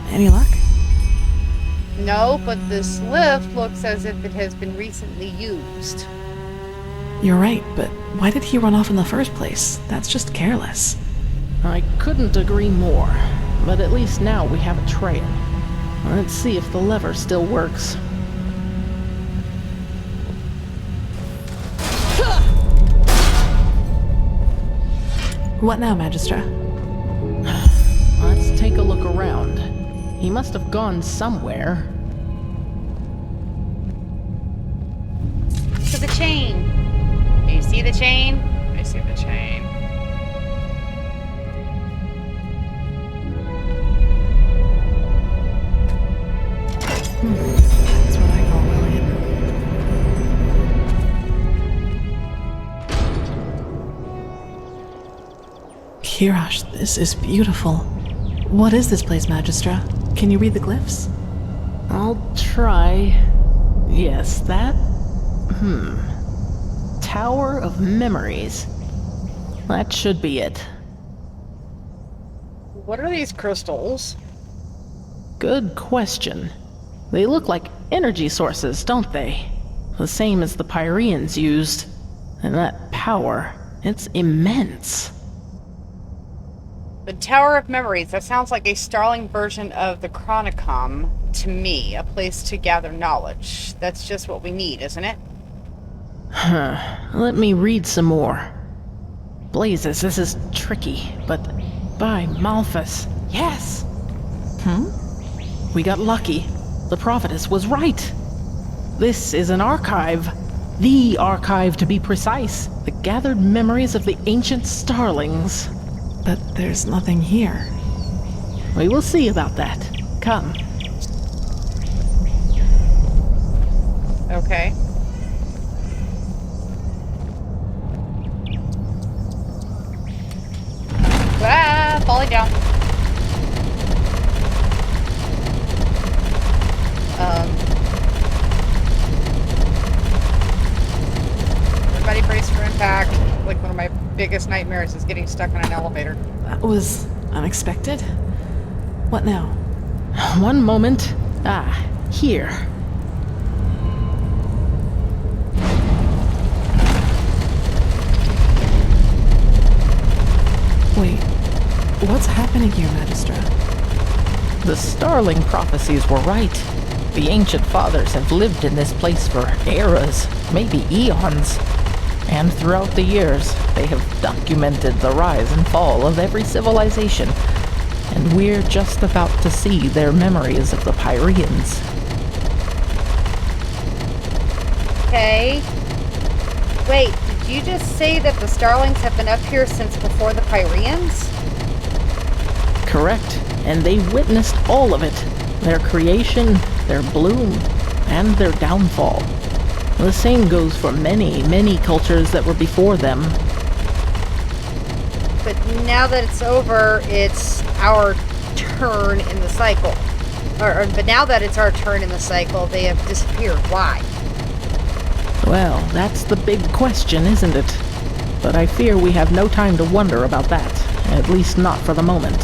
Speaker 1: Any luck?
Speaker 2: No, but this lift looks as if it has been recently used.
Speaker 1: You're right, but why did he run off in the first place? That's just careless.
Speaker 11: I couldn't agree more, but at least now we have a trail. Let's see if the lever still works.
Speaker 1: What now, Magistra?
Speaker 11: Let's take a look around. He must have gone somewhere.
Speaker 2: To the chain. Do you see the chain? I see the chain.
Speaker 1: That's what I call William. Kirash, this is beautiful. What is this place, Magistra? Can you read the glyphs?
Speaker 11: I'll try. Yes, that... Tower of Memories. That should be it.
Speaker 2: What are these crystals?
Speaker 11: Good question. They look like energy sources, don't they? The same as the Pyreans used. And that power, it's immense.
Speaker 2: The Tower of Memories. That sounds like a Starling version of the Chronicom to me. A place to gather knowledge. That's just what we need, isn't it?
Speaker 11: Let me read some more. Blazes, this is tricky, but by Malphas, yes! We got lucky. The prophetess was right. This is an archive. The archive, to be precise. The gathered memories of the ancient Starlings.
Speaker 1: But there's nothing here.
Speaker 11: We will see about that. Come.
Speaker 2: Okay. Ah, falling down. Everybody brace for impact. Like one of my biggest nightmares is getting stuck in an elevator.
Speaker 1: That was unexpected. What now?
Speaker 11: One moment. Ah, here.
Speaker 1: Wait, what's happening here, Magistra?
Speaker 11: The Starling prophecies were right. The ancient fathers have lived in this place for eras, maybe eons. And throughout the years, they have documented the rise and fall of every civilization. And we're just about to see their memories of the Pyreans.
Speaker 2: Okay. Wait, did you just say that the Starlings have been up here since before the Pyreans?
Speaker 11: Correct, and they witnessed all of it. Their creation, their bloom, and their downfall. The same goes for many, many cultures that were before them.
Speaker 2: But now that it's over, it's our turn in the cycle. But now that it's our turn in the cycle, they have disappeared. Why?
Speaker 11: Well, that's the big question, isn't it? But I fear we have no time to wonder about that, at least not for the moment.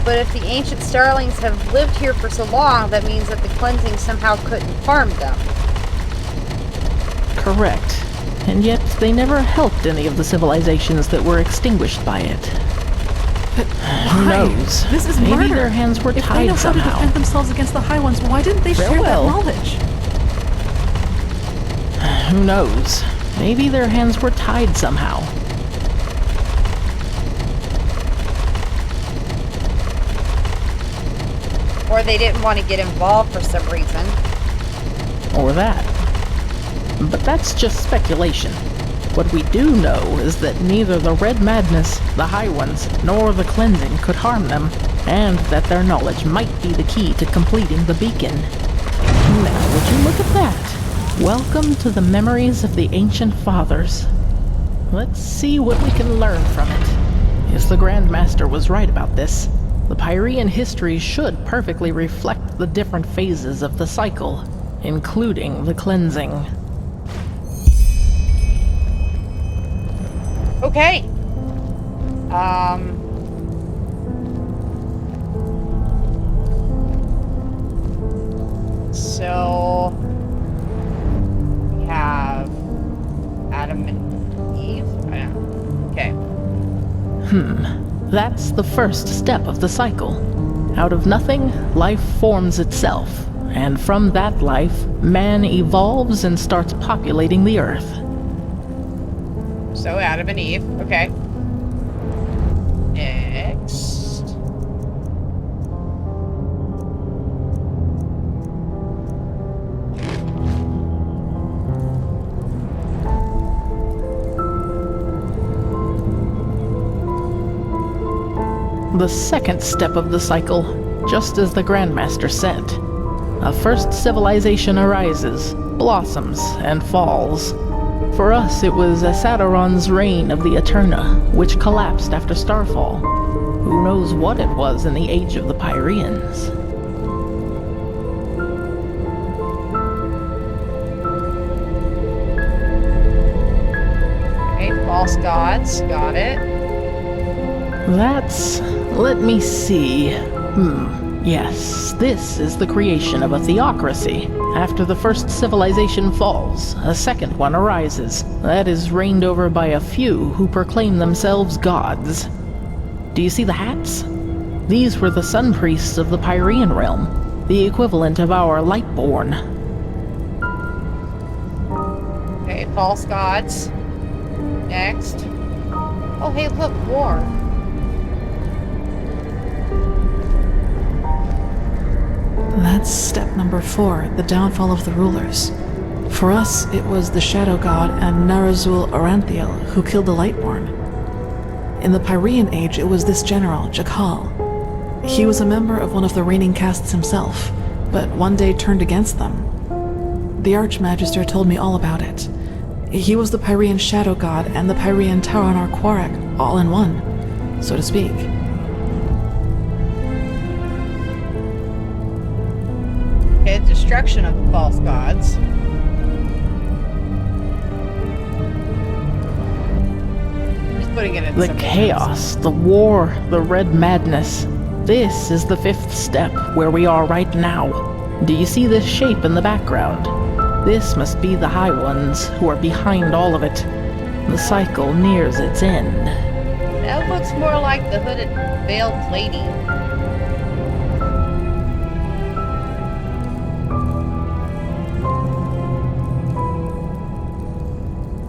Speaker 2: But if the ancient starlings have lived here for so long, that means that the cleansing somehow couldn't harm them.
Speaker 11: Correct. And yet they never helped any of the civilizations that were extinguished by it.
Speaker 1: But
Speaker 11: who
Speaker 1: why?
Speaker 11: knows?
Speaker 1: This is
Speaker 11: Maybe
Speaker 1: murder.
Speaker 11: their hands were
Speaker 1: If they
Speaker 11: tied
Speaker 1: know how
Speaker 11: somehow.
Speaker 1: to defend themselves against the High Ones, why didn't they share that
Speaker 11: Farewell.
Speaker 1: knowledge?
Speaker 11: Who knows? Maybe their hands were tied somehow.
Speaker 2: Or they didn't want to get involved for some reason.
Speaker 11: Or that. But that's just speculation. What we do know is that neither the Red Madness, the High Ones, nor the Cleansing could harm them, and that their knowledge might be the key to completing the beacon. Now, would you look at that? Welcome to the memories of the Ancient Fathers. Let's see what we can learn from it. Yes, the Grand Master was right about this. The Pyrean history should perfectly reflect the different phases of the cycle, including the cleansing.
Speaker 2: Okay. So we have Adam and Eve. Okay.
Speaker 11: That's the first step of the cycle. Out of nothing, life forms itself, and from that life, man evolves and starts populating the earth.
Speaker 2: So Adam and Eve. Okay. Next.
Speaker 11: The second step of the cycle, just as the Grandmaster said. A first civilization arises, blossoms, and falls. For us, it was Asadaron's reign of the Eterna, which collapsed after Starfall. Who knows what it was in the age of the Pyreans?
Speaker 2: Okay, false gods. Got it.
Speaker 11: That's... let me see. Yes, this is the creation of a theocracy. After the first civilization falls, a second one arises. That is reigned over by a few who proclaim themselves gods. Do you see the hats? These were the sun priests of the Pyrean realm, the equivalent of our Lightborn.
Speaker 2: Okay, false gods. Next. Oh, hey, look, war.
Speaker 1: That's step number 4, the downfall of the rulers. For us, it was the Shadow God and Narazul Aranthiel who killed the Lightborn. In the Pyrean Age, it was this general, Jakal. He was a member of one of the reigning castes himself, but one day turned against them. The Archmagister told me all about it. He was the Pyrean Shadow God and the Pyrean Taranar Quarak, all in one, so to speak.
Speaker 2: Okay, destruction of the false gods. Just putting it in
Speaker 11: The
Speaker 2: simple
Speaker 11: chaos, the war, the red madness. This is the 5th step, where we are right now. Do you see this shape in the background? This must be the High Ones, who are behind all of it. The cycle nears its end.
Speaker 2: That looks more like the hooded, veiled lady.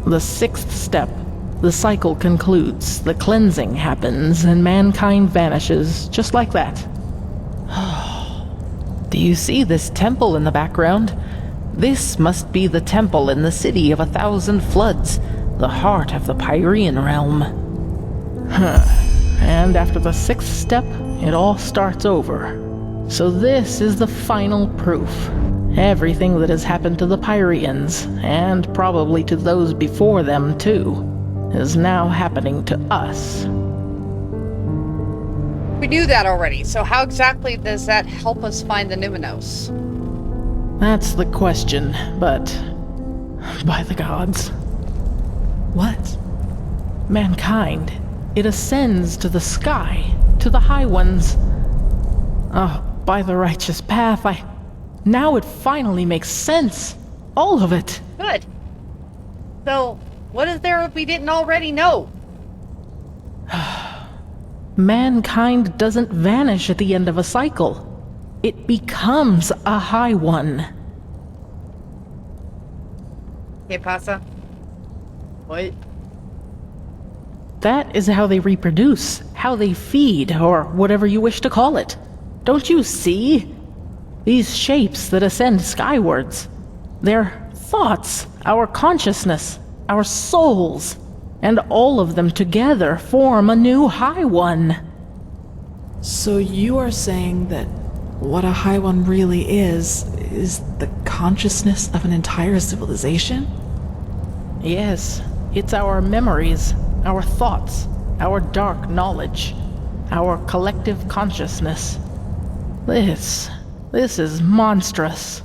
Speaker 11: The 6th step. The cycle concludes, the cleansing happens, and mankind vanishes, just like that. Do you see this temple in the background? This must be the temple in the city of 1,000 floods, the heart of the Pyrean realm. And after the 6th step, it all starts over. So this is the final proof. Everything that has happened to the Pyrians, and probably to those before them too, is now happening to us.
Speaker 2: We knew that already, so how exactly does that help us find the Numinos?
Speaker 11: That's the question, but by the gods.
Speaker 1: What?
Speaker 11: Mankind. It ascends to the sky, to the high ones. Oh, by the righteous path, now it finally makes sense. All of it.
Speaker 2: Good. So, what is there we didn't already know?
Speaker 11: Mankind doesn't vanish at the end of a cycle. It becomes a high one.
Speaker 2: ¿Qué pasa? What?
Speaker 11: That is how they reproduce, how they feed, or whatever you wish to call it. Don't you see? These shapes that ascend skywards. They're thoughts, our consciousness, our souls, and all of them together form a new high one.
Speaker 1: So you are saying that what a high one really is the consciousness of an entire civilization?
Speaker 11: Yes, it's our memories, our thoughts, our dark knowledge, our collective consciousness. This is monstrous.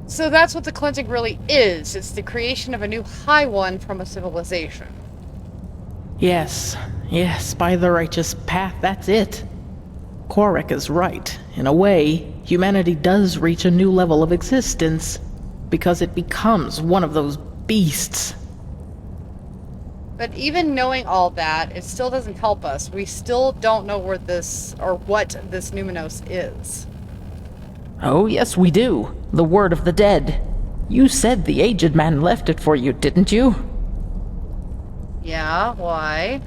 Speaker 2: So that's what the cleansing really is. It's the creation of a new high one from a civilization.
Speaker 11: Yes, by the righteous path, that's it. Quarek is right. In a way, humanity does reach a new level of existence, because it becomes one of those beasts.
Speaker 2: But even knowing all that, it still doesn't help us. We still don't know where this, or what this Numinos is.
Speaker 11: Oh, yes, we do. The word of the dead. You said the aged man left it for you, didn't you?
Speaker 2: Yeah, why?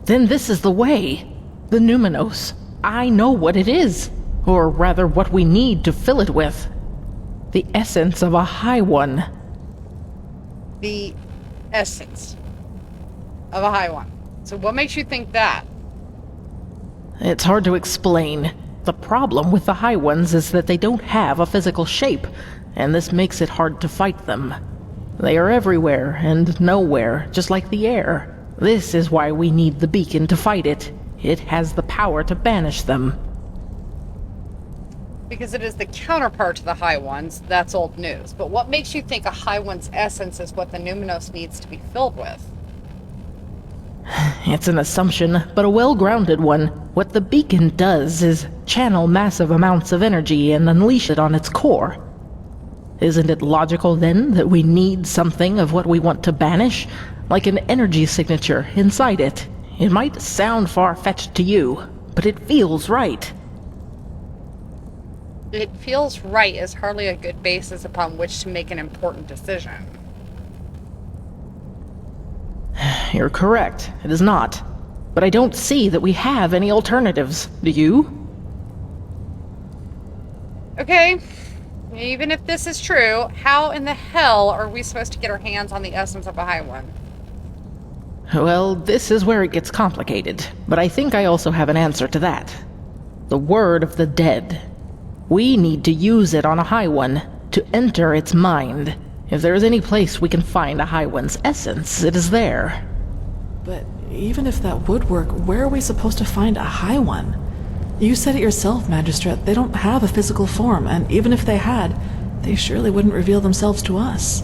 Speaker 11: Then this is the way. The Numinos. I know what it is. Or rather, what we need to fill it with. The essence of a high one.
Speaker 2: The essence of a high one. So what makes you think that?
Speaker 11: It's hard to explain. The problem with the high ones is that they don't have a physical shape, and this makes it hard to fight them. They are everywhere and nowhere, just like the air. This is why we need the beacon to fight it. It has the power to banish them.
Speaker 2: Because it is the counterpart to the high ones, that's old news. But what makes you think a high one's essence is what the Numinos needs to be filled with?
Speaker 11: It's an assumption, but a well-grounded one. What the beacon does is channel massive amounts of energy and unleash it on its core. Isn't it logical, then, that we need something of what we want to banish? Like an energy signature inside it. It might sound far-fetched to you, but it feels right.
Speaker 2: It feels right is hardly a good basis upon which to make an important decision.
Speaker 11: You're correct. It is not. But I don't see that we have any alternatives. Do you?
Speaker 2: Okay. Even if this is true, how in the hell are we supposed to get our hands on the essence of a high one?
Speaker 11: Well, this is where it gets complicated. But I think I also have an answer to that. The word of the dead. We need to use it on a high one, to enter its mind. If there is any place we can find a high one's essence, it is there.
Speaker 1: But even if that would work, where are we supposed to find a high one? You said it yourself, Magistrate. They don't have a physical form, and even if they had, they surely wouldn't reveal themselves to us.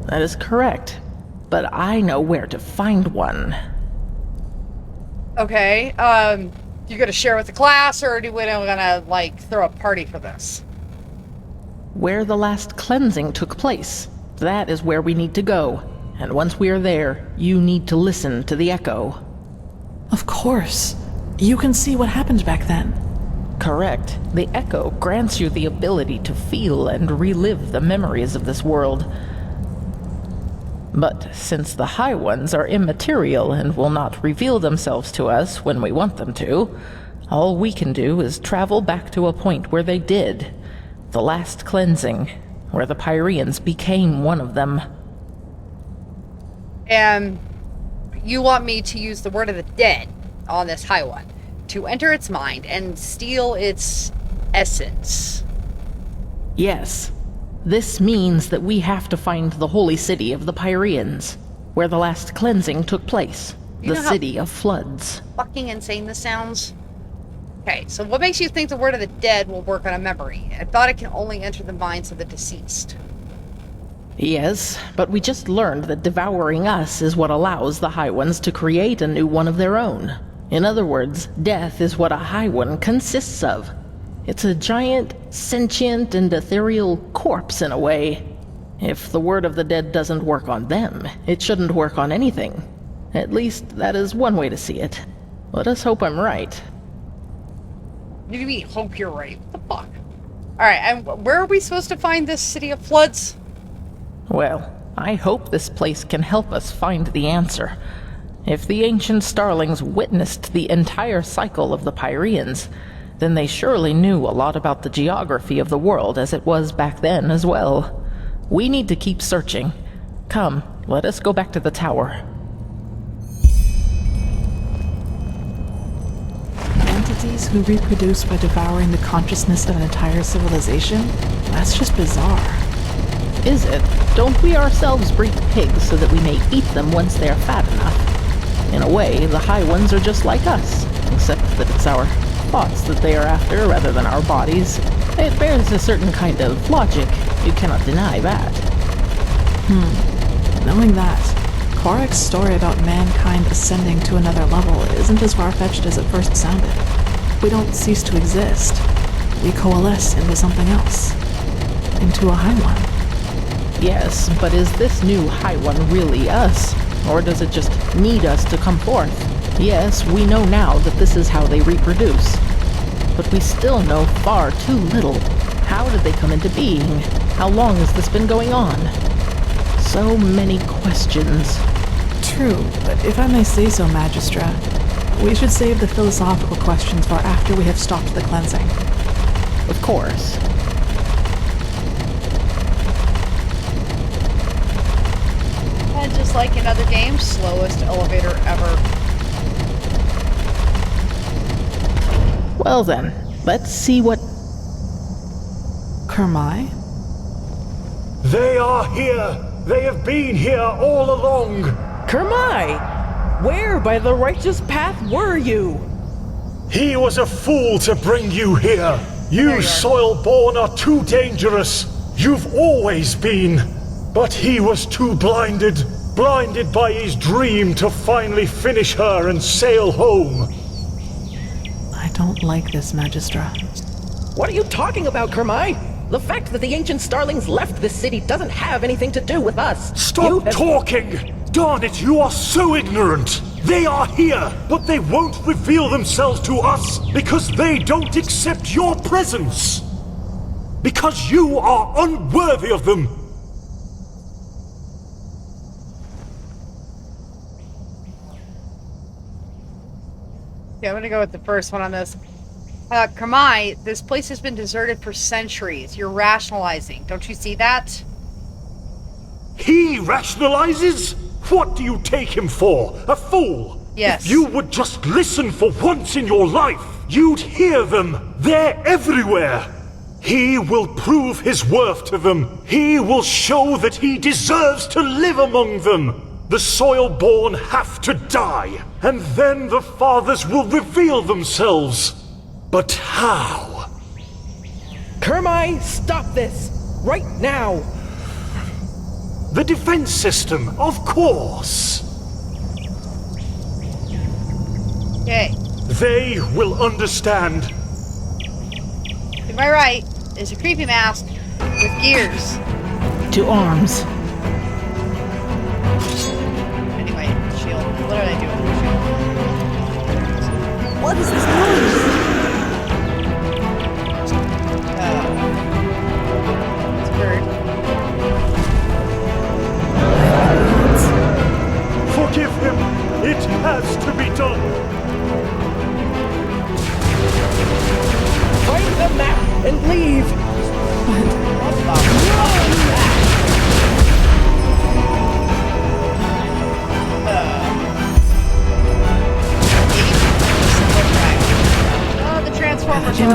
Speaker 11: That is correct. But I know where to find one.
Speaker 2: Okay, you gonna share with the class, or do we gonna, like, throw a party for this?
Speaker 11: Where the last cleansing took place. That is where we need to go. And once we are there, you need to listen to the echo.
Speaker 1: Of course. You can see what happened back then.
Speaker 11: Correct. The echo grants you the ability to feel and relive the memories of this world. But since the High Ones are immaterial and will not reveal themselves to us when we want them to, all we can do is travel back to a point where they did. The last cleansing, where the Pyrians became one of them.
Speaker 2: And you want me to use the word of the dead on this high one to enter its mind and steal its essence.
Speaker 11: Yes. This means that we have to find the holy city of the Pyreans, where the last cleansing took place.
Speaker 2: You
Speaker 11: The
Speaker 2: know how
Speaker 11: city of floods.
Speaker 2: fucking insane this sounds? Okay, so what makes you think the word of the dead will work on a memory? I thought it can only enter the minds of the deceased.
Speaker 11: Yes, but we just learned that devouring us is what allows the High Ones to create a new one of their own. In other words, death is what a High One consists of. It's a giant, sentient, and ethereal corpse in a way. If the word of the dead doesn't work on them, it shouldn't work on anything. At least, that is one way to see it. Let us hope I'm right.
Speaker 2: What do you mean, hope you're right? What the fuck? Alright, and where are we supposed to find this city of floods?
Speaker 11: Well, I hope this place can help us find the answer. If the ancient starlings witnessed the entire cycle of the Pyreans, then they surely knew a lot about the geography of the world as it was back then as well. We need to keep searching. Come, let us go back to the tower.
Speaker 1: Entities who reproduce by devouring the consciousness of an entire civilization? That's just bizarre.
Speaker 11: Is it? Don't we ourselves breed pigs so that we may eat them once they are fat enough? In a way, the High Ones are just like us, except that it's our thoughts that they are after rather than our bodies. It bears a certain kind of logic. You cannot deny that.
Speaker 1: Knowing that, Korak's story about mankind ascending to another level isn't as far-fetched as it first sounded. We don't cease to exist. We coalesce into something else. Into a High One.
Speaker 11: Yes, but is this new High One really us? Or does it just need us to come forth? Yes, we know now that this is how they reproduce. But we still know far too little. How did they come into being? How long has this been going on? So many questions.
Speaker 1: True, but if I may say so, Magistra, we should save the philosophical questions for after we have stopped the cleansing.
Speaker 11: Of course.
Speaker 2: And just like in other games, slowest elevator ever.
Speaker 11: Well then, let's see what...
Speaker 1: Kermai?
Speaker 18: They are here! They have been here all along!
Speaker 11: Kermai! Where by the righteous path were you?
Speaker 18: He was a fool to bring you here! You soil-born are too dangerous! You've always been! But he was too blinded by his dream to finally finish her and sail home.
Speaker 1: I don't like this, Magistra.
Speaker 7: What are you talking about, Kermai? The fact that the ancient starlings left this city doesn't have anything to do with us.
Speaker 18: Stop talking! Darn it, you are so ignorant! They are here, but they won't reveal themselves to us because they don't accept your presence! Because you are unworthy of them!
Speaker 2: Yeah, I'm gonna go with the first one on this. Kermai, this place has been deserted for centuries. You're rationalizing. Don't you see that?
Speaker 18: He rationalizes? What do you take him for? A fool?
Speaker 2: Yes.
Speaker 18: If you would just listen for once in your life, you'd hear them. They're everywhere. He will prove his worth to them. He will show that he deserves to live among them. The soil-born have to die, and then the fathers will reveal themselves. But how?
Speaker 7: Kermai, stop this! Right now!
Speaker 18: The defense system, of course.
Speaker 2: Okay.
Speaker 18: They will understand.
Speaker 2: Am I right? There's a creepy mask with gears.
Speaker 11: To arms.
Speaker 2: Anyway, shield. What did I do with the shield?
Speaker 7: What is this noise?
Speaker 2: It's a bird.
Speaker 18: Forgive him. It has to be done.
Speaker 7: Find the map and leave!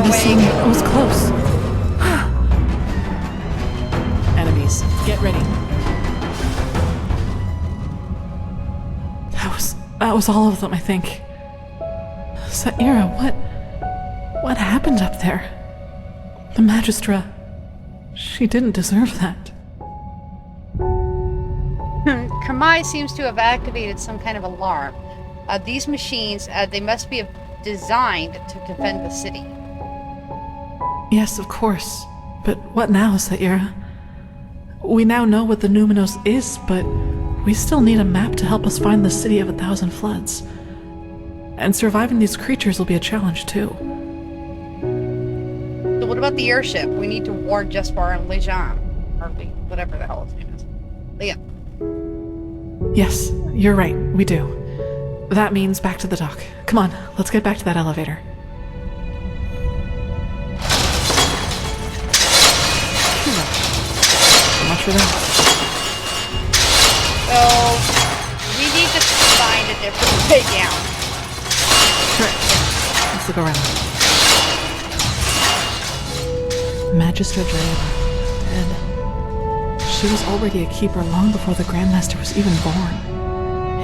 Speaker 1: remember
Speaker 2: awake.
Speaker 1: seeing it. It was close. Enemies, get ready. That was all of them, I think. Saira, what happened up there? The Magistra, she didn't deserve that.
Speaker 2: Kermai seems to have activated some kind of alarm. These machines, they must be designed to defend the city.
Speaker 1: Yes, of course. But what now, Saira? We now know what the Numinos is, but we still need a map to help us find the City of 1,000 Floods. And surviving these creatures will be a challenge, too.
Speaker 2: So what about the airship? We need to warn Jespar and Lejean. Or whatever the hell his name is. Liam.
Speaker 1: Yes, you're right, we do. That means back to the dock. Come on, let's get back to that elevator. So much for that.
Speaker 2: So, we need to find a different way down.
Speaker 1: Correct. Let's look around. Magistra Drayla, dead. She was already a keeper long before the Grandmaster was even born.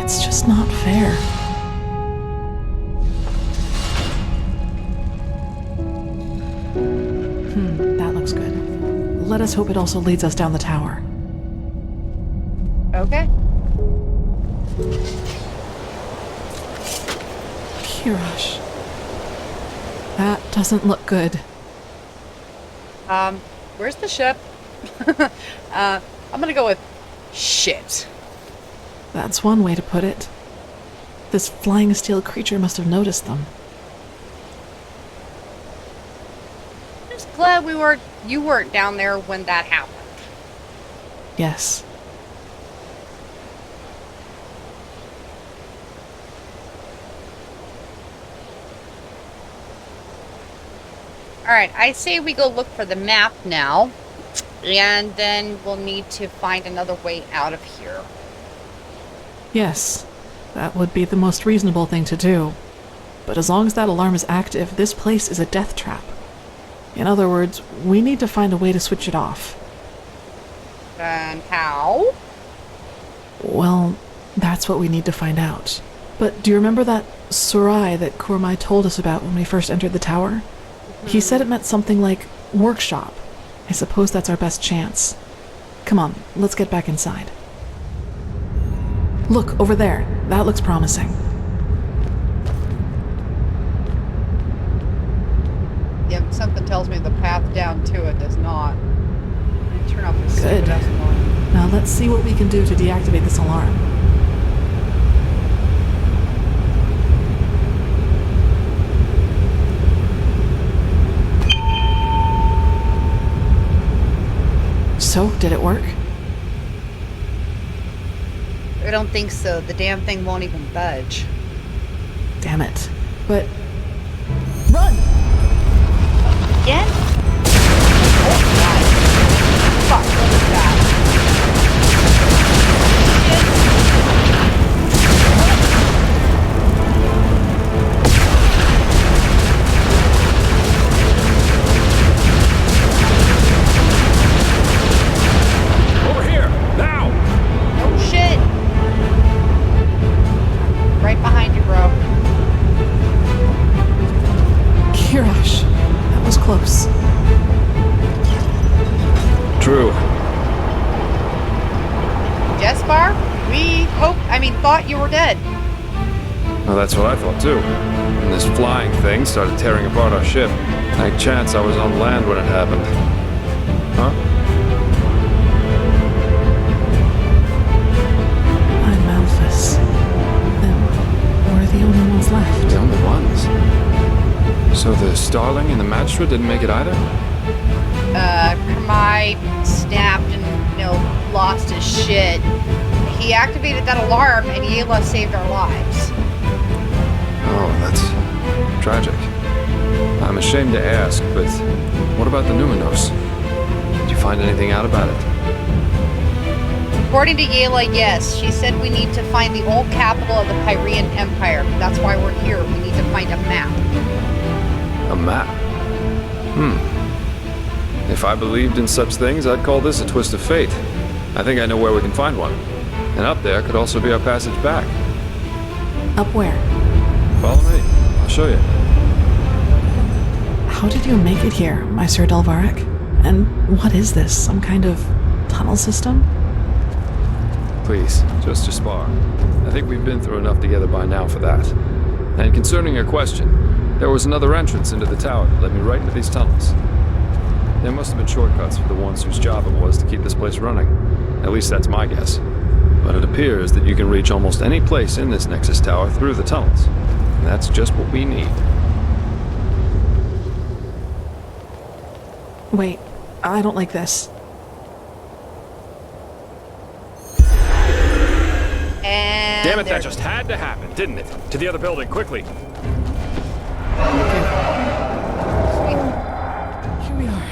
Speaker 1: It's just not fair. That looks good. Let us hope it also leads us down the tower.
Speaker 2: Okay.
Speaker 1: Kirash. That doesn't look good.
Speaker 2: Where's the ship? I'm gonna go with shit.
Speaker 1: That's one way to put it. This flying steel creature must have noticed them.
Speaker 2: I'm just glad you weren't down there when that happened.
Speaker 1: Yes.
Speaker 2: Alright, I say we go look for the map now. And then we'll need to find another way out of here.
Speaker 1: Yes, that would be the most reasonable thing to do. But as long as that alarm is active, this place is a death trap. In other words, we need to find a way to switch it off.
Speaker 2: And how?
Speaker 1: Well, that's what we need to find out. But do you remember that Sarai that Kormai told us about when we first entered the tower? He said it meant something like workshop. I suppose that's our best chance. Come on, let's get back inside. Look, over there. That looks promising.
Speaker 2: Yeah, something tells me the path down to it does not. Turn off the
Speaker 1: Good. Now let's see what we can do to deactivate this alarm. So, did it work?
Speaker 2: I don't think so. The damn thing won't even budge.
Speaker 1: Damn it. But...
Speaker 2: Run! Again? Oh god. Fuck, what is that?
Speaker 15: Over here! Now!
Speaker 2: Oh shit! Right behind you, bro.
Speaker 1: Kirash, that was close.
Speaker 15: True.
Speaker 2: Jespar? Thought you were dead.
Speaker 15: Well, that's what I thought too. And this flying thing started tearing apart our ship. Any chance I was on land when it happened. Huh?
Speaker 1: I'm Malphus. Then we're the only ones left.
Speaker 15: The only ones? So the Starling and the Magistrate didn't make it either?
Speaker 2: Kermai snapped and, lost his shit. He activated that alarm and Yela saved our lives.
Speaker 15: Oh, that's tragic. I'm ashamed to ask, but what about the Numinos? Did you find anything out about it?
Speaker 2: According to Yela, yes. She said we need to find the old capital of the Pyrean Empire. That's why we're here. We need to find a map.
Speaker 15: A map? If I believed in such things, I'd call this a twist of fate. I think I know where we can find one. And up there could also be our passage back.
Speaker 1: Up where?
Speaker 15: Follow me. I'll show you.
Speaker 1: How did you make it here, Meister Delvarek? And what is this? Some kind of tunnel system?
Speaker 15: Please, just to spar. I think we've been through enough together by now for that. And concerning your question, there was another entrance into the tower that led me right into these tunnels. There must have been shortcuts for the ones whose job it was to keep this place running. At least that's my guess. But it appears that you can reach almost any place in this Nexus Tower through the tunnels. And that's just what we need.
Speaker 1: Wait, I don't like this.
Speaker 2: And
Speaker 15: damn it, that just had to happen, didn't it? To the other building, quickly.
Speaker 1: Here we are.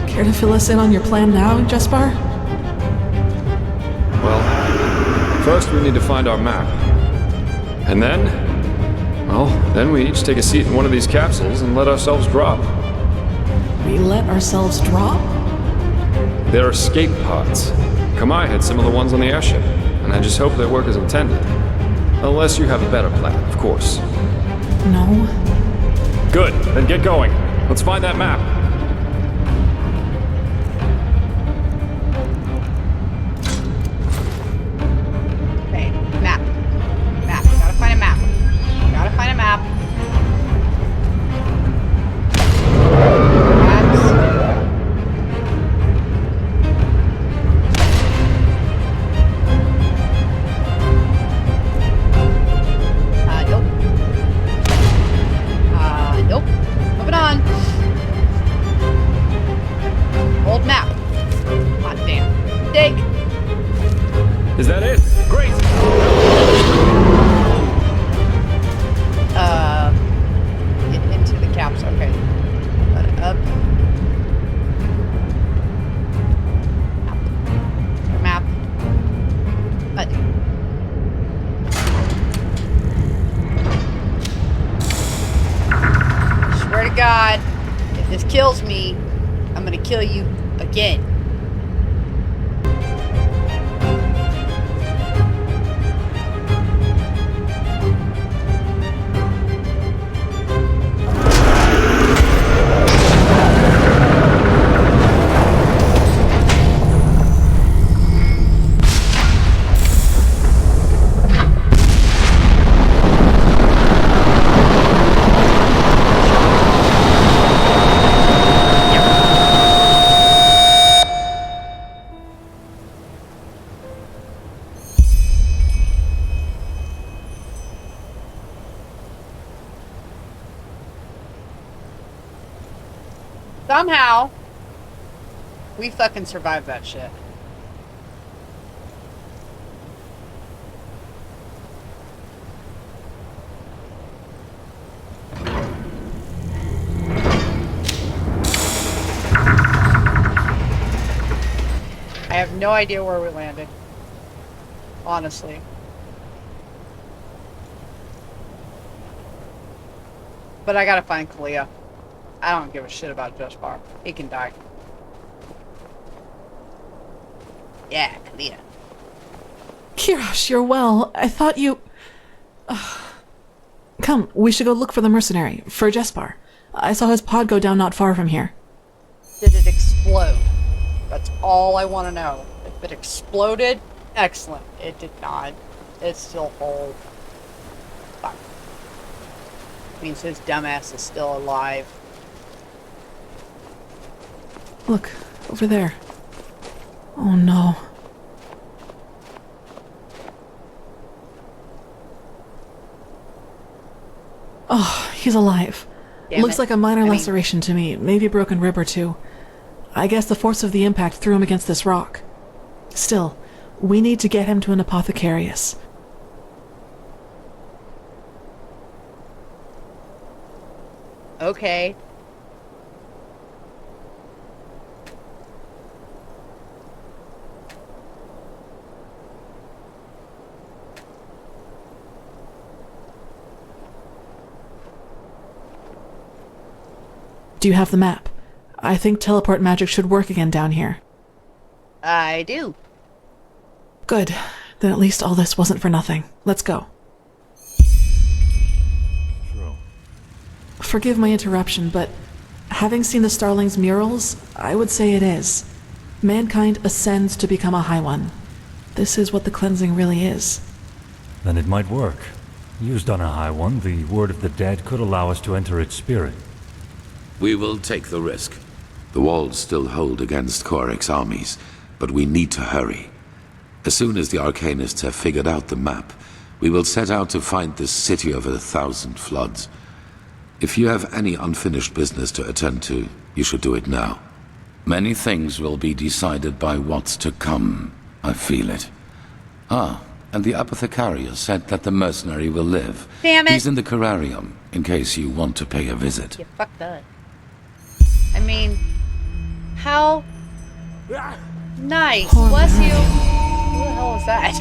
Speaker 1: Care to fill us in on your plan now, Jespar?
Speaker 15: Well, first we need to find our map. And then, well, then we each take a seat in one of these capsules and let ourselves drop.
Speaker 1: We let ourselves drop?
Speaker 15: They're escape pods. Kamai had similar ones on the airship, and I just hope they work as intended. Unless you have a better plan, of course.
Speaker 1: No.
Speaker 15: Good, then get going. Let's find that map.
Speaker 2: Okay, map. Map. Gotta find a map. Gotta find a map. Nope. Moving on. Old map. Hot damn. Dig.
Speaker 15: Is that it? Great!
Speaker 2: Get into the caps. Okay. Let it up. Map. Button. Swear to God, if this kills me, I'm gonna kill you again. Somehow, we fucking survived that shit. I have no idea where we landed. Honestly. But I gotta find Calia. I don't give a shit about Jespar. He can die. Yeah, Calia.
Speaker 1: Kirosh, you're well. I thought you... Come, we should go look for the mercenary, for Jespar. I saw his pod go down not far from here.
Speaker 2: Did it explode? That's all I want to know. If it exploded, excellent. It did not. It's still whole. Fuck. Means his dumbass is still alive.
Speaker 1: Look, over there. Oh no. Oh, he's alive. Looks like a minor laceration to me, maybe a broken rib or two. I guess the force of the impact threw him against this rock. Still, we need to get him to an apothecarius.
Speaker 2: Okay.
Speaker 1: Do you have the map? I think teleport magic should work again down here.
Speaker 2: I do.
Speaker 1: Good. Then at least all this wasn't for nothing. Let's go.
Speaker 6: True.
Speaker 1: Forgive my interruption, but having seen the Starlings' murals, I would say it is. Mankind ascends to become a High One. This is what the cleansing really is.
Speaker 6: Then it might work. Used on a High One, the word of the dead could allow us to enter its spirit.
Speaker 5: We will take the risk. The walls still hold against Korik's armies, but we need to hurry. As soon as the Arcanists have figured out the map, we will set out to find this city of 1,000 floods. If you have any unfinished business to attend to, you should do it now. Many things will be decided by what's to come. I feel it. And the apothecarius said that the mercenary will live.
Speaker 2: Damn it!
Speaker 5: He's in the Carrarium, in case you want to pay a visit.
Speaker 2: You fucked up. I mean, how nice. Bless you. Who the hell was that?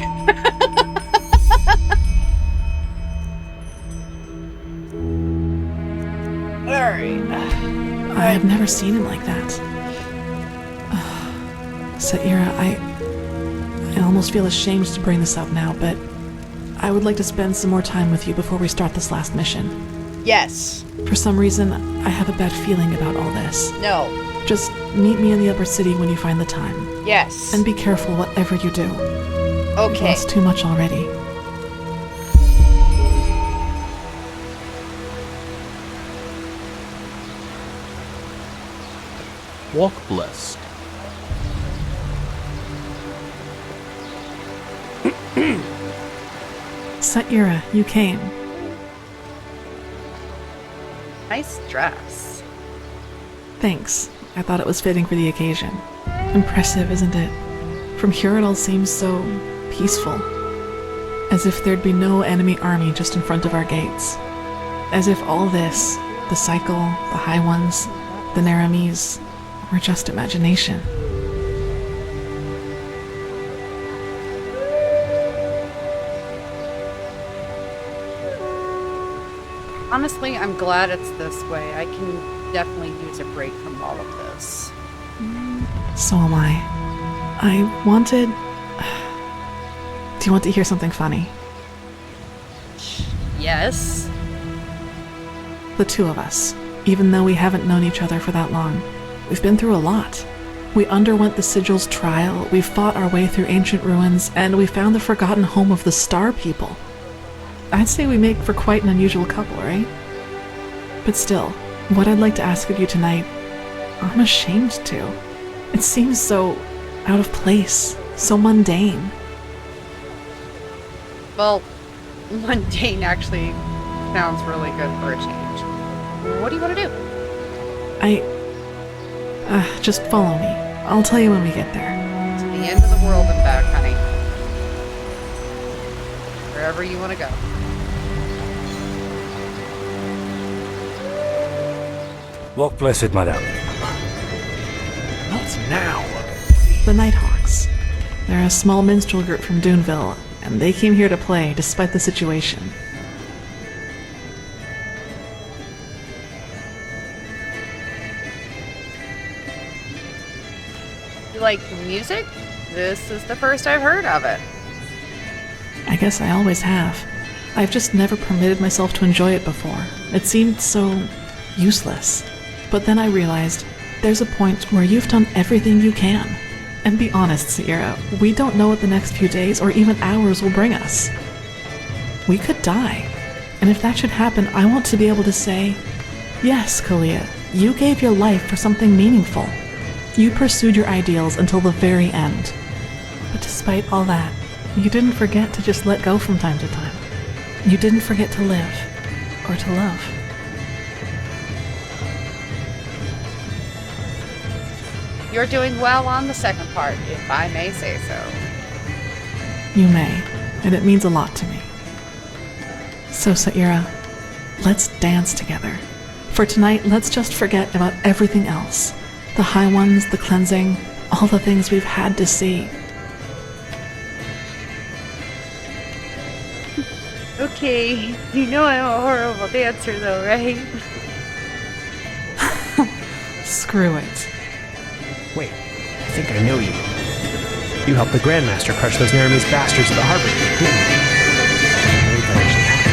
Speaker 2: Alright.
Speaker 1: I've never seen him like that. Saira, I almost feel ashamed to bring this up now, but I would like to spend some more time with you before we start this last mission.
Speaker 2: Yes.
Speaker 1: For some reason, I have a bad feeling about all this.
Speaker 2: No.
Speaker 1: Just meet me in the upper city when you find the time.
Speaker 2: Yes.
Speaker 1: And be careful whatever you do.
Speaker 2: Okay.
Speaker 1: It's too much already.
Speaker 22: Walk blessed.
Speaker 1: Saira, you came.
Speaker 2: Nice dress.
Speaker 1: Thanks. I thought it was fitting for the occasion. Impressive, isn't it? From here it all seems so peaceful. As if there'd be no enemy army just in front of our gates. As if all this, the cycle, the High Ones, the Naramis, were just imagination.
Speaker 2: Honestly, I'm glad it's this way. I can definitely use a break from all of this.
Speaker 1: So am I. I wanted... Do you want to hear something funny?
Speaker 2: Yes.
Speaker 1: The two of us, even though we haven't known each other for that long, we've been through a lot. We underwent the Sigil's trial, we fought our way through ancient ruins, and we found the forgotten home of the Star People. I'd say we make for quite an unusual couple, right? But still, what I'd like to ask of you tonight, I'm ashamed to. It seems so out of place, so mundane.
Speaker 2: Well, mundane actually sounds really good for a change. What do you want to do?
Speaker 1: Just follow me. I'll tell you when we get there.
Speaker 2: To the end of the world and back, honey. Wherever you want to go.
Speaker 6: Walk blessed, madame.
Speaker 21: Not now.
Speaker 1: The Nighthawks. They're a small minstrel group from Duneville, and they came here to play despite the situation.
Speaker 2: You like music? This is the first I've heard of it.
Speaker 1: I guess I always have. I've just never permitted myself to enjoy it before. It seemed so useless. But then I realized there's a point where you've done everything you can. And be honest, Saira, we don't know what the next few days or even hours will bring us. We could die. And if that should happen, I want to be able to say, yes, Calia, you gave your life for something meaningful. You pursued your ideals until the very end. But despite all that, you didn't forget to just let go from time to time. You didn't forget to live, or to love.
Speaker 2: You're doing well on the second part, if I may say so.
Speaker 1: You may, and it means a lot to me. So, Saira, let's dance together. For tonight, let's just forget about everything else. The High Ones, the cleansing, all the things we've had to see.
Speaker 2: Okay, you know I'm a horrible dancer though, right?
Speaker 1: Screw it.
Speaker 8: Wait, I think I know you. You helped the Grandmaster crush those Naramese bastards at the harbor, didn't you? I believe that actually happened.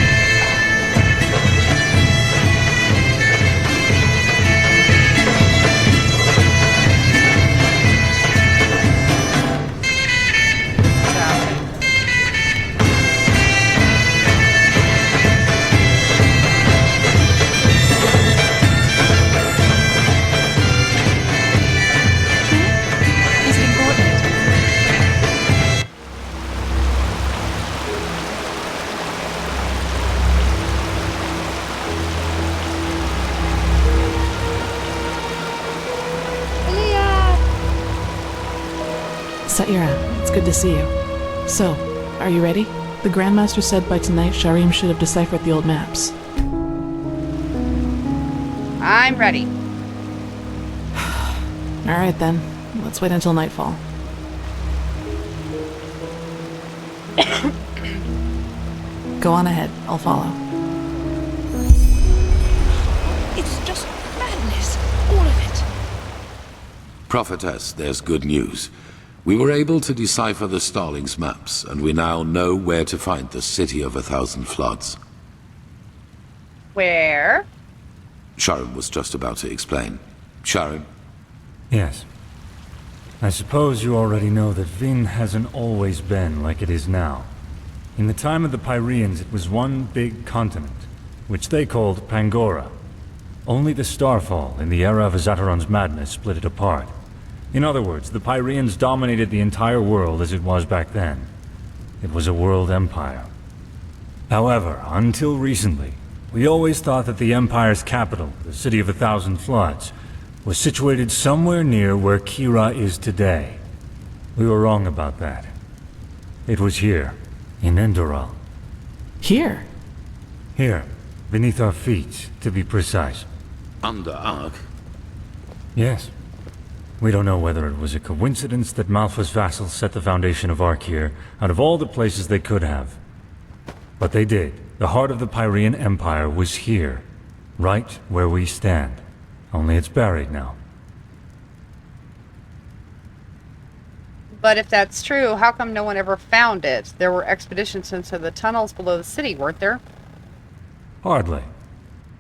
Speaker 12: Is it important?
Speaker 1: Saira, it's good to see you. So, are you ready? The Grandmaster said by tonight Sharim should have deciphered the old maps.
Speaker 2: I'm ready.
Speaker 1: Alright then, let's wait until nightfall. Go on ahead, I'll follow.
Speaker 12: It's just madness. All of it.
Speaker 5: Prophetess, there's good news. We were able to decipher the Starling's maps, and we now know where to find the City of 1,000 Floods.
Speaker 2: Where?
Speaker 5: Sharon was just about to explain. Sharon?
Speaker 6: Yes. I suppose you already know that Vin hasn't always been like it is now. In the time of the Pyreans, it was one big continent, which they called Pangora. Only the Starfall, in the era of Azataron's madness, split it apart. In other words, the Pyreans dominated the entire world as it was back then. It was a world empire. However, until recently, we always thought that the Empire's capital, the City of 1,000 Floods, was situated somewhere near where Kira is today. We were wrong about that. It was here, in Enderal.
Speaker 1: Here?
Speaker 6: Here, beneath our feet, to be precise.
Speaker 5: Under Ark?
Speaker 6: Yes. We don't know whether it was a coincidence that Malfa's vassals set the foundation of Ark here, out of all the places they could have. But they did. The heart of the Pyrean Empire was here, right where we stand. Only it's buried now.
Speaker 2: But if that's true, how come no one ever found it? There were expeditions into the tunnels below the city, weren't there?
Speaker 6: Hardly.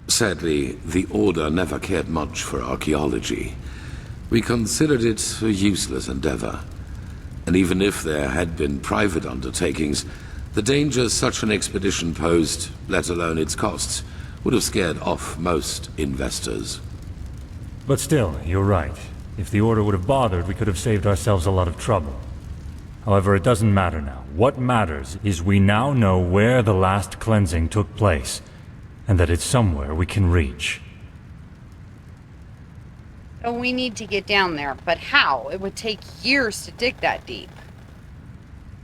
Speaker 5: Sadly, the Order never cared much for archaeology. We considered it a useless endeavor. And even if there had been private undertakings, the dangers such an expedition posed, let alone its costs, would have scared off most investors.
Speaker 6: But still, you're right. If the Order would have bothered, we could have saved ourselves a lot of trouble. However, it doesn't matter now. What matters is we now know where the last cleansing took place, and that it's somewhere we can reach.
Speaker 2: Oh, we need to get down there, but how? It would take years to dig that deep.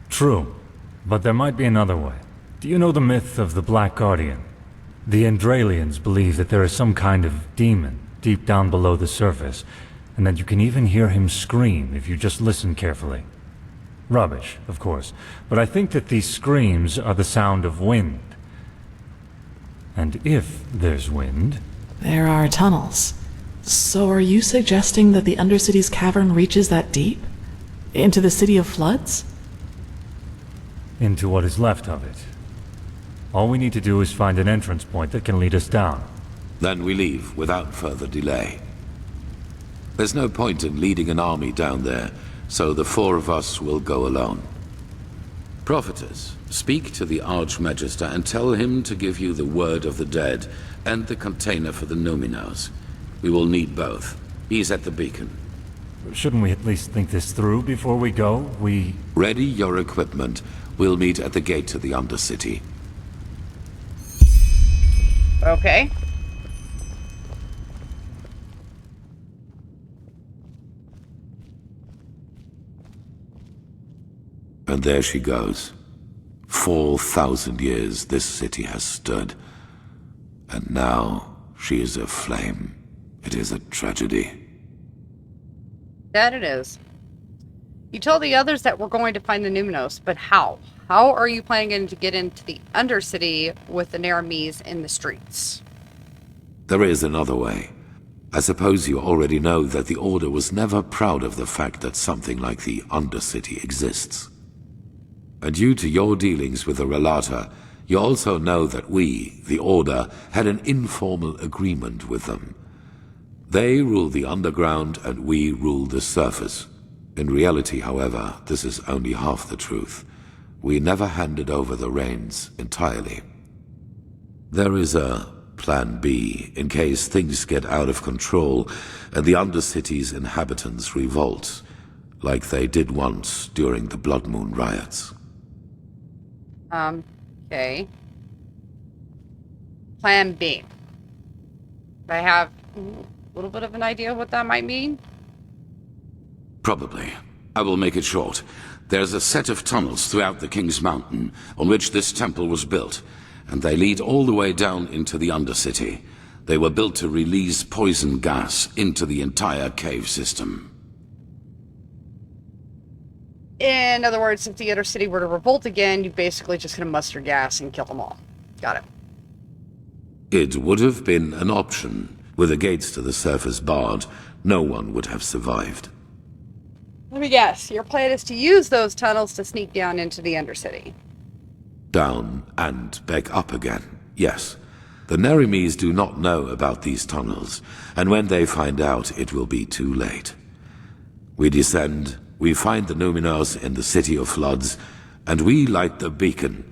Speaker 6: True, but there might be another way. Do you know the myth of the Black Guardian? The Endralians believe that there is some kind of demon deep down below the surface, and that you can even hear him scream if you just listen carefully. Rubbish, of course, but I think that these screams are the sound of wind. And if there's wind...
Speaker 1: There are tunnels. So are you suggesting that the Undercity's cavern reaches that deep? Into the City of Floods?
Speaker 6: Into what is left of it. All we need to do is find an entrance point that can lead us down.
Speaker 5: Then we leave without further delay. There's no point in leading an army down there, so the four of us will go alone. Prophetess, speak to the Archmagister and tell him to give you the word of the dead and the container for the Numinos. We will need both. He's at the beacon.
Speaker 6: Shouldn't we at least think this through before we go?
Speaker 5: Ready your equipment. We'll meet at the gate to the Undercity.
Speaker 2: Okay.
Speaker 5: And there she goes. 4,000 years this city has stood. And now she is aflame. It is a tragedy.
Speaker 2: That it is. You told the others that we're going to find the Numinos, but how? How are you planning to get into the Undercity with the Naramese in the streets?
Speaker 5: There is another way. I suppose you already know that the Order was never proud of the fact that something like the Undercity exists. And due to your dealings with the Relata, you also know that we, the Order, had an informal agreement with them. They rule the underground and we rule the surface. In reality, however, this is only half the truth. We never handed over the reins entirely. There is a Plan B in case things get out of control and the Undercity's inhabitants revolt, like they did once during the Blood Moon riots.
Speaker 2: Okay. Plan B. I have a little bit of an idea what that might mean.
Speaker 5: Probably. I will make it short. There's a set of tunnels throughout the King's Mountain on which this temple was built, and they lead all the way down into the Undercity. They were built to release poison gas into the entire cave system.
Speaker 2: In other words, if the Undercity were to revolt again, you're basically just going to muster gas and kill them all. Got it.
Speaker 5: It would have been an option. With the gates to the surface barred, no one would have survived.
Speaker 2: Let me guess. Your plan is to use those tunnels to sneak down into the Undercity.
Speaker 5: Down and back up again, yes. The Nerimes do not know about these tunnels, and when they find out, it will be too late. We descend, we find the Numenors in the City of Floods, and we light the beacon.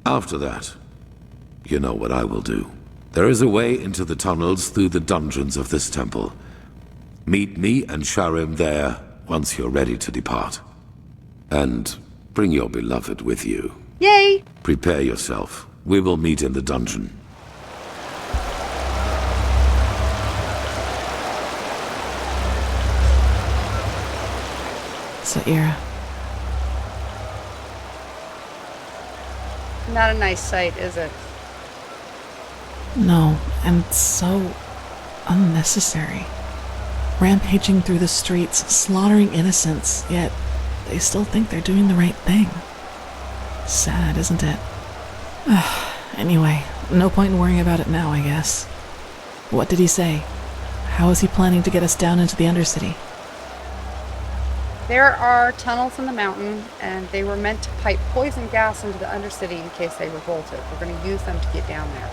Speaker 5: After that, you know what I will do. There is a way into the tunnels through the dungeons of this temple. Meet me and Sharim there once you're ready to depart. And bring your beloved with you.
Speaker 2: Yay!
Speaker 5: Prepare yourself. We will meet in the dungeon.
Speaker 1: Saira.
Speaker 2: Not a nice sight, is it?
Speaker 1: No, and so unnecessary. Rampaging through the streets, slaughtering innocents, yet they still think they're doing the right thing. Sad, isn't it? Anyway, no point in worrying about it now, I guess. What did he say? How is he planning to get us down into the Undercity?
Speaker 2: There are tunnels in the mountain, and they were meant to pipe poison gas into the Undercity in case they revolted. We're going to use them to get down there.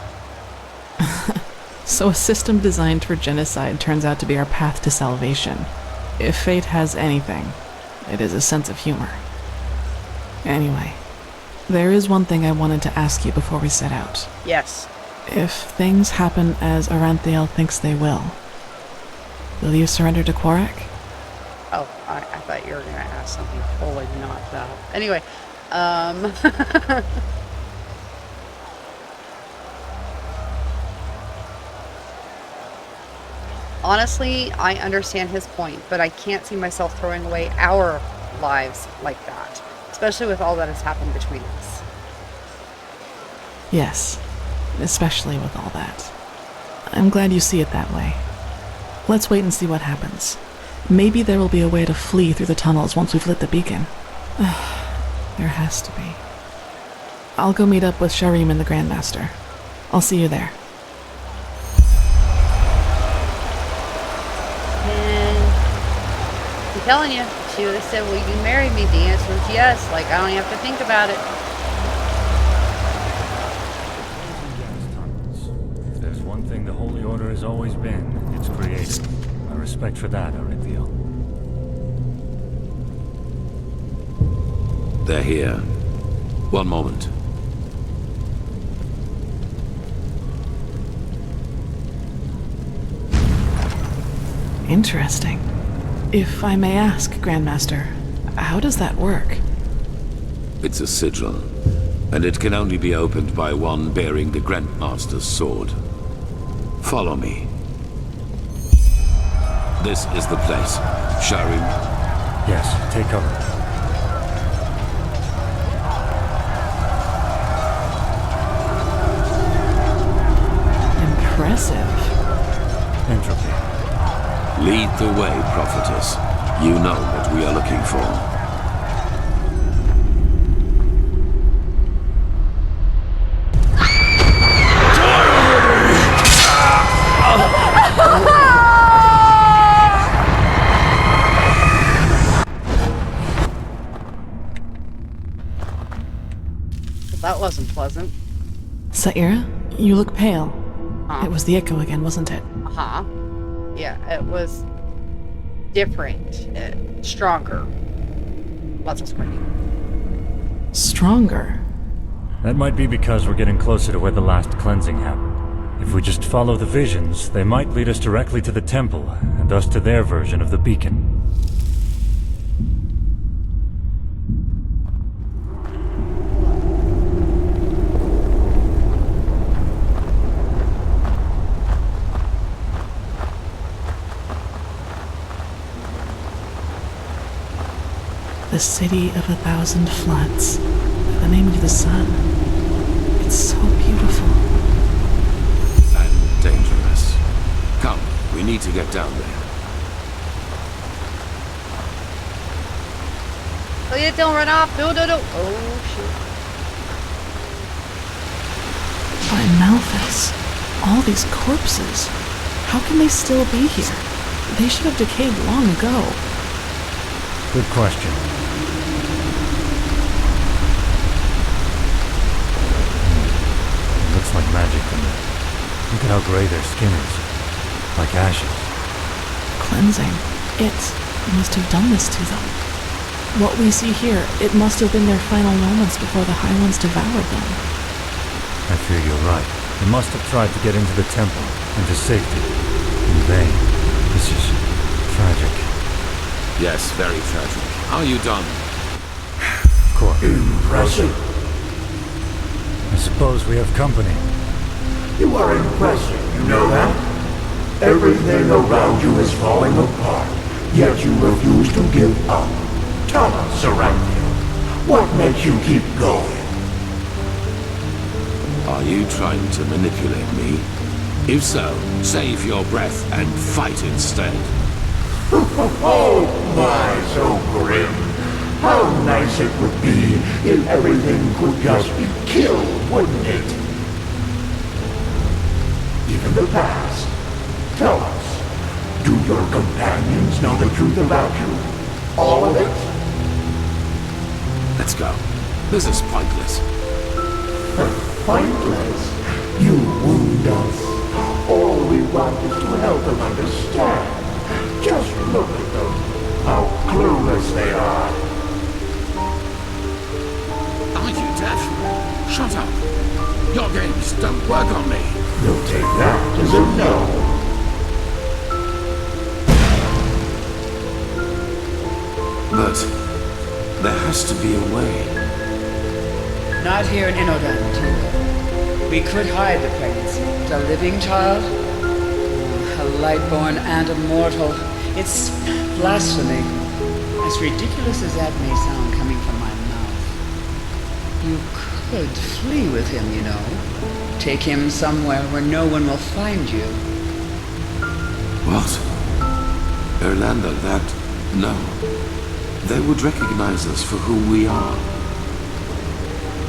Speaker 1: So a system designed for genocide turns out to be our path to salvation. If fate has anything, it is a sense of humor. Anyway, there is one thing I wanted to ask you before we set out.
Speaker 2: Yes.
Speaker 1: If things happen as Aranthiel thinks they will you surrender to Quarak?
Speaker 2: Oh, I thought you were going to ask something totally not that. Anyway, honestly, I understand his point, but I can't see myself throwing away our lives like that, especially with all that has happened between us.
Speaker 1: Yes, especially with all that. I'm glad you see it that way. Let's wait and see what happens. Maybe there will be a way to flee through the tunnels once we've lit the beacon. There has to be. I'll go meet up with Sharim and the Grandmaster. I'll see you there.
Speaker 2: I'm telling you, she would have said, will you marry me? The answer was yes. Like, I don't even have to think about it.
Speaker 6: If there's one thing the Holy Order has always been, it's creative. My respect for that, Aranthiel.
Speaker 5: They're here. One moment.
Speaker 1: Interesting. If I may ask, Grandmaster, how does that work?
Speaker 5: It's a sigil, and it can only be opened by one bearing the Grandmaster's sword. Follow me. This is the place. Sharim?
Speaker 6: Yes, take cover.
Speaker 1: Impressive.
Speaker 6: Entropy.
Speaker 5: Lead the way, prophetess. You know what we are looking for.
Speaker 2: that wasn't pleasant.
Speaker 1: Saira, you look pale.
Speaker 2: Huh?
Speaker 1: It was the echo again, wasn't it?
Speaker 2: Uh-huh. Yeah, it was different. Stronger. Lots of screaming.
Speaker 1: Stronger?
Speaker 6: That might be because we're getting closer to where the last cleansing happened. If we just follow the visions, they might lead us directly to the temple, and thus to their version of the beacon.
Speaker 1: The City of 1,000 Floods. The name of the sun. It's so beautiful.
Speaker 5: And dangerous. Come, we need to get down there.
Speaker 2: Oh, yeah, don't run off. No. Oh, shit.
Speaker 1: By Malthus. All these corpses. How can they still be here? They should have decayed long ago.
Speaker 6: Good question. Looks like magic to me. Look at how gray their skin is. Like ashes.
Speaker 1: Cleansing. It must have done this to them. What we see here, it must have been their final moments before the High Ones devoured them.
Speaker 6: I fear you're right. They must have tried to get into the temple, into safety. In vain. This is tragic.
Speaker 5: Yes, very tragic. Are you done?
Speaker 6: Of course.
Speaker 4: Impressive.
Speaker 6: I suppose we have company.
Speaker 4: You are impressive, you know that? Everything around you is falling apart, yet you refuse to give up. Tell us, Saranthia, what makes you keep going?
Speaker 5: Are you trying to manipulate me? If so, save your breath and fight instead.
Speaker 4: Oh my, so grim. How nice it would be if everything could just be killed, wouldn't it? Even the past. Tell us, do your companions know the truth about you? All of it?
Speaker 5: Let's go. This is pointless.
Speaker 4: Pointless? You wound us. All we want is to help them understand. Just look at them. How clueless they are.
Speaker 5: Are you deaf? Shut up. Your games don't work on me.
Speaker 4: You'll take that as a no.
Speaker 5: But there has to be a way.
Speaker 10: Not here in Inodan, Tila. We could hide the pregnancy. A living child? A lightborn and a mortal. It's blasphemy. As ridiculous as that may sound coming from my mouth. You could flee with him, you know. Take him somewhere where no one will find you.
Speaker 5: What? Erlander, that... No. They would recognize us for who we are.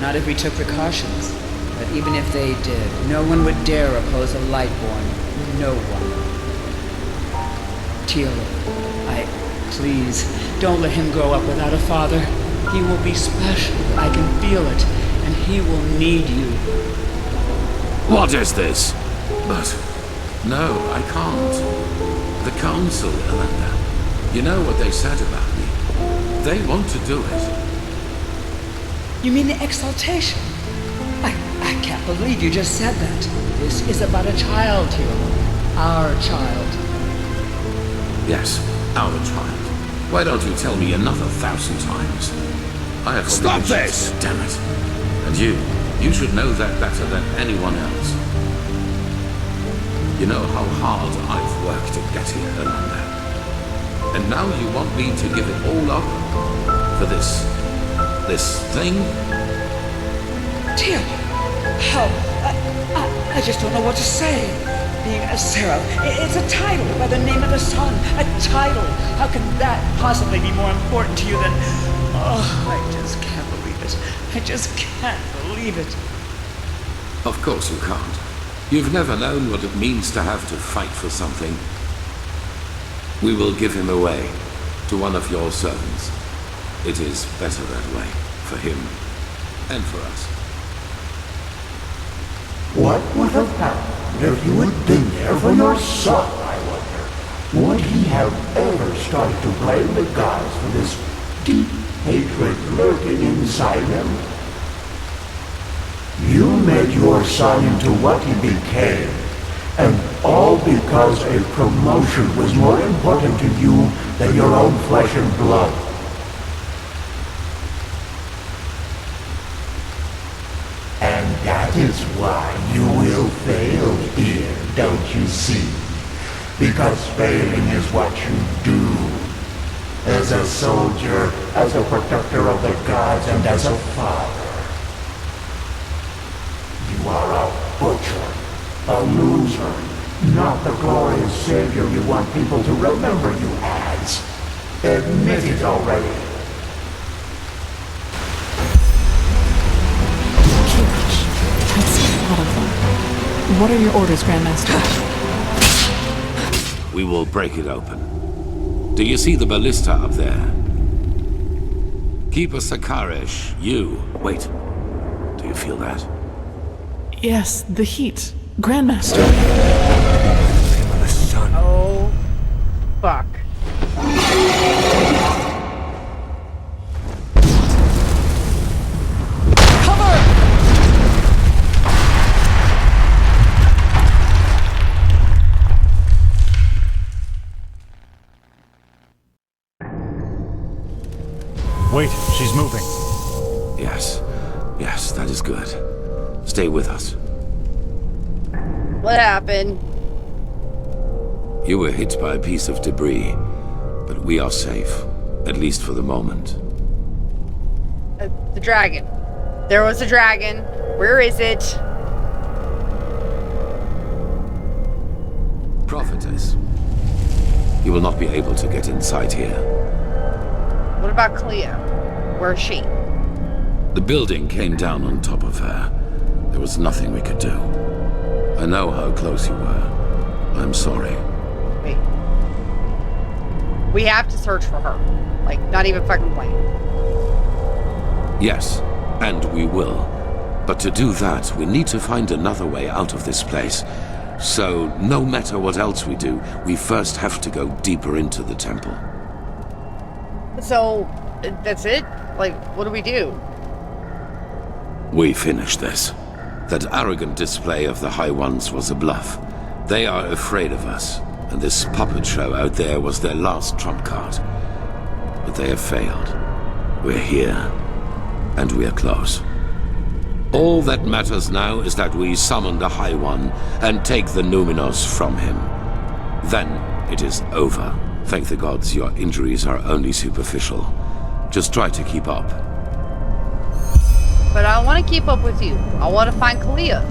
Speaker 10: Not if we took precautions. But even if they did, no one would dare oppose a Lightborn. No one. Teal, please, don't let him grow up without a father. He will be special. I can feel it. And he will need you.
Speaker 5: What is this? But... No, I can't. The Council, Erlander. You know what they said about me. They want to do it.
Speaker 10: You mean the exaltation? I can't believe you just said that. This is about a child, Teal. Our child.
Speaker 5: Yes, our child. Why don't you tell me another 1,000 times? I have
Speaker 4: Stop this!
Speaker 5: Damn it. And you should know that better than anyone else. You know how hard I've worked to get here, Erlander. And now you want me to give it all up? For this thing?
Speaker 10: Teal, how? I just don't know what to say. Being a seraph, it's a title by the name of the sun. A title. How can that possibly be more important to you than... Oh, I just can't believe it. I just can't believe it.
Speaker 5: Of course you can't. You've never known what it means to have to fight for something. We will give him away to one of your servants. It is better that way, for him and for us.
Speaker 4: What would have happened if you had been there for your son, I wonder? Would he have ever started to blame the gods for this deep hatred lurking inside him? You made your son into what he became, and all because a promotion was more important to you than your own flesh and blood. And that is why you will fail here, don't you see? Because failing is what you do. As a soldier, as a protector of the gods, and as a father. You are a butcher, a loser, not the glorious savior you want people to remember you as. Admit it already.
Speaker 1: What are your orders, Grandmaster?
Speaker 5: We will break it open. Do you see the ballista up there? Keep a Sakarish. You. Wait. Do you feel that?
Speaker 1: Yes, the heat. Grandmaster.
Speaker 2: Oh, fuck.
Speaker 6: Wait, she's moving.
Speaker 5: Yes. Yes, that is good. Stay with us.
Speaker 2: What happened?
Speaker 5: You were hit by a piece of debris, but we are safe, at least for the moment.
Speaker 2: The dragon. There was a dragon. Where is it?
Speaker 5: Prophetess. You will not be able to get inside here.
Speaker 2: What about Calia? Where is she?
Speaker 5: The building came down on top of her. There was nothing we could do. I know how close you were. I'm sorry.
Speaker 2: Wait. We have to search for her. Like, not even fucking playing.
Speaker 5: Yes, and we will. But to do that, we need to find another way out of this place. So, no matter what else we do, we first have to go deeper into the temple.
Speaker 2: So, that's it? Like, what do we do?
Speaker 5: We finish this. That arrogant display of the High Ones was a bluff. They are afraid of us, and this puppet show out there was their last trump card. But they have failed. We're here, and we're close. All that matters now is that we summon the High One and take the Numinos from him. Then it is over. Thank the gods your injuries are only superficial. Just try to keep up.
Speaker 2: But I want to keep up with you. I want to find Calia.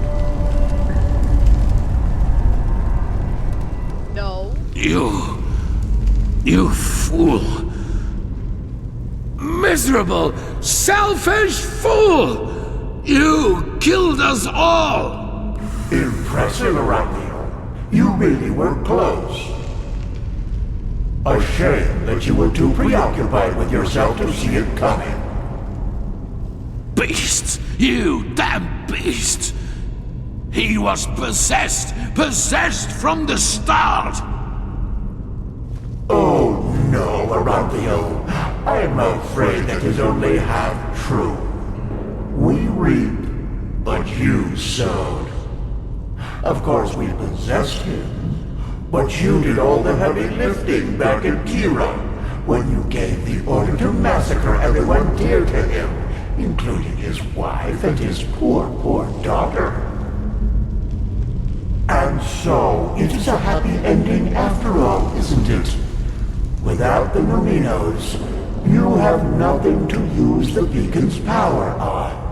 Speaker 2: No.
Speaker 5: You fool. Miserable, selfish fool! You killed us all!
Speaker 4: Impressive, Arachniel. You really were close. A shame that you were too preoccupied with yourself to see it coming.
Speaker 5: Beast! You damn beast! He was possessed! Possessed from the start!
Speaker 4: Oh no, Arachniel. I'm afraid that is only half true. We reap, but you sowed. Of course we possessed him, but you did all the heavy lifting back in Kira, when you gave the order to massacre everyone dear to him, including his wife and his poor daughter. And so, it is a happy ending after all, isn't it? Without the Numinos, you have nothing to use the beacon's power on.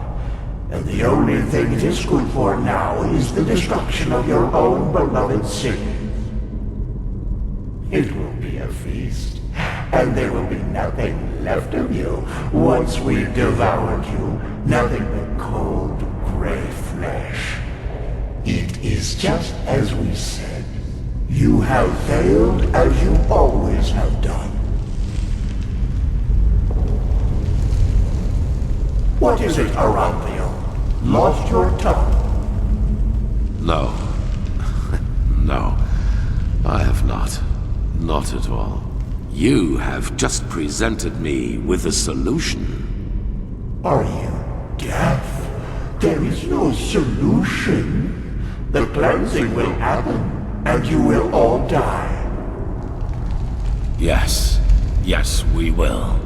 Speaker 4: And the only thing it is good for now is the destruction of your own beloved city. It will be a feast, and there will be nothing left of you once we've devoured you. Nothing but cold, gray flesh. It is just as we said. You have failed as you always have done. What is it, Arachniel? Lost your tongue?
Speaker 5: No. No, I have not. Not at all. You have just presented me with a solution.
Speaker 4: Are you deaf? There is no solution. The cleansing will happen, and you will all die.
Speaker 5: Yes. Yes, we will.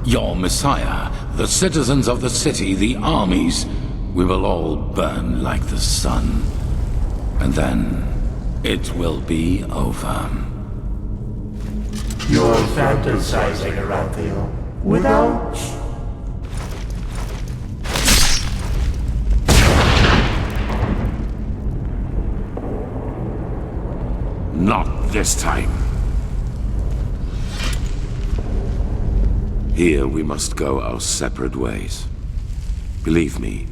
Speaker 5: Your Messiah, the citizens of the city, the armies, we will all burn like the sun. And then, it will be over.
Speaker 4: You're fantasizing, Arathiel. Without...
Speaker 5: Not this time. Here we must go our separate ways. Believe me,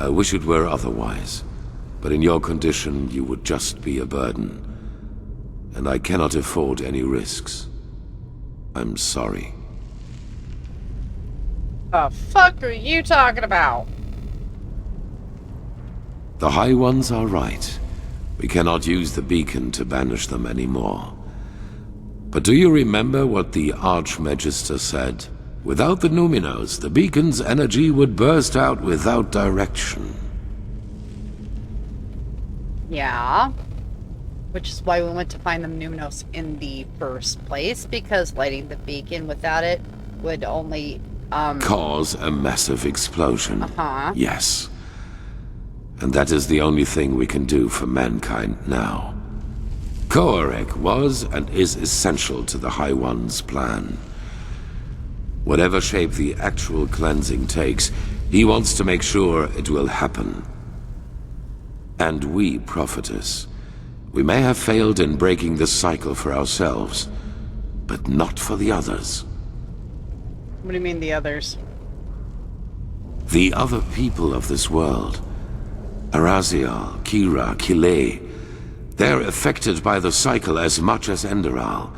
Speaker 5: I wish it were otherwise. But in your condition, you would just be a burden. And I cannot afford any risks. I'm sorry.
Speaker 2: The fuck are you talking about?
Speaker 5: The High Ones are right. We cannot use the beacon to banish them anymore. But do you remember what the Archmagister said? Without the Numinos, the beacon's energy would burst out without direction.
Speaker 2: Yeah. Which is why we went to find the Numinos in the first place, because lighting the beacon without it would only,
Speaker 5: cause a massive explosion.
Speaker 2: Uh-huh.
Speaker 5: Yes. And that is the only thing we can do for mankind now. Koarek was and is essential to the High One's plan. Whatever shape the actual cleansing takes, he wants to make sure it will happen. And we, Prophetess, we may have failed in breaking the cycle for ourselves, but not for the others.
Speaker 2: What do you mean, the others?
Speaker 5: The other people of this world. Araziel, Kira, Calia. They're affected by the cycle as much as Enderal.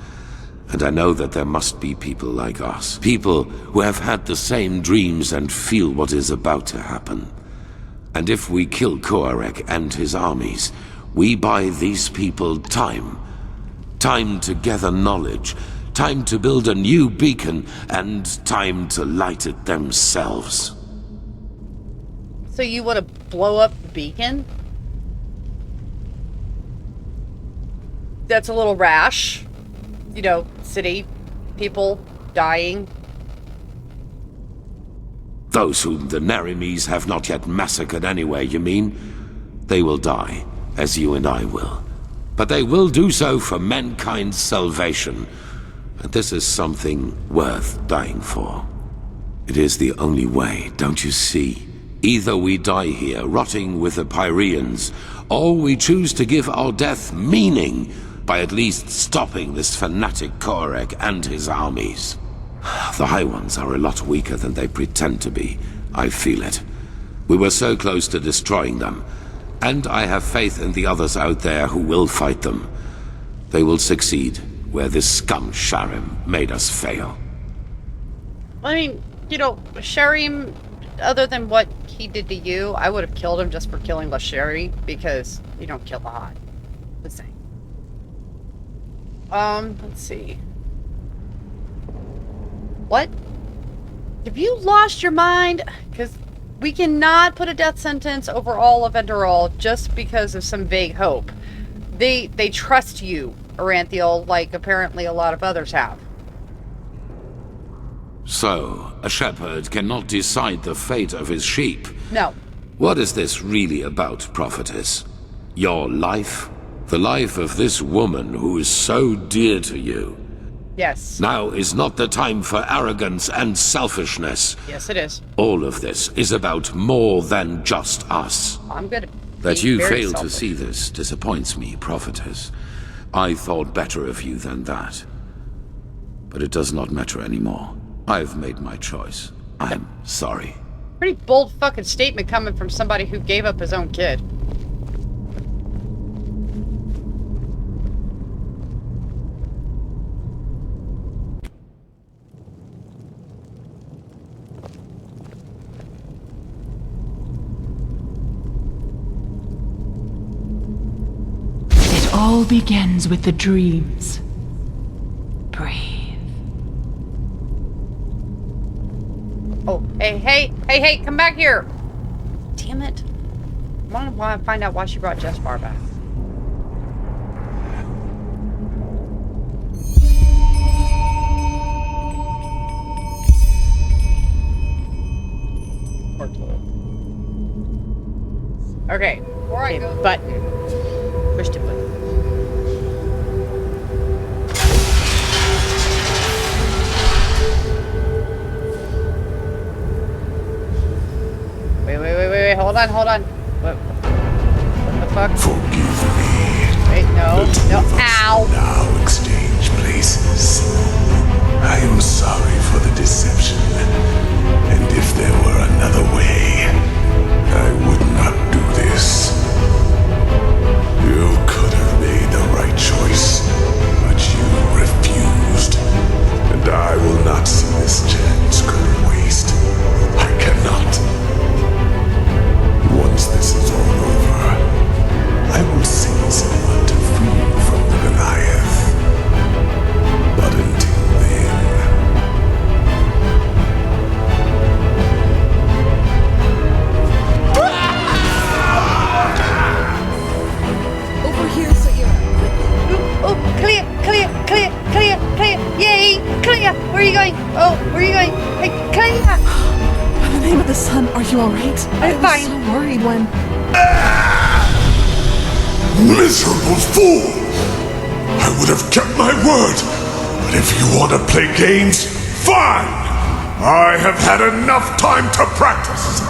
Speaker 5: And I know that there must be people like us. People who have had the same dreams and feel what is about to happen. And if we kill Koarek and his armies, we buy these people time. Time to gather knowledge. Time to build a new beacon. And time to light it themselves.
Speaker 2: So you want to blow up the beacon? That's a little rash. You know, city, people dying.
Speaker 5: Those whom the Narimes have not yet massacred anyway, you mean? They will die, as you and I will. But they will do so for mankind's salvation. And this is something worth dying for. It is the only way, don't you see? Either we die here, rotting with the Pyreans, or we choose to give our death meaning by at least stopping this fanatic Koarek and his armies. The High Ones are a lot weaker than they pretend to be. I feel it. We were so close to destroying them, and I have faith in the others out there who will fight them. They will succeed where this scum Sharim made us fail.
Speaker 2: I mean, you know, Sharim, other than what he did to you, I would have killed him just for killing Lasheri, because you don't kill the High. The same. Let's see. What? Have you lost your mind? Because we cannot put a death sentence over all of Enderal just because of some vague hope. They trust you, Aranthiel, like apparently a lot of others have.
Speaker 5: So, a shepherd cannot decide the fate of his sheep.
Speaker 2: No.
Speaker 5: What is this really about, Prophetess? Your life? The life of this woman who is so dear to you?
Speaker 2: Yes.
Speaker 5: Now is not the time for arrogance and selfishness.
Speaker 2: Yes, it is.
Speaker 5: All of this is about more than just us.
Speaker 2: I'm good.
Speaker 5: That you fail to see this disappoints me, Prophetess. I thought better of you than that. But it does not matter anymore. I've made my choice. I'm sorry.
Speaker 2: Pretty bold fucking statement coming from somebody who gave up his own kid.
Speaker 14: all begins with the dreams. Breathe.
Speaker 2: Oh, hey, come back here. Damn it. I want to find out why she brought Jespar back. Okay. Okay, button. Push the button. Wait. Hold on. What the fuck?
Speaker 4: Forgive me.
Speaker 2: Wait, no. Ow.
Speaker 4: Now exchange places. I am sorry for the deception. And if there were another way, I would not do this. You could have made the right choice, but you refused. And I will not see this chance go to waste. I cannot. Once this is all over, I will send someone to free you from the Goliath. But until then...
Speaker 12: Over here, Sayira.
Speaker 2: Oh, Calia! Yay! Calia! Where are you going? Hey, Calia!
Speaker 1: By the name of the sun, are you alright? I was so worried when...
Speaker 4: Miserable fool! I would have kept my word. But if you want to play games, fine! I have had enough time to practice.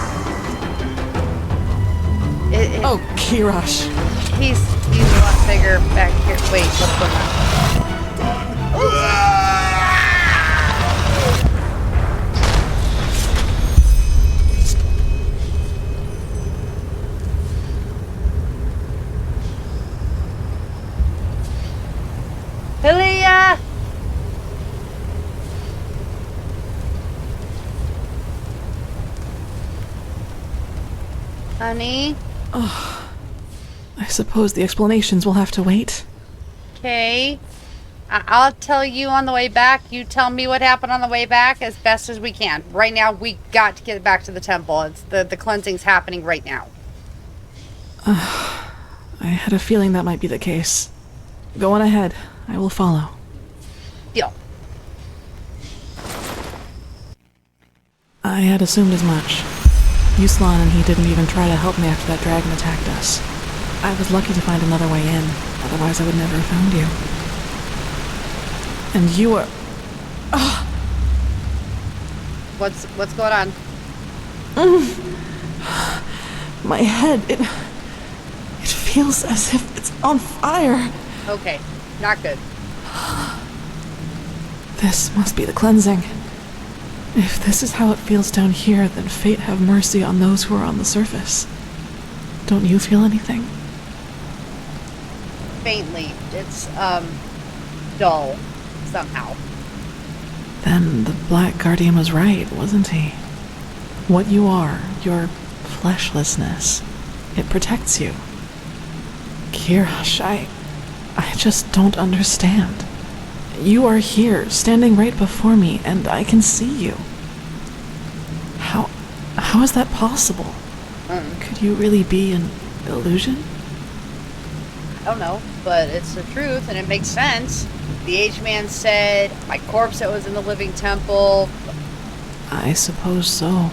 Speaker 1: Oh, Kirash.
Speaker 2: He's a lot bigger back here. Wait, what's going on? Calia! Honey?
Speaker 1: Oh, I suppose the explanations will have to wait.
Speaker 2: Okay. I'll tell you on the way back. You tell me what happened on the way back as best as we can. Right now, we got to get back to the temple. It's the cleansing's happening right now.
Speaker 1: I had a feeling that might be the case. Go on ahead. I will follow.
Speaker 2: Deal.
Speaker 1: I had assumed as much. Yuslan and he didn't even try to help me after that dragon attacked us. I was lucky to find another way in, otherwise I would never have found you. And you are... Oh.
Speaker 2: What's going on?
Speaker 1: My head, it feels as if it's on fire.
Speaker 2: Okay, not good.
Speaker 1: This must be the cleansing. If this is how it feels down here, then fate have mercy on those who are on the surface. Don't you feel anything?
Speaker 2: Faintly. It's, dull. Somehow.
Speaker 1: Then the Black Guardian was right, wasn't he? What you are, your fleshlessness, it protects you. Kirash, I just don't understand. You are here, standing right before me, and I can see you. How is that possible? Could you really be an illusion?
Speaker 2: I don't know, but it's the truth, and it makes sense. The aged man said, my corpse that was in the living temple.
Speaker 1: I suppose so.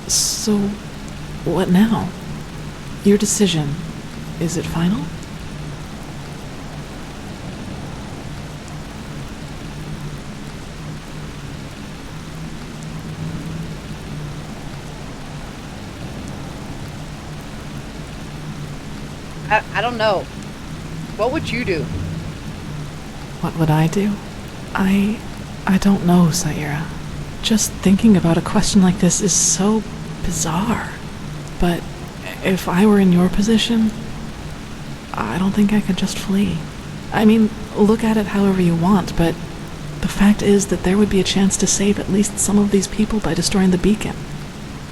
Speaker 1: So, what now? Your decision, is it final?
Speaker 2: I don't know. What would you do?
Speaker 1: What would I do? I don't know, Sayira. Just thinking about a question like this is so bizarre. But if I were in your position, I don't think I could just flee. I mean, look at it however you want, but the fact is that there would be a chance to save at least some of these people by destroying the beacon.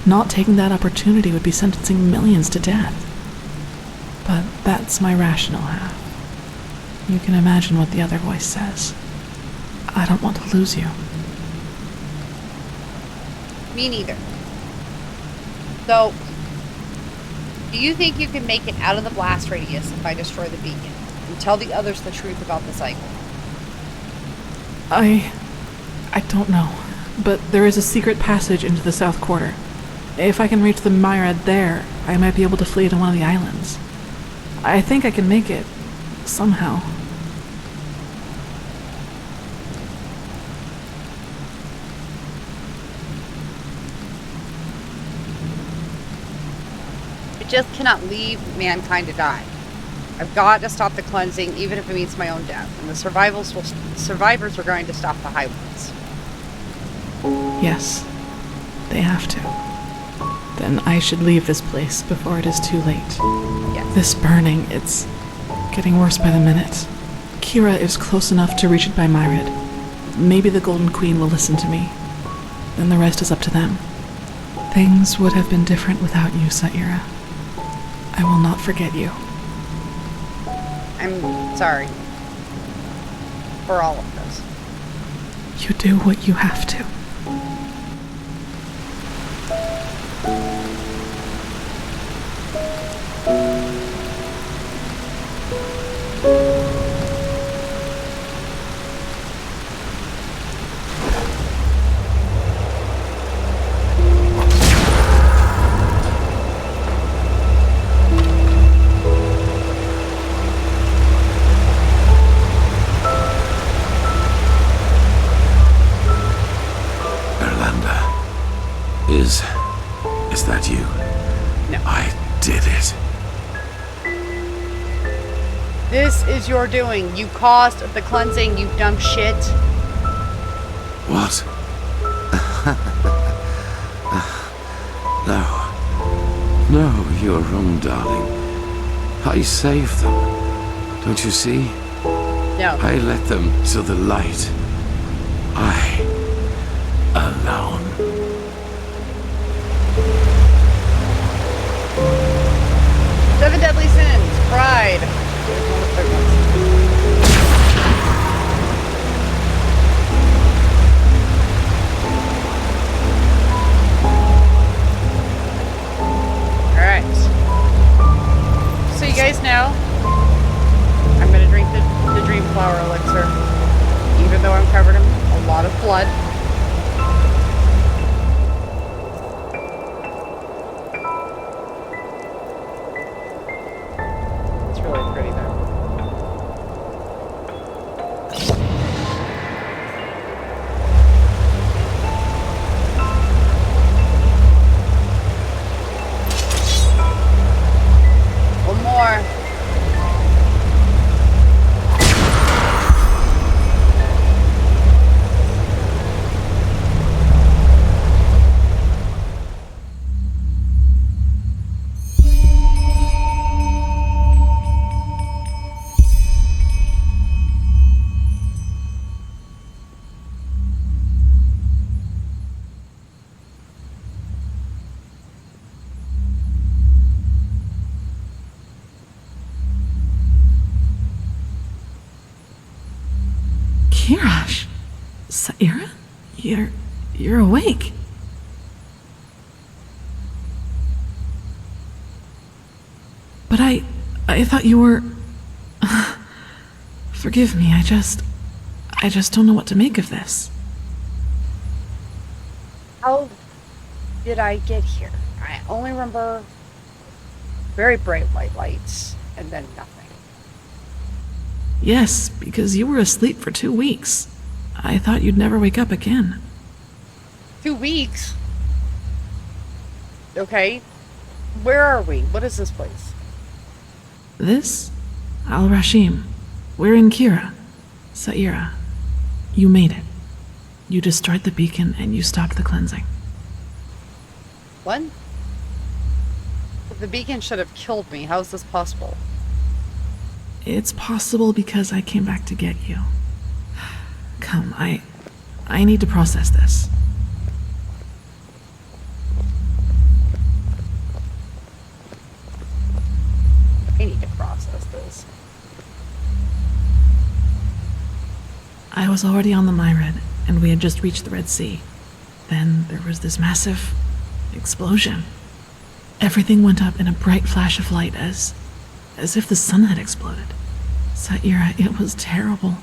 Speaker 1: Not taking that opportunity would be sentencing millions to death. But that's my rational half. You can imagine what the other voice says. I don't want to lose you.
Speaker 2: Me neither. So, do you think you can make it out of the blast radius if I destroy the beacon and tell the others the truth about the cycle?
Speaker 1: I don't know, but there is a secret passage into the South Quarter. If I can reach the Myriad there, I might be able to flee to one of the islands. I think I can make it, somehow.
Speaker 2: I just cannot leave mankind to die. I've got to stop the cleansing, even if it means my own death. And the survivors are going to stop the High Ones.
Speaker 1: Yes, they have to. Then I should leave this place before it is too late.
Speaker 2: Yes.
Speaker 1: This burning, it's getting worse by the minute. Kira is close enough to reach it by Myrid. Maybe the Golden Queen will listen to me. Then the rest is up to them. Things would have been different without you, Saira. I will not forget you.
Speaker 2: I'm sorry for all of this.
Speaker 1: You do what you have to.
Speaker 5: Is that you?
Speaker 2: No.
Speaker 5: I did it.
Speaker 2: This is your doing. You caused the cleansing, you dumb shit.
Speaker 5: What? No. No, you're wrong, darling. I saved them. Don't you see?
Speaker 2: No.
Speaker 5: I led them to the light. I alone.
Speaker 2: Seven deadly sins. Pride. Alright. So you guys know, I'm gonna drink the Dream Flower Elixir. Even though I'm covered in a lot of blood.
Speaker 1: Kirash, Saira, you're awake. But I thought you were. Forgive me. I just don't know what to make of this.
Speaker 2: How did I get here? I only remember very bright white lights and then nothing.
Speaker 1: Yes, because you were asleep for 2 weeks. I thought you'd never wake up again.
Speaker 2: 2 weeks? Okay. Where are we? What is this place?
Speaker 1: This? Al-Rashim. We're in Kira. Saira. You made it. You destroyed the beacon and you stopped the cleansing.
Speaker 2: What? The beacon should have killed me. How is this possible?
Speaker 1: It's possible because I came back to get you. Come, I need to process this.
Speaker 2: I need to process this.
Speaker 1: I was already on the Myrid, and we had just reached the Red Sea. Then there was this massive explosion. Everything went up in a bright flash of light as if the sun had exploded. Saira, it was terrible.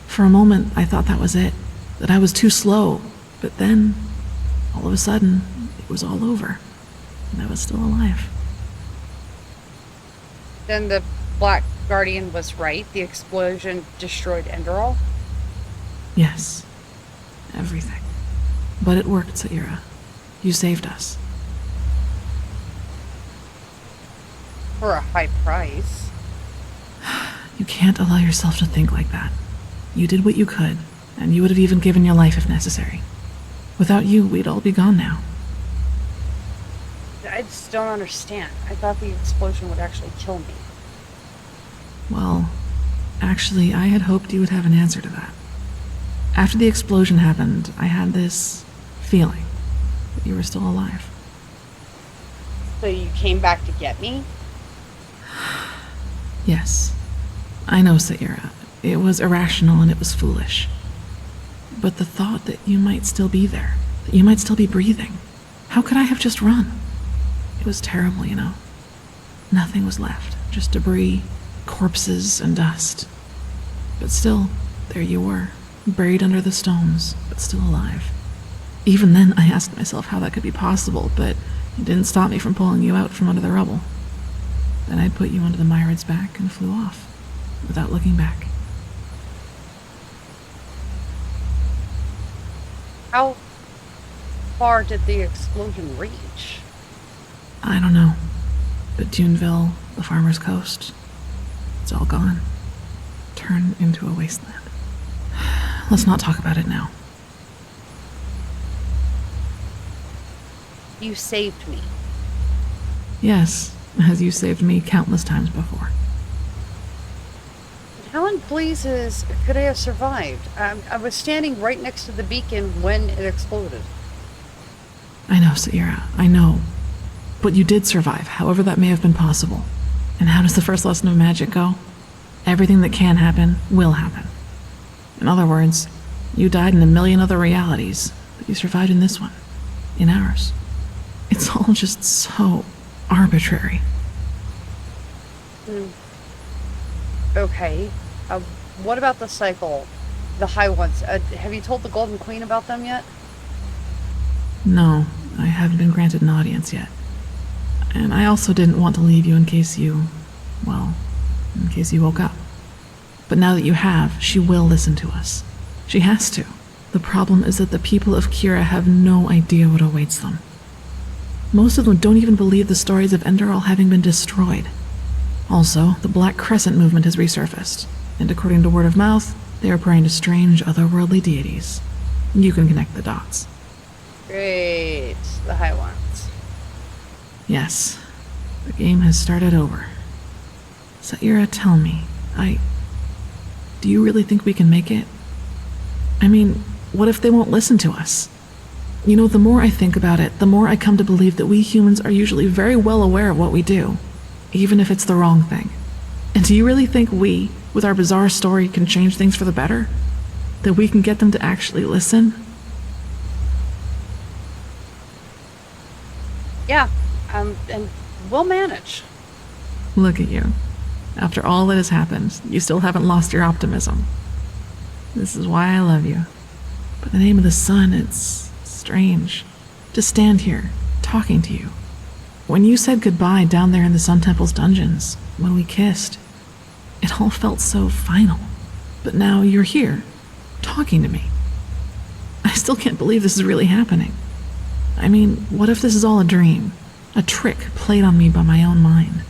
Speaker 1: For a moment, I thought that was it, that I was too slow, but then, all of a sudden, it was all over, and I was still alive.
Speaker 2: Then the Black Guardian was right. The explosion destroyed Enderal.
Speaker 1: Yes. Everything. But it worked, Saira. You saved us.
Speaker 2: For a high price.
Speaker 1: You can't allow yourself to think like that. You did what you could, and you would have even given your life if necessary. Without you, we'd all be gone now.
Speaker 2: I just don't understand. I thought the explosion would actually kill me.
Speaker 1: Well, actually, I had hoped you would have an answer to that. After the explosion happened, I had this feeling that you were still alive.
Speaker 2: So you came back to get me?
Speaker 1: Yes. I know, Saira. It was irrational and it was foolish. But the thought that you might still be there, that you might still be breathing, how could I have just run? It was terrible, you know. Nothing was left, just debris, corpses, and dust. But still, there you were, buried under the stones, but still alive. Even then, I asked myself how that could be possible, but it didn't stop me from pulling you out from under the rubble. Then I put you onto the Myrid's back and flew off, without looking back.
Speaker 2: How far did the explosion reach?
Speaker 1: I don't know, but Duneville, the Farmer's Coast, it's all gone. Turned into a wasteland. Let's not talk about it now.
Speaker 2: You saved me.
Speaker 1: Yes, as you saved me countless times before.
Speaker 2: How in blazes could I have survived? I was standing right next to the beacon when it exploded.
Speaker 1: I know, Saira, I know. But you did survive, however that may have been possible. And how does the first lesson of magic go? Everything that can happen will happen. In other words, you died in a million other realities, but you survived in this one. In ours. It's all just so arbitrary.
Speaker 2: Okay. What about the cycle? The high ones? Have you told the Golden Queen about them yet?
Speaker 1: No, I haven't been granted an audience yet. And I also didn't want to leave you in case you woke up. But now that you have, she will listen to us. She has to. The problem is that the people of Kira have no idea what awaits them. Most of them don't even believe the stories of Enderal having been destroyed. Also, the Black Crescent movement has resurfaced, and according to word of mouth, they are praying to strange otherworldly deities. You can connect the dots.
Speaker 2: Great. The high ones.
Speaker 1: Yes, the game has started over. Saira, tell me, do you really think we can make it? I mean, what if they won't listen to us? You know, the more I think about it, the more I come to believe that we humans are usually very well aware of what we do, even if it's the wrong thing. And do you really think we, with our bizarre story, can change things for the better? That we can get them to actually listen?
Speaker 2: Yeah, and we'll manage.
Speaker 1: Look at you. After all that has happened, you still haven't lost your optimism. This is why I love you. But in the name of the sun, it's strange to stand here, talking to you. When you said goodbye down there in the Sun Temple's dungeons, when we kissed, it all felt so final. But now you're here, talking to me. I still can't believe this is really happening. I mean, what if this is all a dream? A trick played on me by my own mind?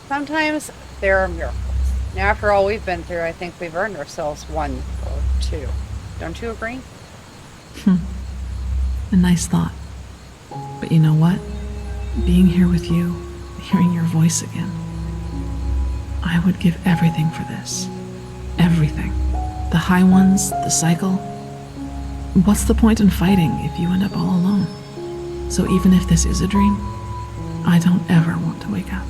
Speaker 2: Sometimes there are miracles. Now, after all we've been through, I think we've earned ourselves one or two. Don't you agree?
Speaker 1: A nice thought. But you know what? Being here with you, hearing your voice again, I would give everything for this. Everything. The high ones, the cycle. What's the point in fighting if you end up all alone? So even if this is a dream, I don't ever want to wake up.